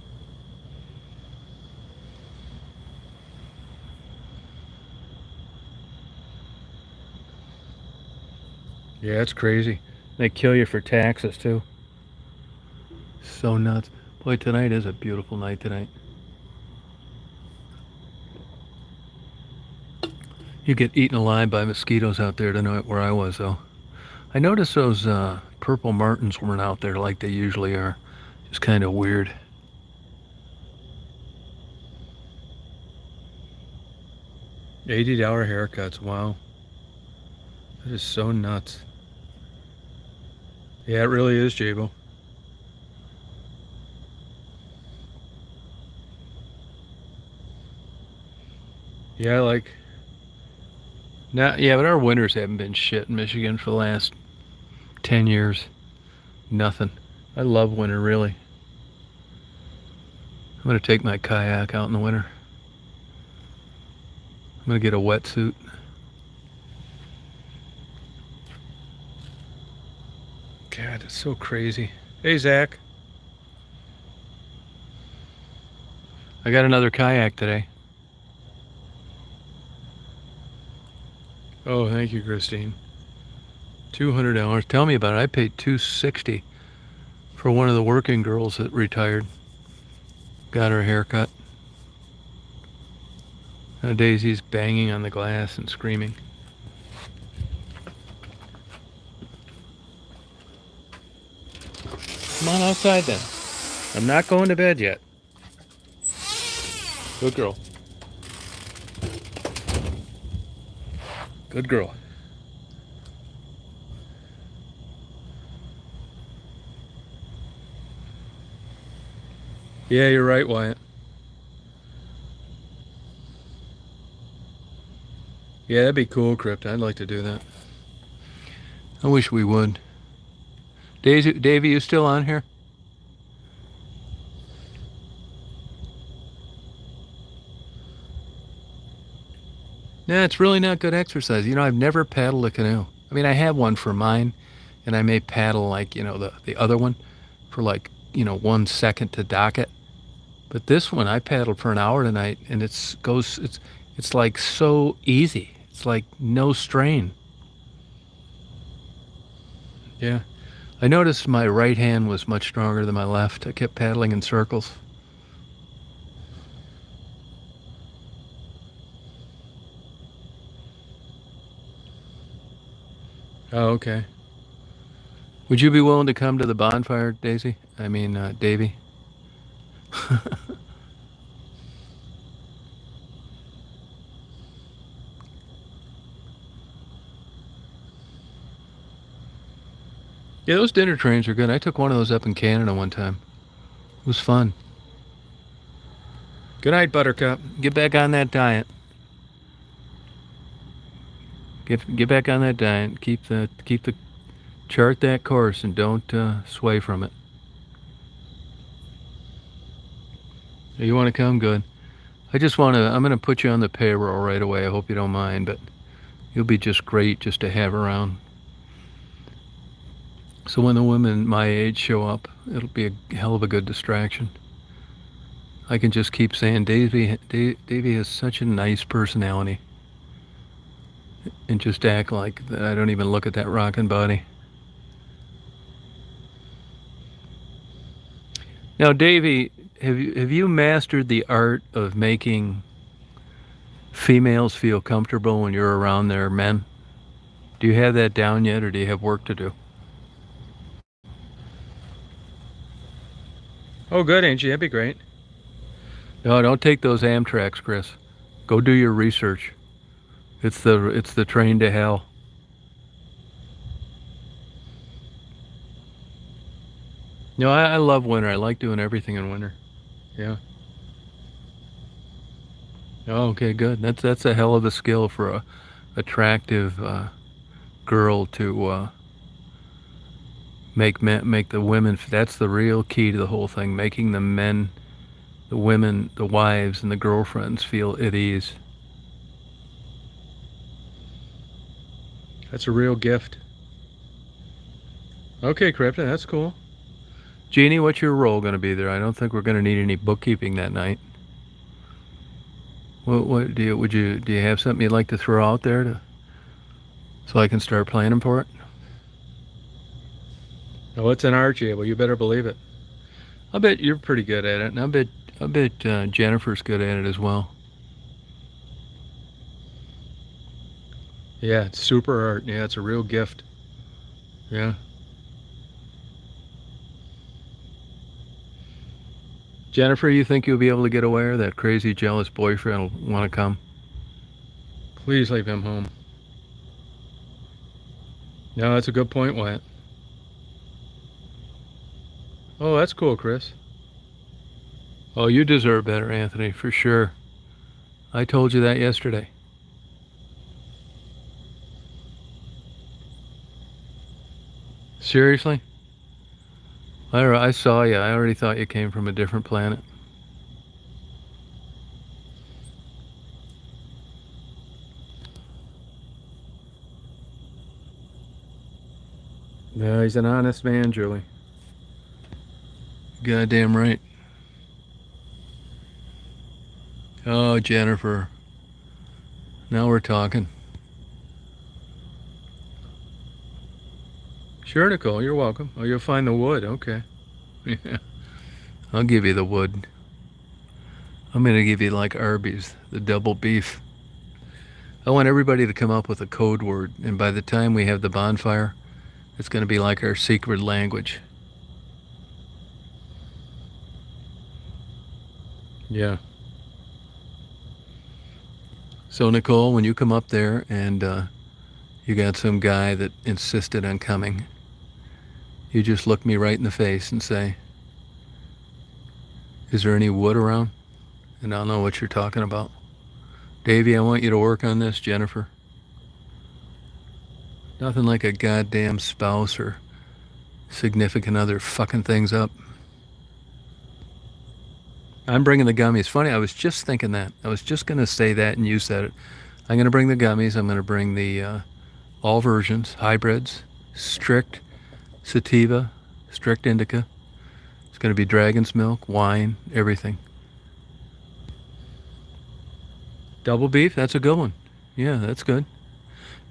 Yeah, it's crazy. They kill you for taxes, too. So nuts. Boy, tonight is a beautiful night tonight. You get eaten alive by mosquitoes out there tonight where I was, though. I noticed those purple martins weren't out there like they usually are. Just kind of weird. $80 haircuts. Wow. That is so nuts. Yeah, it really is, Jabo. Yeah, like... Now, yeah, but our winters haven't been shit in Michigan for the last 10 years. Nothing. I love winter, really. I'm gonna take my kayak out in the winter. I'm gonna get a wetsuit. God, it's so crazy. Hey, Zach. I got another kayak today. Oh, thank you, Christine. $200. Tell me about it. I paid $260 for one of the working girls that retired. Got her haircut. Daisy's banging on the glass and screaming. Come on outside then. I'm not going to bed yet. Good girl. Good girl. Yeah, you're right, Wyatt. Yeah, that'd be cool, Crypt. I'd like to do that. I wish we would. Davey, you still on here? Nah, it's really not good exercise. You know, I've never paddled a canoe. I mean, I have one for mine, and I may paddle like, you know, the other one for like, you know, 1 second to dock it. But this one, I paddled for an hour tonight, and it's like so easy. It's like no strain. Yeah. I noticed my right hand was much stronger than my left. I kept paddling in circles. Oh, okay. Would you be willing to come to the bonfire, Daisy? I mean, Davy? Yeah, those dinner trains are good. I took one of those up in Canada one time. It was fun. Good night, Buttercup. Get back on that diet. Get back on that diet. Keep the chart that course and don't sway from it. You want to come? Good. I'm going to put you on the payroll right away. I hope you don't mind, but you'll be just great just to have around. So when the women my age show up, it'll be a hell of a good distraction. I can just keep saying, Davy has such a nice personality. And just act like that I don't even look at that rockin' body. Now, Davy, have you mastered the art of making females feel comfortable when you're around their men? Do you have that down yet, or do you have work to do? Oh, good, Angie. That'd be great. No, don't take those Amtrak's, Chris. Go do your research. It's the train to hell. No, I love winter. I like doing everything in winter. Yeah. Oh, okay, good. That's a hell of a skill for a attractive girl to make the women. That's the real key to the whole thing. Making the men, the women, the wives, and the girlfriends feel at ease. That's a real gift. Okay, Krypton, that's cool. Jeannie, what's your role going to be there? I don't think we're going to need any bookkeeping that night. What do you have something you'd like to throw out there so I can start planning for it? Oh, it's an Archie. Well, you better believe it. I bet you're pretty good at it, and I bet Jennifer's good at it as well. Yeah, it's super art. Yeah, it's a real gift. Yeah. Jennifer, you think you'll be able to get away, or that crazy jealous boyfriend will want to come? Please leave him home. No, that's a good point, Wyatt. Oh, that's cool, Chris. Oh, you deserve better, Anthony, for sure. I told you that yesterday. Seriously? I saw you. I already thought you came from a different planet. Yeah, he's an honest man, Julie. Goddamn right. Oh, Jennifer. Now we're talking. Sure, Nicole, you're welcome. Oh, you'll find the wood. Okay. Yeah. I'll give you the wood. I'm going to give you like Arby's, the double beef. I want everybody to come up with a code word, and by the time we have the bonfire, it's going to be like our secret language. Yeah. So, Nicole, when you come up there and you got some guy that insisted on coming, you just look me right in the face and say, "Is there any wood around?" And I'll know what you're talking about. Davey, I want you to work on this, Jennifer. Nothing like a goddamn spouse or significant other fucking things up. I'm bringing the gummies. Funny, I was just thinking that. I was just going to say that and you said it. I'm going to bring the gummies. I'm going to bring the all versions, hybrids, strict sativa, strict indica. It's going to be dragon's milk, wine, everything. Double beef, that's a good one. Yeah, that's good.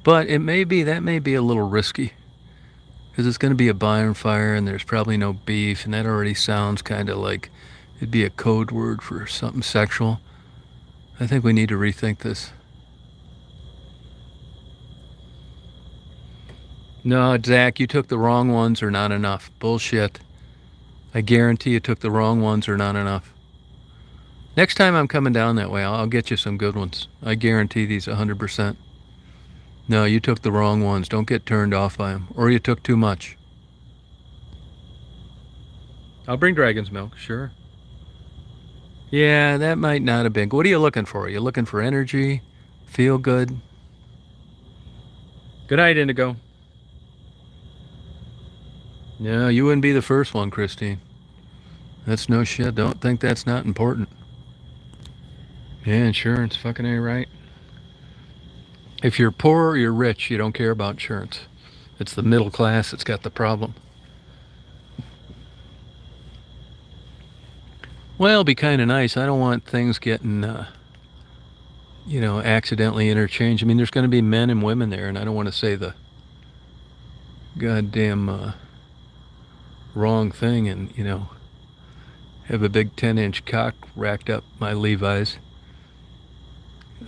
But that may be a little risky because it's going to be a bonfire and there's probably no beef, and that already sounds kind of like it'd be a code word for something sexual. I think we need to rethink this. No, Zach, you took the wrong ones or not enough. Bullshit. I guarantee you took the wrong ones or not enough. Next time I'm coming down that way, I'll get you some good ones. I guarantee these 100%. No, you took the wrong ones. Don't get turned off by them. Or you took too much. I'll bring dragon's milk, sure. Yeah, that might not have been. What are you looking for? Are you looking for energy? Feel good? Good night, Indigo. No, you wouldn't be the first one, Christine. That's no shit. Don't think that's not important. Yeah, insurance fucking ain't right. If you're poor or you're rich, you don't care about insurance. It's the middle class that's got the problem. Well, it'd be kind of nice. I don't want things getting, accidentally interchanged. I mean, there's going to be men and women there, and I don't want to say the goddamn wrong thing and, have a big 10-inch cock racked up my Levi's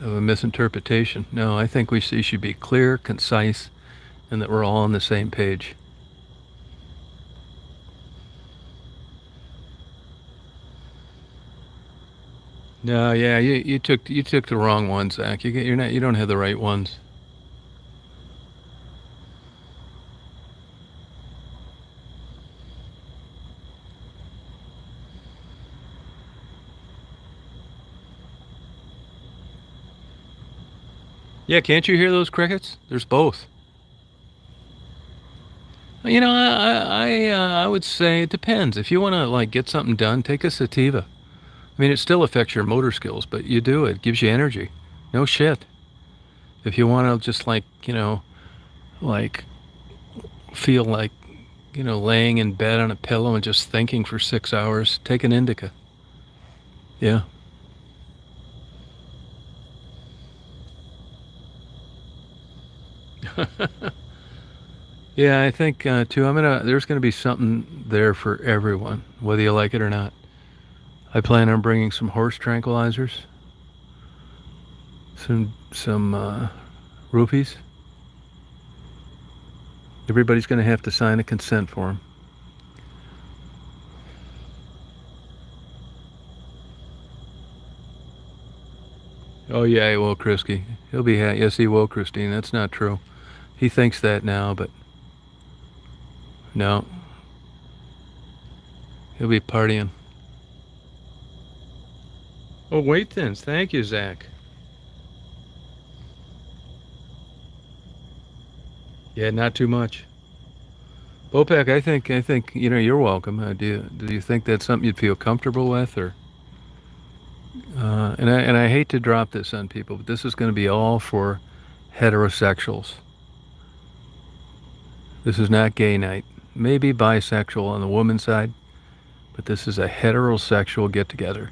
of a misinterpretation. No, I think we should be clear, concise, and that we're all on the same page. No, yeah, you took the wrong ones, Zach. You don't have the right ones. Yeah, can't you hear those crickets? There's both. I would say it depends. If you want to like get something done, take a sativa. I mean, it still affects your motor skills, but you do it. It gives you energy. No shit. If you want to just like feel like, laying in bed on a pillow and just thinking for 6 hours, take an indica. Yeah. Yeah, I think too. There's gonna be something there for everyone, whether you like it or not. I plan on bringing some horse tranquilizers, some rupees. Everybody's gonna have to sign a consent form. Oh yeah, he will, Krisky. He'll be yes, he will, Christine. That's not true. He thinks that now, but no, he'll be partying. Oh, weight thins. Thank you, Zach. Yeah, not too much. Bopek, I think you're welcome. Do you think that's something you'd feel comfortable with, or and I hate to drop this on people, but this is going to be all for heterosexuals. This is not gay night. Maybe bisexual on the woman's side, but this is a heterosexual get together.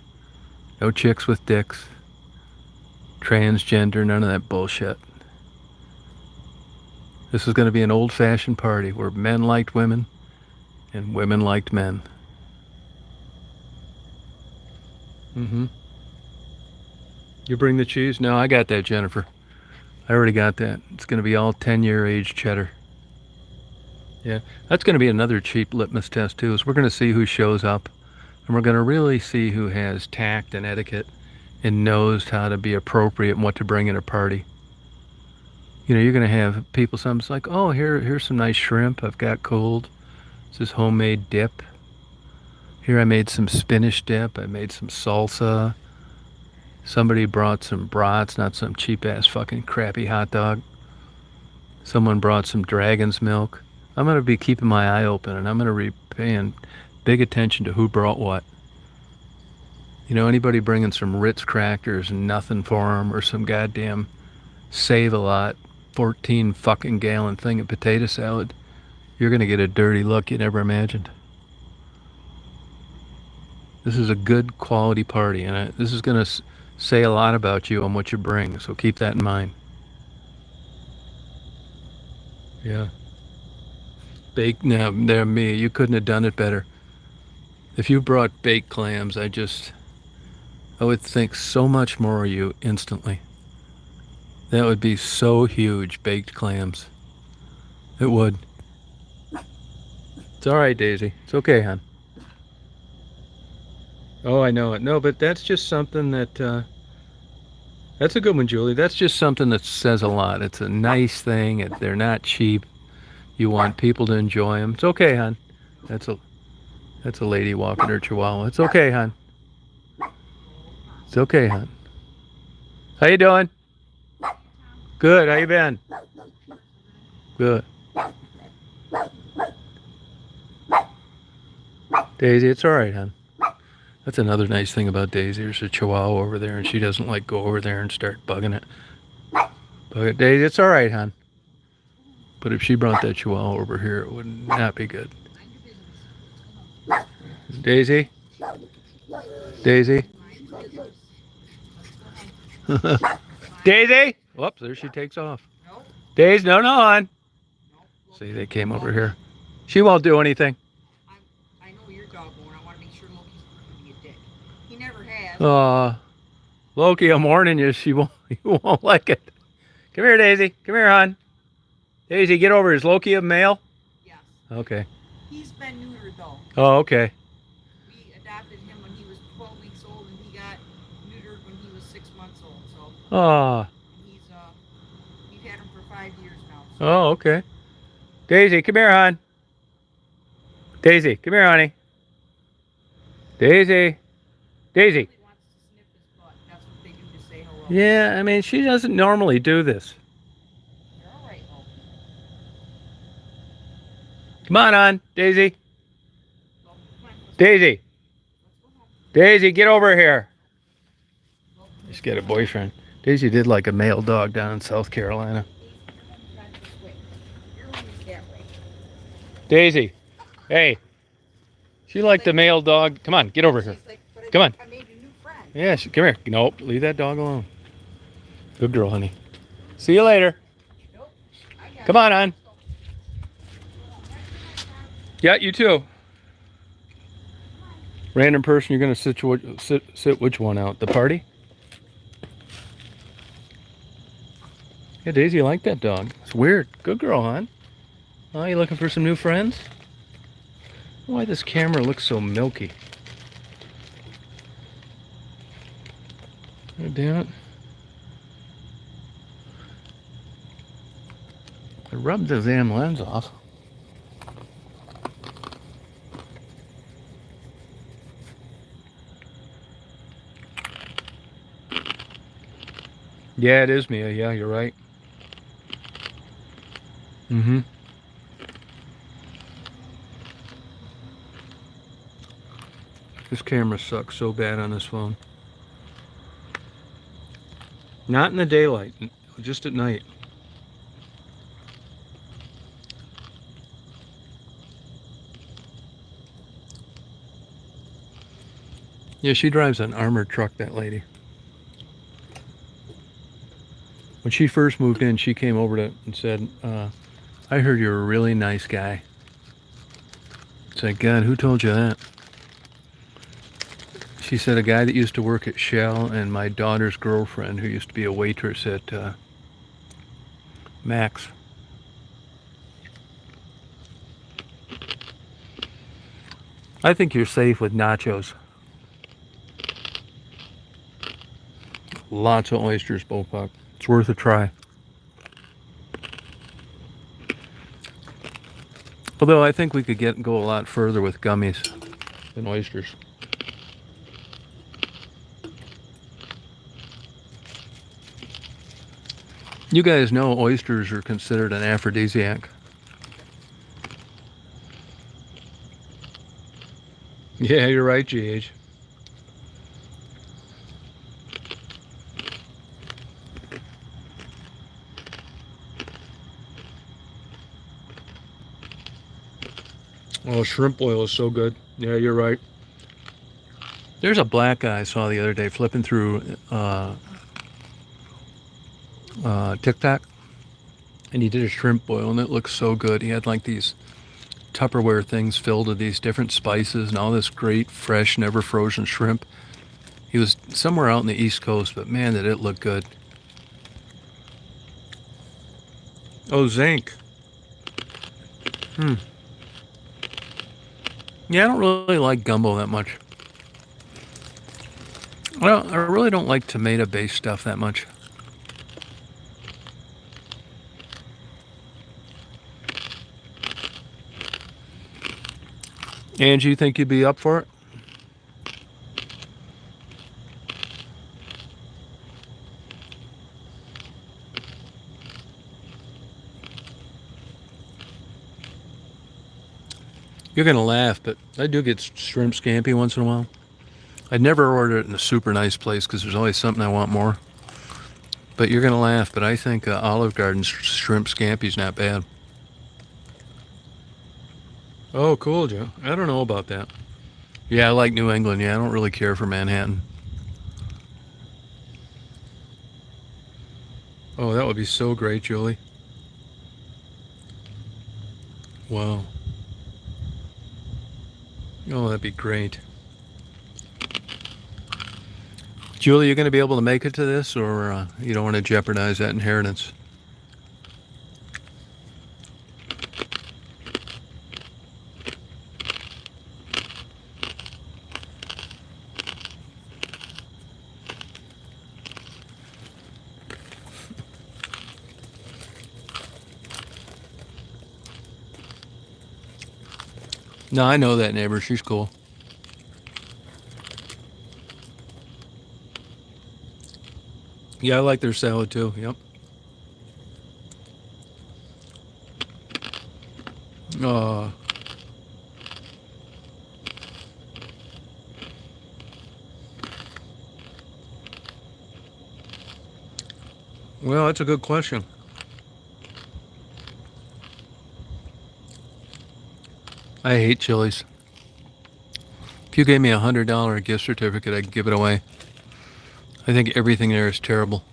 No chicks with dicks, transgender, none of that bullshit. This is going to be an old fashioned party where men liked women and women liked men. Mm-hmm. You bring the cheese? No, I got that, Jennifer. I already got that. It's going to be all 10-year age cheddar. Yeah, that's going to be another cheap litmus test too. Is we're going to see who shows up, and we're going to really see who has tact and etiquette and knows how to be appropriate and what to bring in a party. You're going to have people. Some's like, oh, here's some nice shrimp I've got cold. This is homemade dip. Here I made some spinach dip. I made some salsa. Somebody brought some brats, not some cheap ass fucking crappy hot dog. Someone brought some dragon's milk. I'm going to be keeping my eye open, and I'm going to be paying big attention to who brought what. Anybody bringing some Ritz crackers and nothing for them, or some goddamn Save-A-Lot 14 fucking gallon thing of potato salad, you're going to get a dirty look you never imagined. This is a good quality party, and this is going to say a lot about you and what you bring, so keep that in mind. Yeah. Baked, now, there, me, you couldn't have done it better. If you brought baked clams, I would think so much more of you instantly. That would be so huge, baked clams. It would. It's all right, Daisy. It's okay, hon. Oh, I know it. No, but that's just something that, that's a good one, Julie. That's just something that says a lot. It's a nice thing. They're not cheap. You want people to enjoy them. It's okay, hon. That's a lady walking her chihuahua. It's okay, hon. It's okay, hon. How you doing? Good. How you been? Good. Daisy, it's all right, hon. That's another nice thing about Daisy. There's a chihuahua over there, and she doesn't like go over there and start bugging it. But Daisy, it's all right, hon. But if she brought that chihuahua over here, it would not be good. Daisy? Daisy? Daisy? Whoops, there she takes off. Daisy, no, hon. See, they came over here. She won't do anything. I know your dog won't. I want to make sure Loki's going to be a dick. He never has. Loki, I'm warning you. You won't like it. Come here, Daisy. Come here, hon. Daisy, get over. Is Loki a male? Yes. Okay. He's been neutered though. Oh, okay. We adopted him when he was 12 weeks old, and he got neutered when he was 6 months old. So we've had him for 5 years now. So. Oh, okay. Daisy, come here, hon. Daisy, come here, honey. Daisy. Daisy. He wants to sniff his butt. That's what they do to say hello. Yeah, I mean, she doesn't normally do this. You're all right, Loki. Come on, hon. Daisy. Loki, come on, Daisy. let's go home. Daisy, get over here. Loki, Just get a boyfriend. Daisy did like a male dog down in South Carolina. not this way. Your room is that way. Daisy. Hey. She liked the male dog. Come on, get over here. She's like, but Come on. I made a new friend. Yeah, come here. Nope, leave that dog alone. Good girl, honey. See you later. Nope. I got Come on, hon. Yeah, you too. Random person, you're gonna sit which one out? The party? Yeah, Daisy, you like that dog. It's weird. Good girl, hon. Oh, you looking for some new friends? Why this camera looks so milky? Oh, damn it. I rubbed the damn lens off. Yeah, it is Mia. Yeah, you're right. Mm-hmm. This camera sucks so bad on this phone. Not in the daylight, just at night. Yeah, she drives an armored truck, that lady. When she first moved in, she came over to and said, I heard you're a really nice guy. It's like, God, who told you that? She said a guy that used to work at Shell and my daughter's girlfriend who used to be a waitress at Max. I think you're safe with nachos. Lots of oysters, Bullpuck. It's worth a try. Although I think we could go a lot further with gummies than oysters. You guys know oysters are considered an aphrodisiac. Yeah, you're right, GH. Oh, shrimp oil is so good. Yeah, you're right. There's a black guy I saw the other day flipping through TikTok, and he did a shrimp boil, and it looked so good. He had like these Tupperware things filled with these different spices and all this great, fresh, never frozen shrimp. He was somewhere out in the East Coast, but man, did it look good. Oh, zinc. Yeah, I don't really like gumbo that much. Well, I really don't like tomato-based stuff that much. Angie, you think you'd be up for it? You're going to laugh, but I do get shrimp scampi once in a while. I'd never order it in a super nice place because there's always something I want more. But you're going to laugh, but I think Olive Garden's shrimp scampi's not bad. Oh, cool, Joe. I don't know about that. Yeah, I like New England. Yeah, I don't really care for Manhattan. Oh, that would be so great, Julie. Wow. Oh, that'd be great. Julie, you going to be able to make it to this, or you don't want to jeopardize that inheritance? No, I know that neighbor. She's cool. Yeah, I like their salad too. Yep. Uh, well, that's a good question. I hate Chili's. If you gave me $100 gift certificate, I'd give it away. I think everything there is terrible.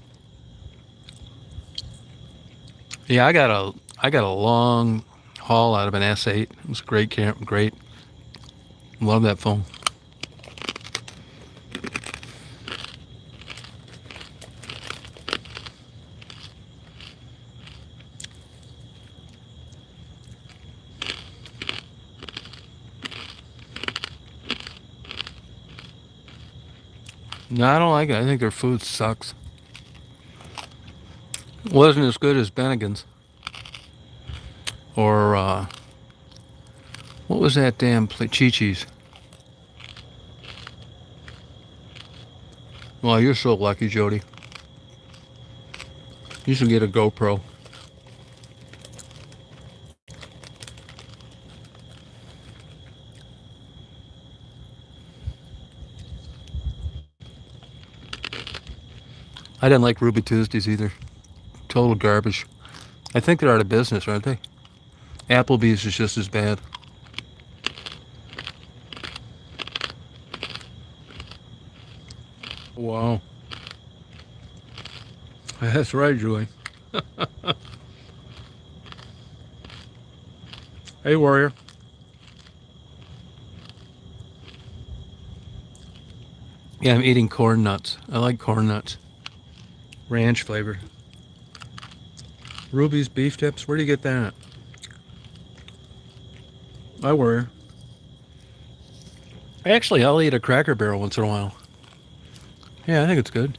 Yeah, I got a long haul out of an S8. It was great camp, great. Love that phone. No, I don't like it. I think their food sucks. Wasn't as good as Bennigan's. Or, what was that damn Chi-Chi's? Well, you're so lucky, Jody. You should get a GoPro. I didn't like Ruby Tuesdays either. Total garbage. I think they're out of business, aren't they? Applebee's is just as bad. Wow. That's right, Julie. Hey, Warrior. Yeah, I'm eating corn nuts. I like corn nuts. Ranch flavored. Ruby's beef tips. Where do you get that? I Warrior. Actually, I'll eat a Cracker Barrel once in a while. Yeah, I think it's good.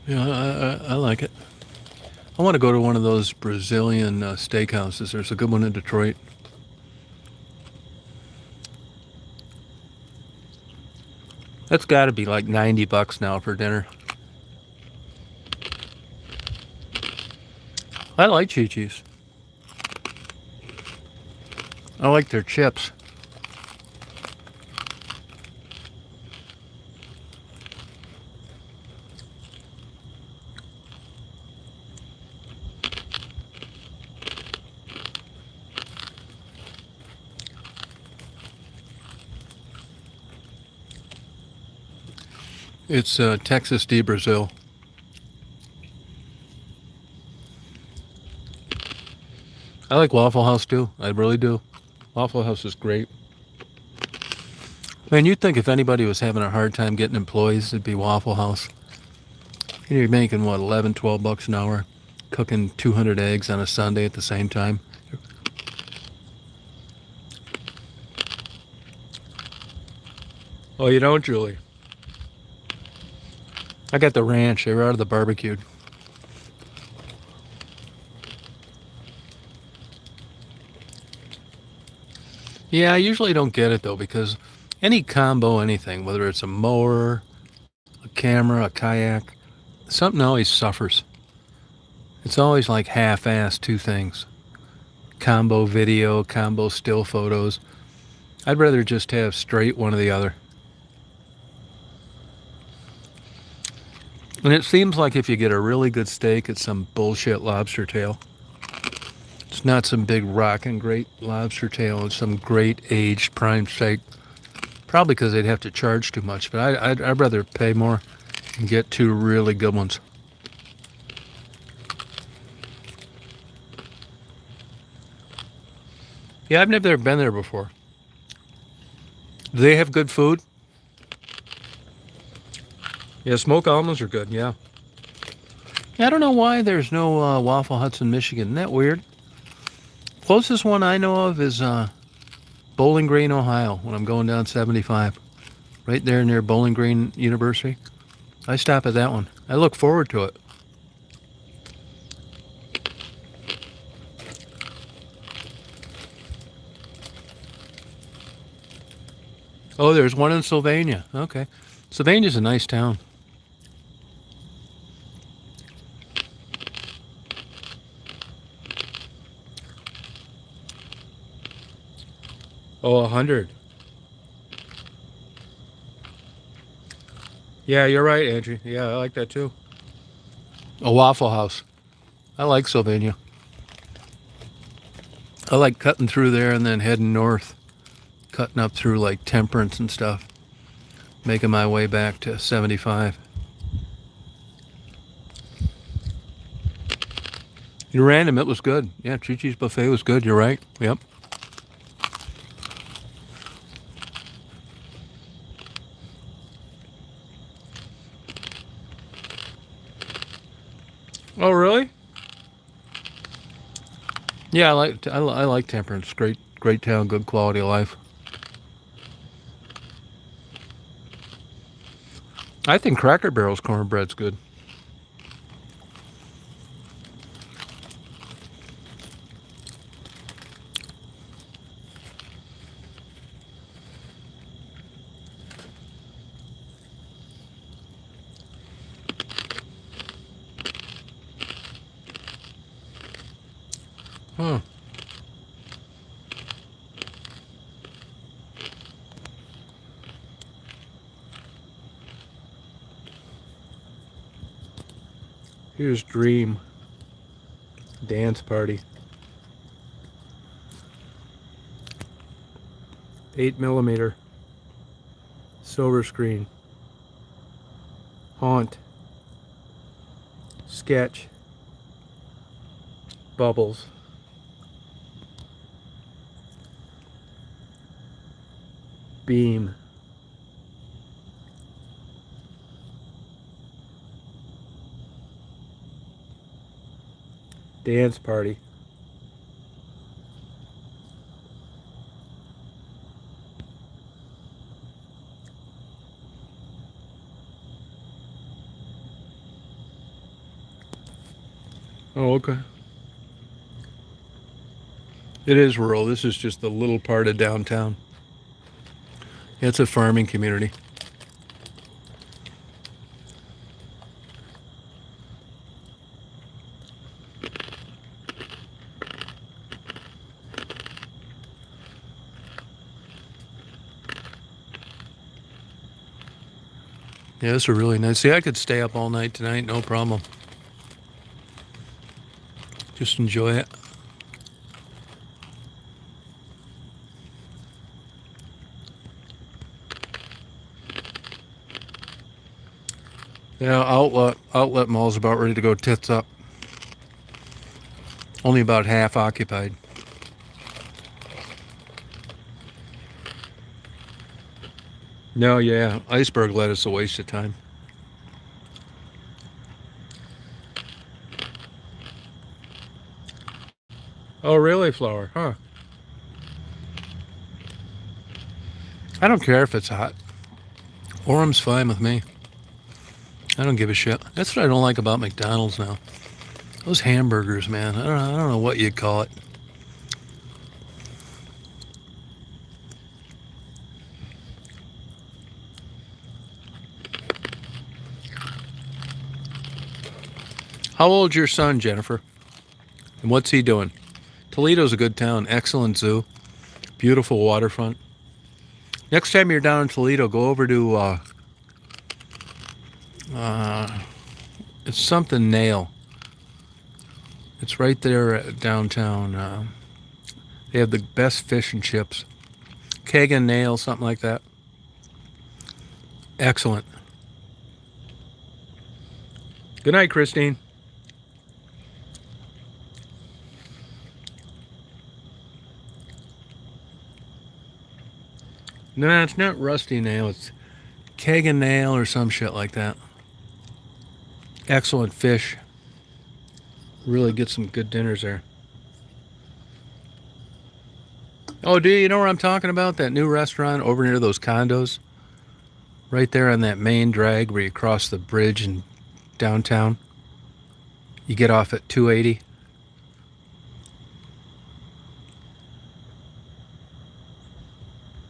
Yeah, I like it. I want to go to one of those Brazilian steakhouses. There's a good one in Detroit. That's got to be like $90 now for dinner. I like Chi-Chi's. I like their chips. It's Texas de Brazil. I like Waffle House too. I really do. Waffle House is great. Man, you'd think if anybody was having a hard time getting employees, it'd be Waffle House. You're making, what, 11, 12 bucks an hour, cooking 200 eggs on a Sunday at the same time. Oh, you don't, Julie? I got the ranch. They were out of the barbecued. Yeah, I usually don't get it, though, because any combo, anything, whether it's a mower, a camera, a kayak, something always suffers. It's always like half-assed two things. Combo video, combo still photos. I'd rather just have straight one or the other. And it seems like if you get a really good steak, it's some bullshit lobster tail. It's not some big rockin' great lobster tail. It's some great aged prime steak. Probably because they'd have to charge too much, but I'd rather pay more and get two really good ones. Yeah, I've never been there before. Do they have good food? Yeah, smoked almonds are good, yeah. I don't know why there's no Waffle Huts in Michigan. Isn't that weird? Closest one I know of is Bowling Green, Ohio, when I'm going down 75. Right there near Bowling Green University. I stop at that one. I look forward to it. Oh, there's one in Sylvania. Okay. Sylvania's a nice town. Oh, 100. Yeah, you're right, Andrew. Yeah, I like that too. A Waffle House. I like Sylvania. I like cutting through there and then heading north. Cutting up through like Temperance and stuff. Making my way back to 75. You're random. It was good. Yeah, Chi-Chi's buffet was good. You're right. Yep. Oh, really? Yeah, I like Temperance. Great town, good quality of life. I think Cracker Barrel's cornbread's good. Huh. Here's Dream Dance Party. 8mm silver screen. Haunt. Sketch. Bubbles. Beam. Dance Party. Oh, okay. It is rural. This is just a little part of downtown. It's a farming community. Yeah, this is really nice. See, I could stay up all night tonight, no problem. Just enjoy it. Yeah, outlet mall's about ready to go tits up. Only about half occupied. No, yeah, iceberg lettuce a waste of time. Oh, really, flour? Huh. I don't care if it's hot. Orem's fine with me. I don't give a shit. That's what I don't like about McDonald's now. Those hamburgers, man. I don't know what you'd call it. How old's your son, Jennifer? And what's he doing? Toledo's a good town. Excellent zoo. Beautiful waterfront. Next time you're down in Toledo, go over to it's something Nail. It's right there at downtown. They have the best fish and chips. Kayak Nail, something like that. Excellent. Good night, Christine. No, it's not Rusty Nail. It's Kagan Nail or some shit like that. Excellent fish. Really get some good dinners there. Oh, do you know where I'm talking about? That new restaurant over near those condos? Right there on that main drag where you cross the bridge in downtown. You get off at 280.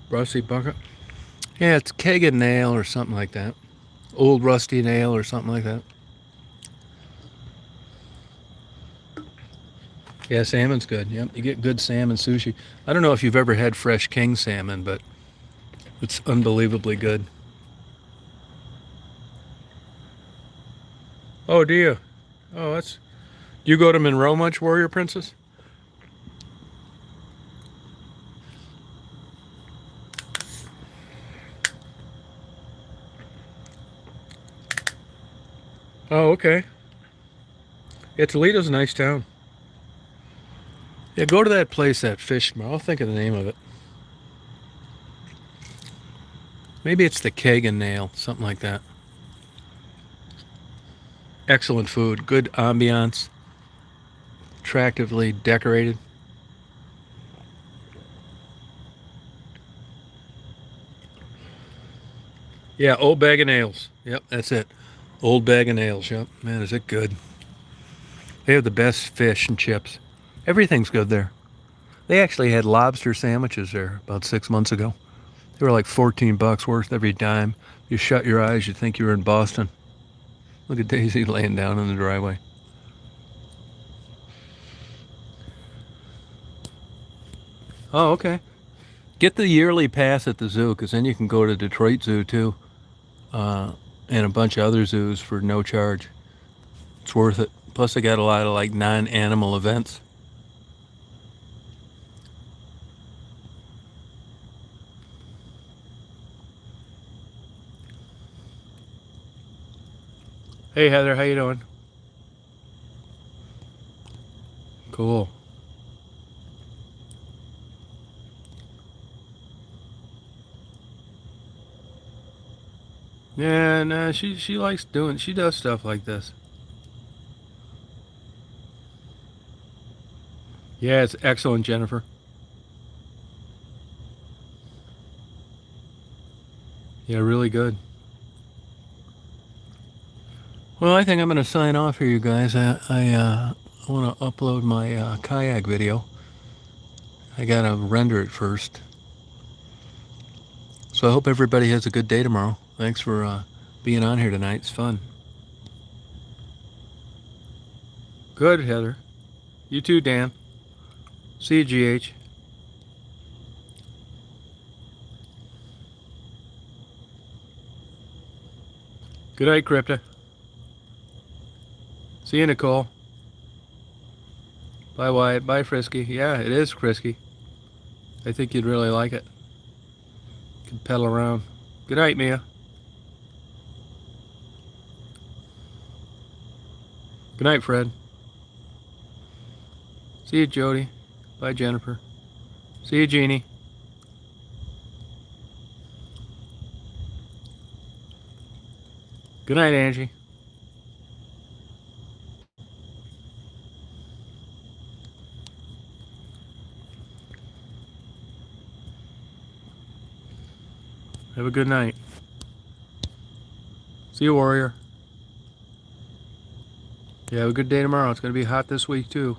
Rusty Bucket? Yeah, it's Kagan Nail or something like that. Old Rusty Nail or something like that. Yeah, salmon's good. Yep, you get good salmon sushi. I don't know if you've ever had fresh king salmon, but it's unbelievably good. Oh, do you? Oh, that's... Do you go to Monroe much, Warrior Princess? Oh, okay. Yeah, Toledo's a nice town. Yeah, go to that place, that fish. I'll think of the name of it. Maybe it's the Kagan Nail, something like that. Excellent food, good ambiance, attractively decorated. Yeah, Old Bag of Nails. Yep, that's it. Old Bag of Nails. Yep, man, is it good? They have the best fish and chips. Everything's good there. They actually had lobster sandwiches there about 6 months ago. They were like $14 worth every dime. You shut your eyes, you'd think you were in Boston. Look at Daisy laying down in the driveway. Oh, okay. Get the yearly pass at the zoo, because then you can go to Detroit Zoo too, and a bunch of other zoos for no charge. It's worth it. Plus, I got a lot of like non-animal events. Hey Heather, how you doing? Cool. Yeah, no, she likes doing. She does stuff like this. Yeah, it's excellent, Jennifer. Yeah, really good. Well, I think I'm going to sign off here, you guys. I want to upload my kayak video. I got to render it first. So I hope everybody has a good day tomorrow. Thanks for being on here tonight. It's fun. Good, Heather. You too, Dan. See you, GH. Good night, Crypta. See you, Nicole. Bye, Wyatt. Bye, Frisky. Yeah, it is Frisky. I think you'd really like it. You can pedal around. Good night, Mia. Good night, Fred. See you, Jody. Bye, Jennifer. See you, Jeannie. Good night, Angie. Have a good night. See you, Warrior. Yeah, have a good day tomorrow. It's going to be hot this week, too.